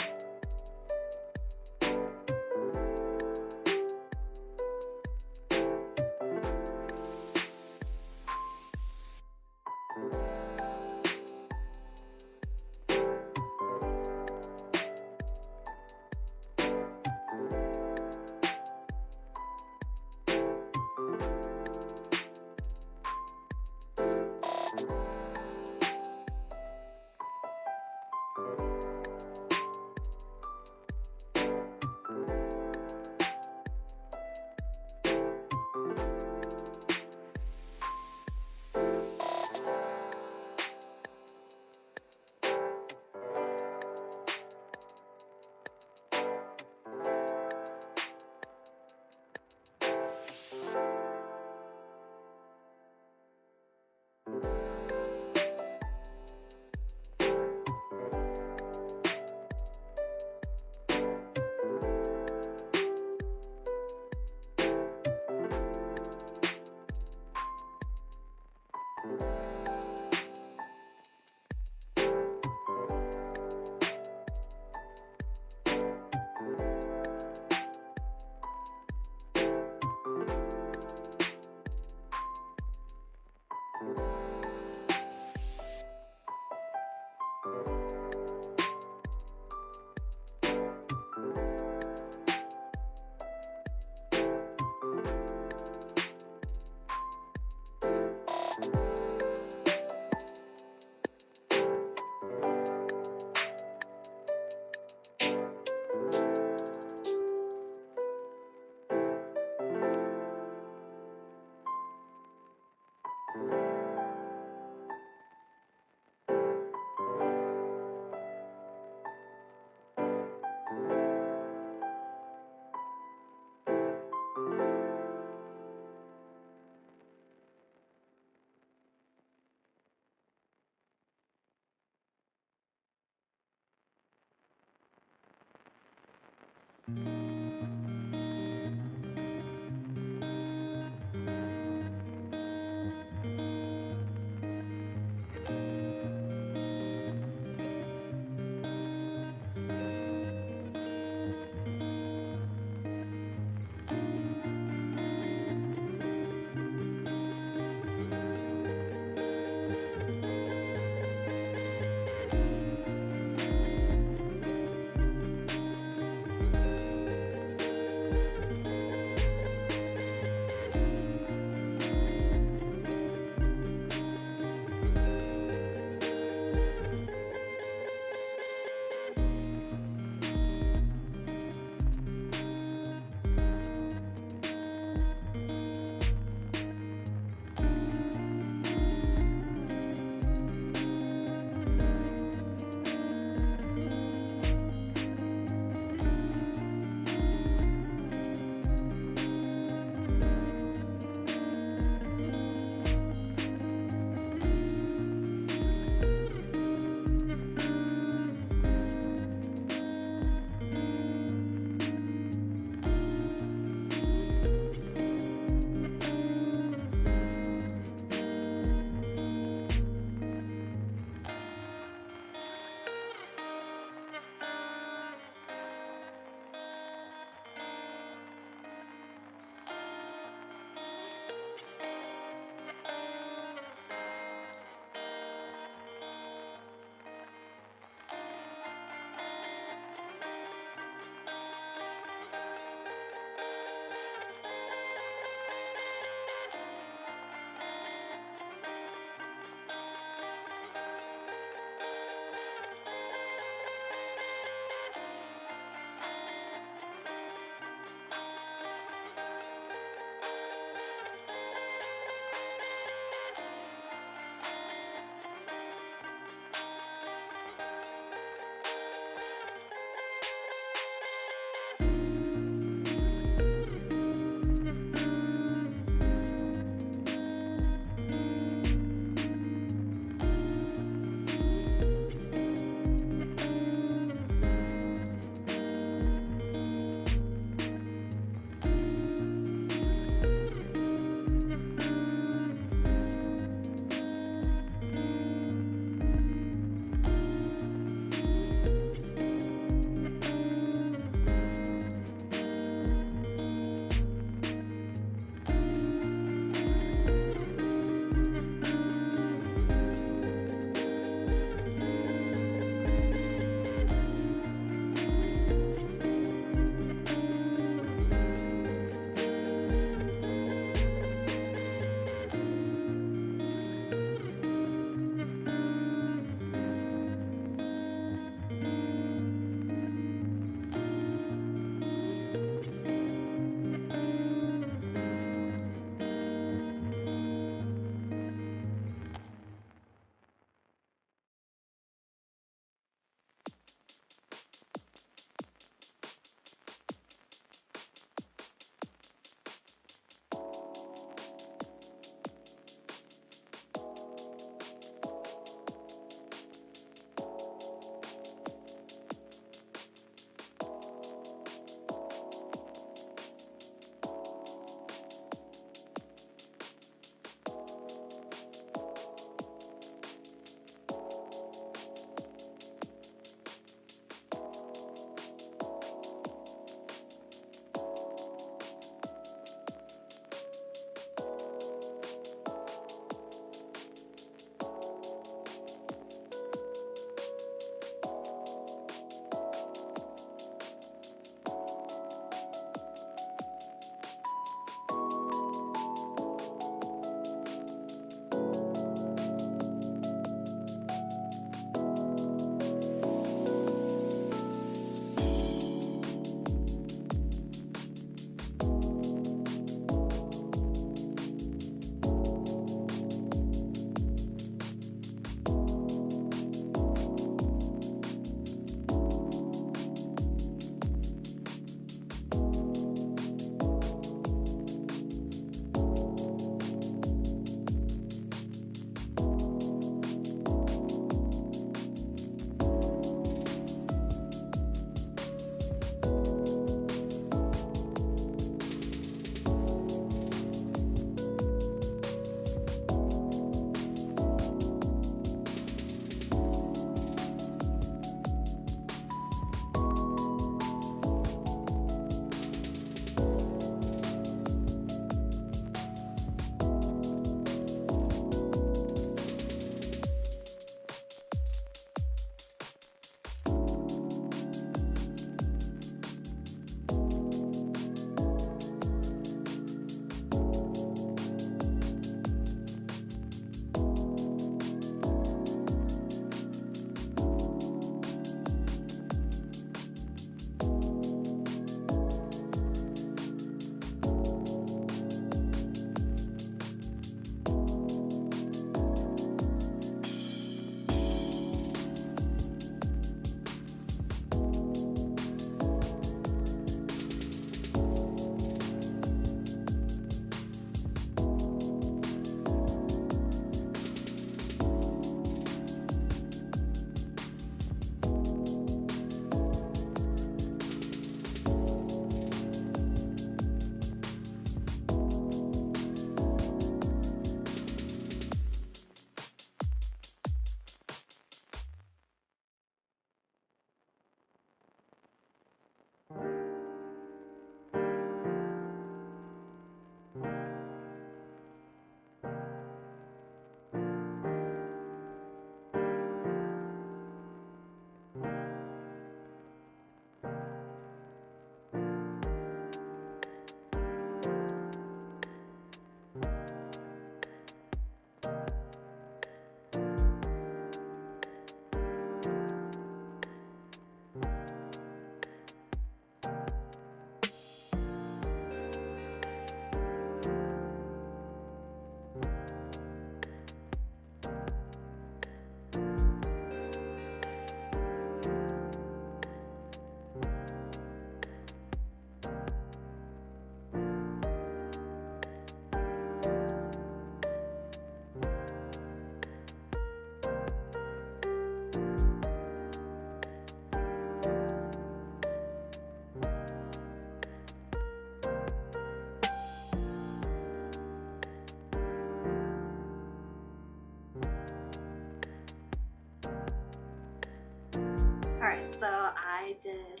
I did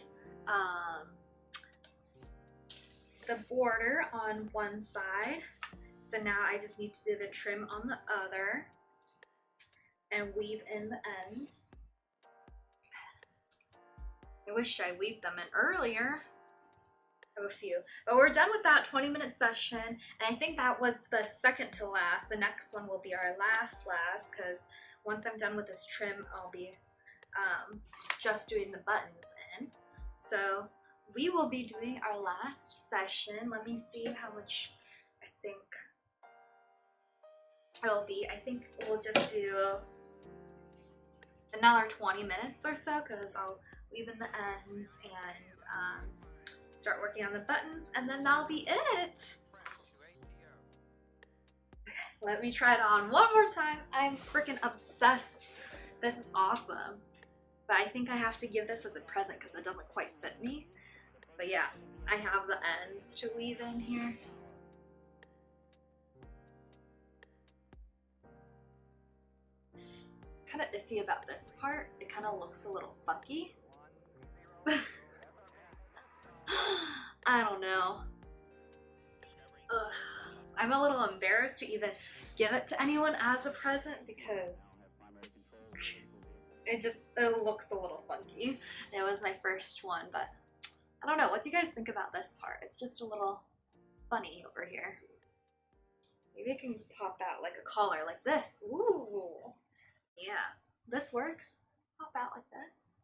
the border on one side. So now I just need to do the trim on the other and weave in the ends. I wish I weaved them in earlier. I have a few, but we're done with that 20-minute session, and I think that was the second to last. The next one will be our last because once I'm done with this trim, I'll be just doing the buttons in. So we will be doing our last session. Let me see how much I think it'll be. I think we'll just do another 20 minutes or so because I'll weave in the ends and start working on the buttons, and then that'll be it. Let me try it on one more time. I'm freaking obsessed. This is awesome. But I think I have to give this as a present because it doesn't quite fit me. But yeah, I have the ends to weave in here. Kind of iffy about this part. It kind of looks a little funky. I don't know. I'm a little embarrassed to even give it to anyone as a present because it looks a little funky. It was my first one, but I don't know. What do you guys think about this part? It's just a little funny over here. Maybe I can pop out like a collar like this. Ooh. Yeah. This works. Pop out like this.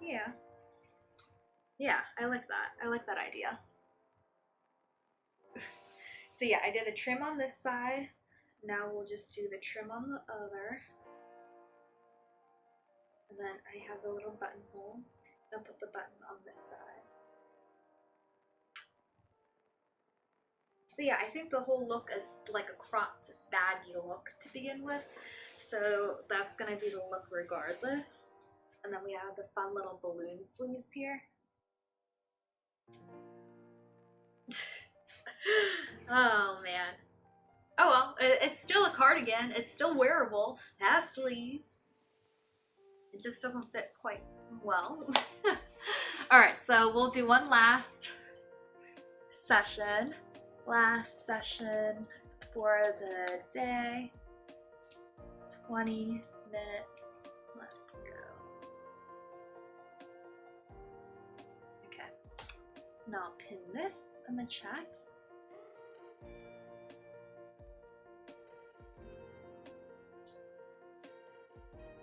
Yeah. Yeah, I like that. I like that idea. So yeah, I did the trim on this side. Now we'll just do the trim on the other. And then I have the little buttonholes. I'll put the button on this side. So yeah, I think the whole look is like a cropped, baggy look to begin with. So that's gonna be the look regardless. And then we have the fun little balloon sleeves here. Oh man. Oh well, it's still a cardigan. It's still wearable. It has sleeves. It just doesn't fit quite well. Alright, so we'll do one last session. Last session for the day. 20 minutes. Let's go. Okay. Now I'll pin this in the chat.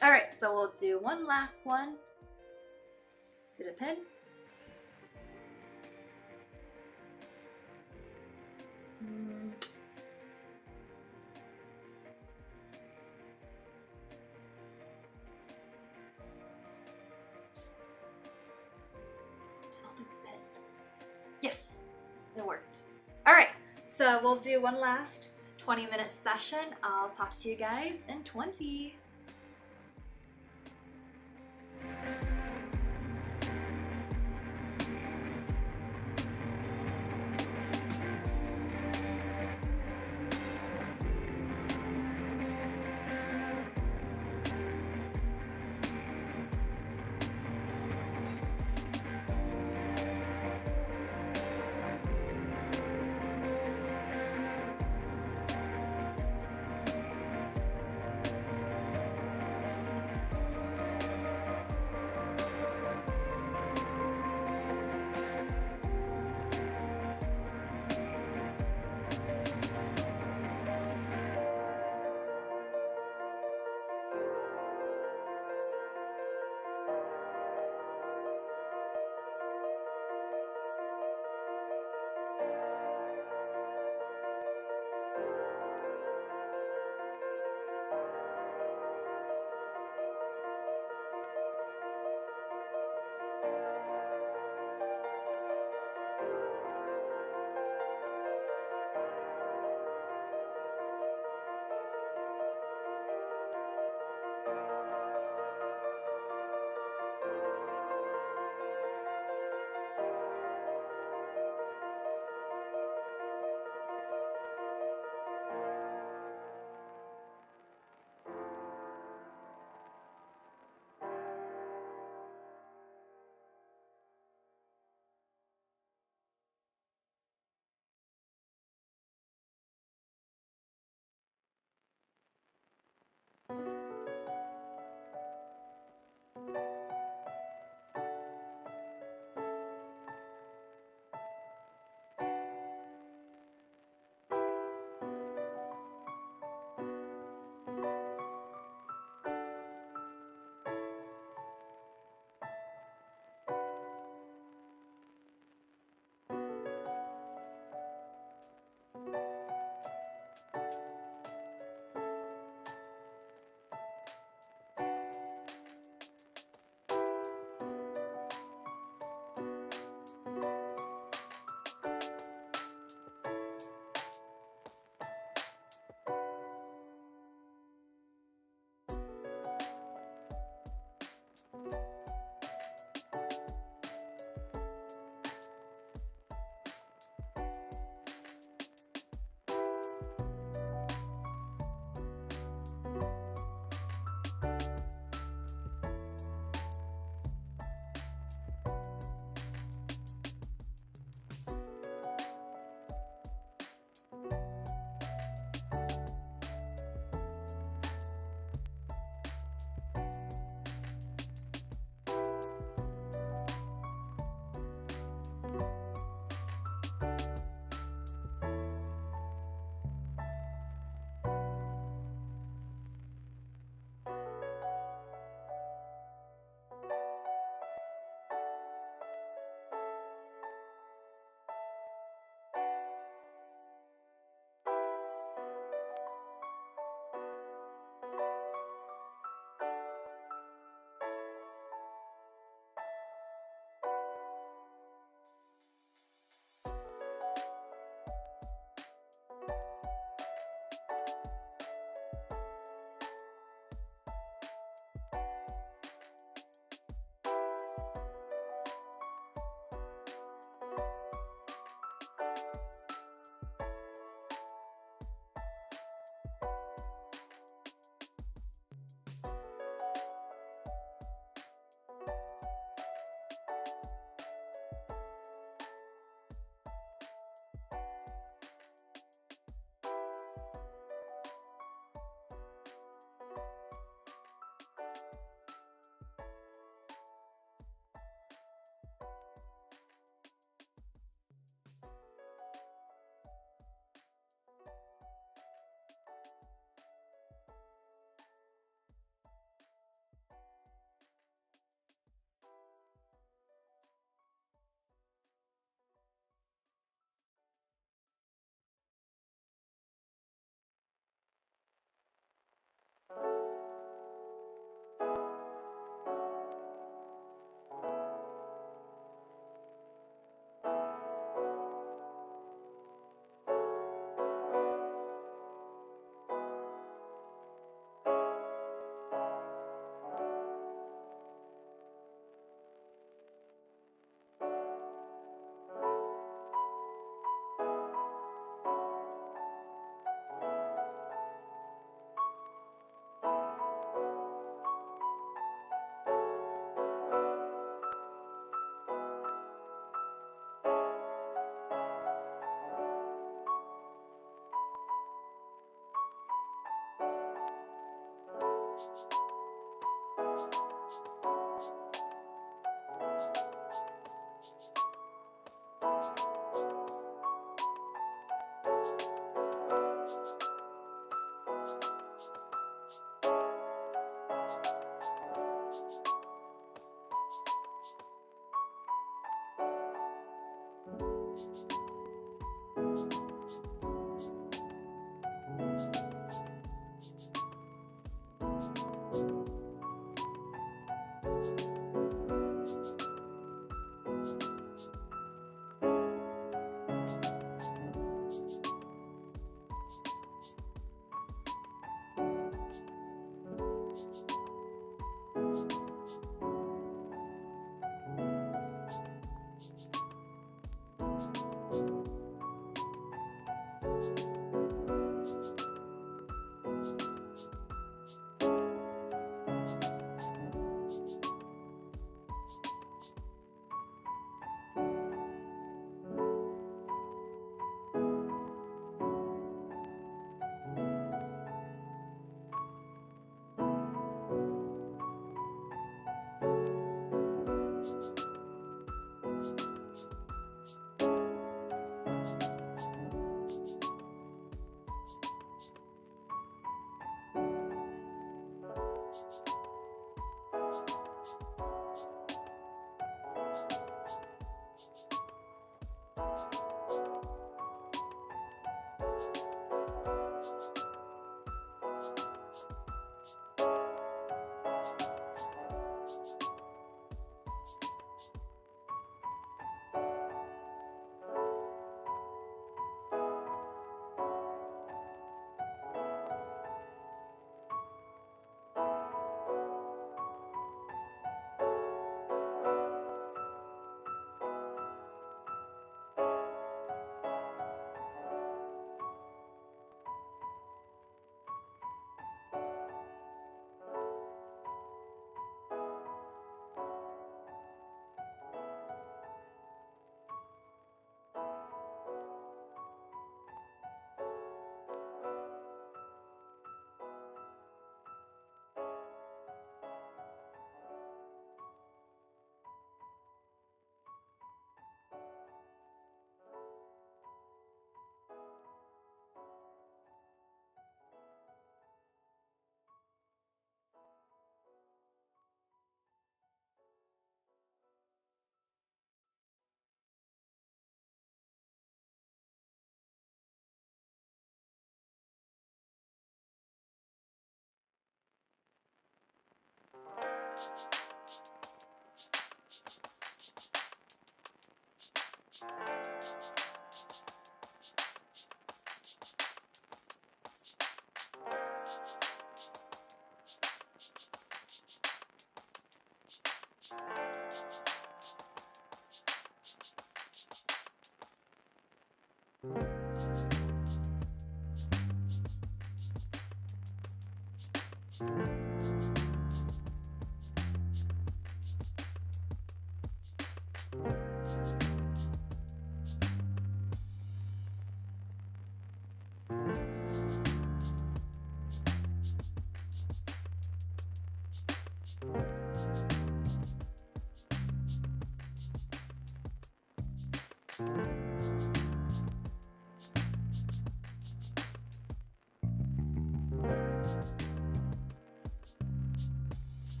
Alright, so we'll do one last one. Did a pin. Yes, it worked. Alright, so we'll do one last 20-minute session. I'll talk to you guys in 20.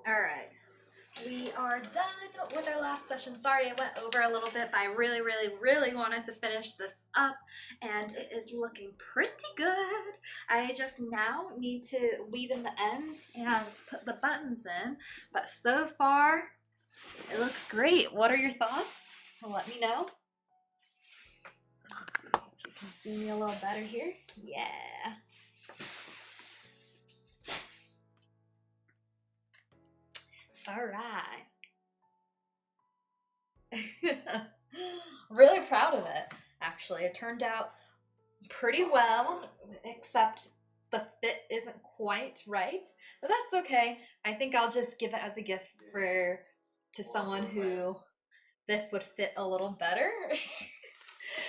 All right, we are done with our last session. Sorry I went over a little bit, but I really wanted to finish this up, and it is looking pretty good. I just now need to weave in the ends and put the buttons in, but so far it looks great. What are your thoughts? Let me know. Let's see if you can see me a little better here. Yeah. All right. Really proud of it, actually. It turned out pretty well, except the fit isn't quite right, but that's okay. I think I'll just give it as a gift to someone who this would fit a little better.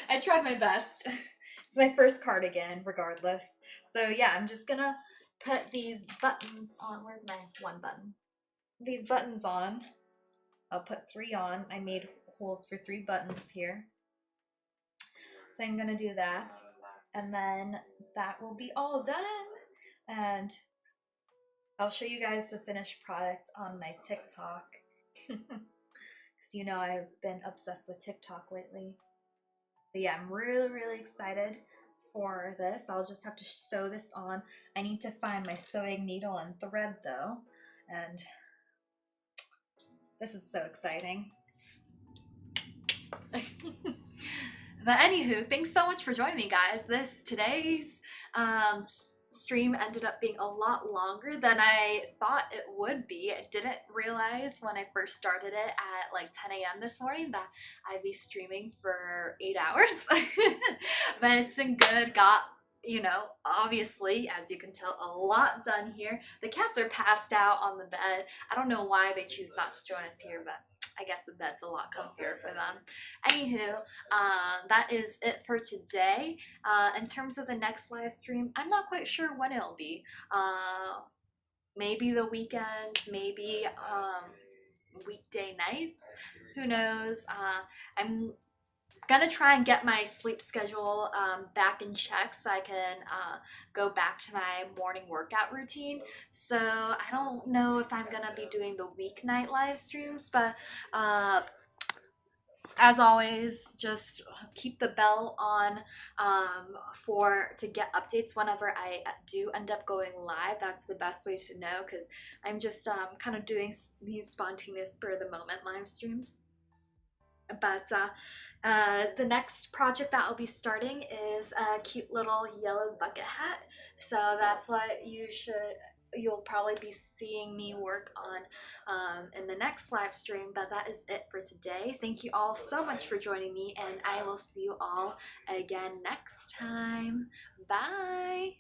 I tried my best. It's my first cardigan, regardless. So yeah, I'm just gonna put these buttons on. Where's my one button? These buttons on. I'll put 3 on. I made holes for 3 buttons here. So I'm gonna do that, and then that will be all done. And I'll show you guys the finished product on my TikTok. Because you know I've been obsessed with TikTok lately. But yeah, I'm really excited for this. I'll just have to sew this on. I need to find my sewing needle and thread though, and this is so exciting. But anywho, thanks so much for joining me, guys. Today's stream ended up being a lot longer than I thought it would be. I didn't realize when I first started it at like 10 a.m. this morning that I'd be streaming for 8 hours. But it's been good. Got, you know, obviously, as you can tell, a lot done here. The cats are passed out on the bed. I don't know why they choose not to join us here, but I guess the bed's a lot comfier for them. Anywho, that is it for today. In terms of the next live stream, I'm not quite sure when it'll be. Maybe the weekend, maybe weekday night. Who knows? I'm gonna try and get my sleep schedule back in check so I can go back to my morning workout routine. So I don't know if I'm gonna be doing the weeknight live streams, but as always, just keep the bell on to get updates whenever I do end up going live. That's the best way to know, because I'm just kind of doing these spontaneous spur of the moment live streams. But the next project that I'll be starting is a cute little yellow bucket hat. So that's what you'll probably be seeing me work on in the next live stream. But that is it for today. Thank you all so much for joining me, and I will see you all again next time. Bye!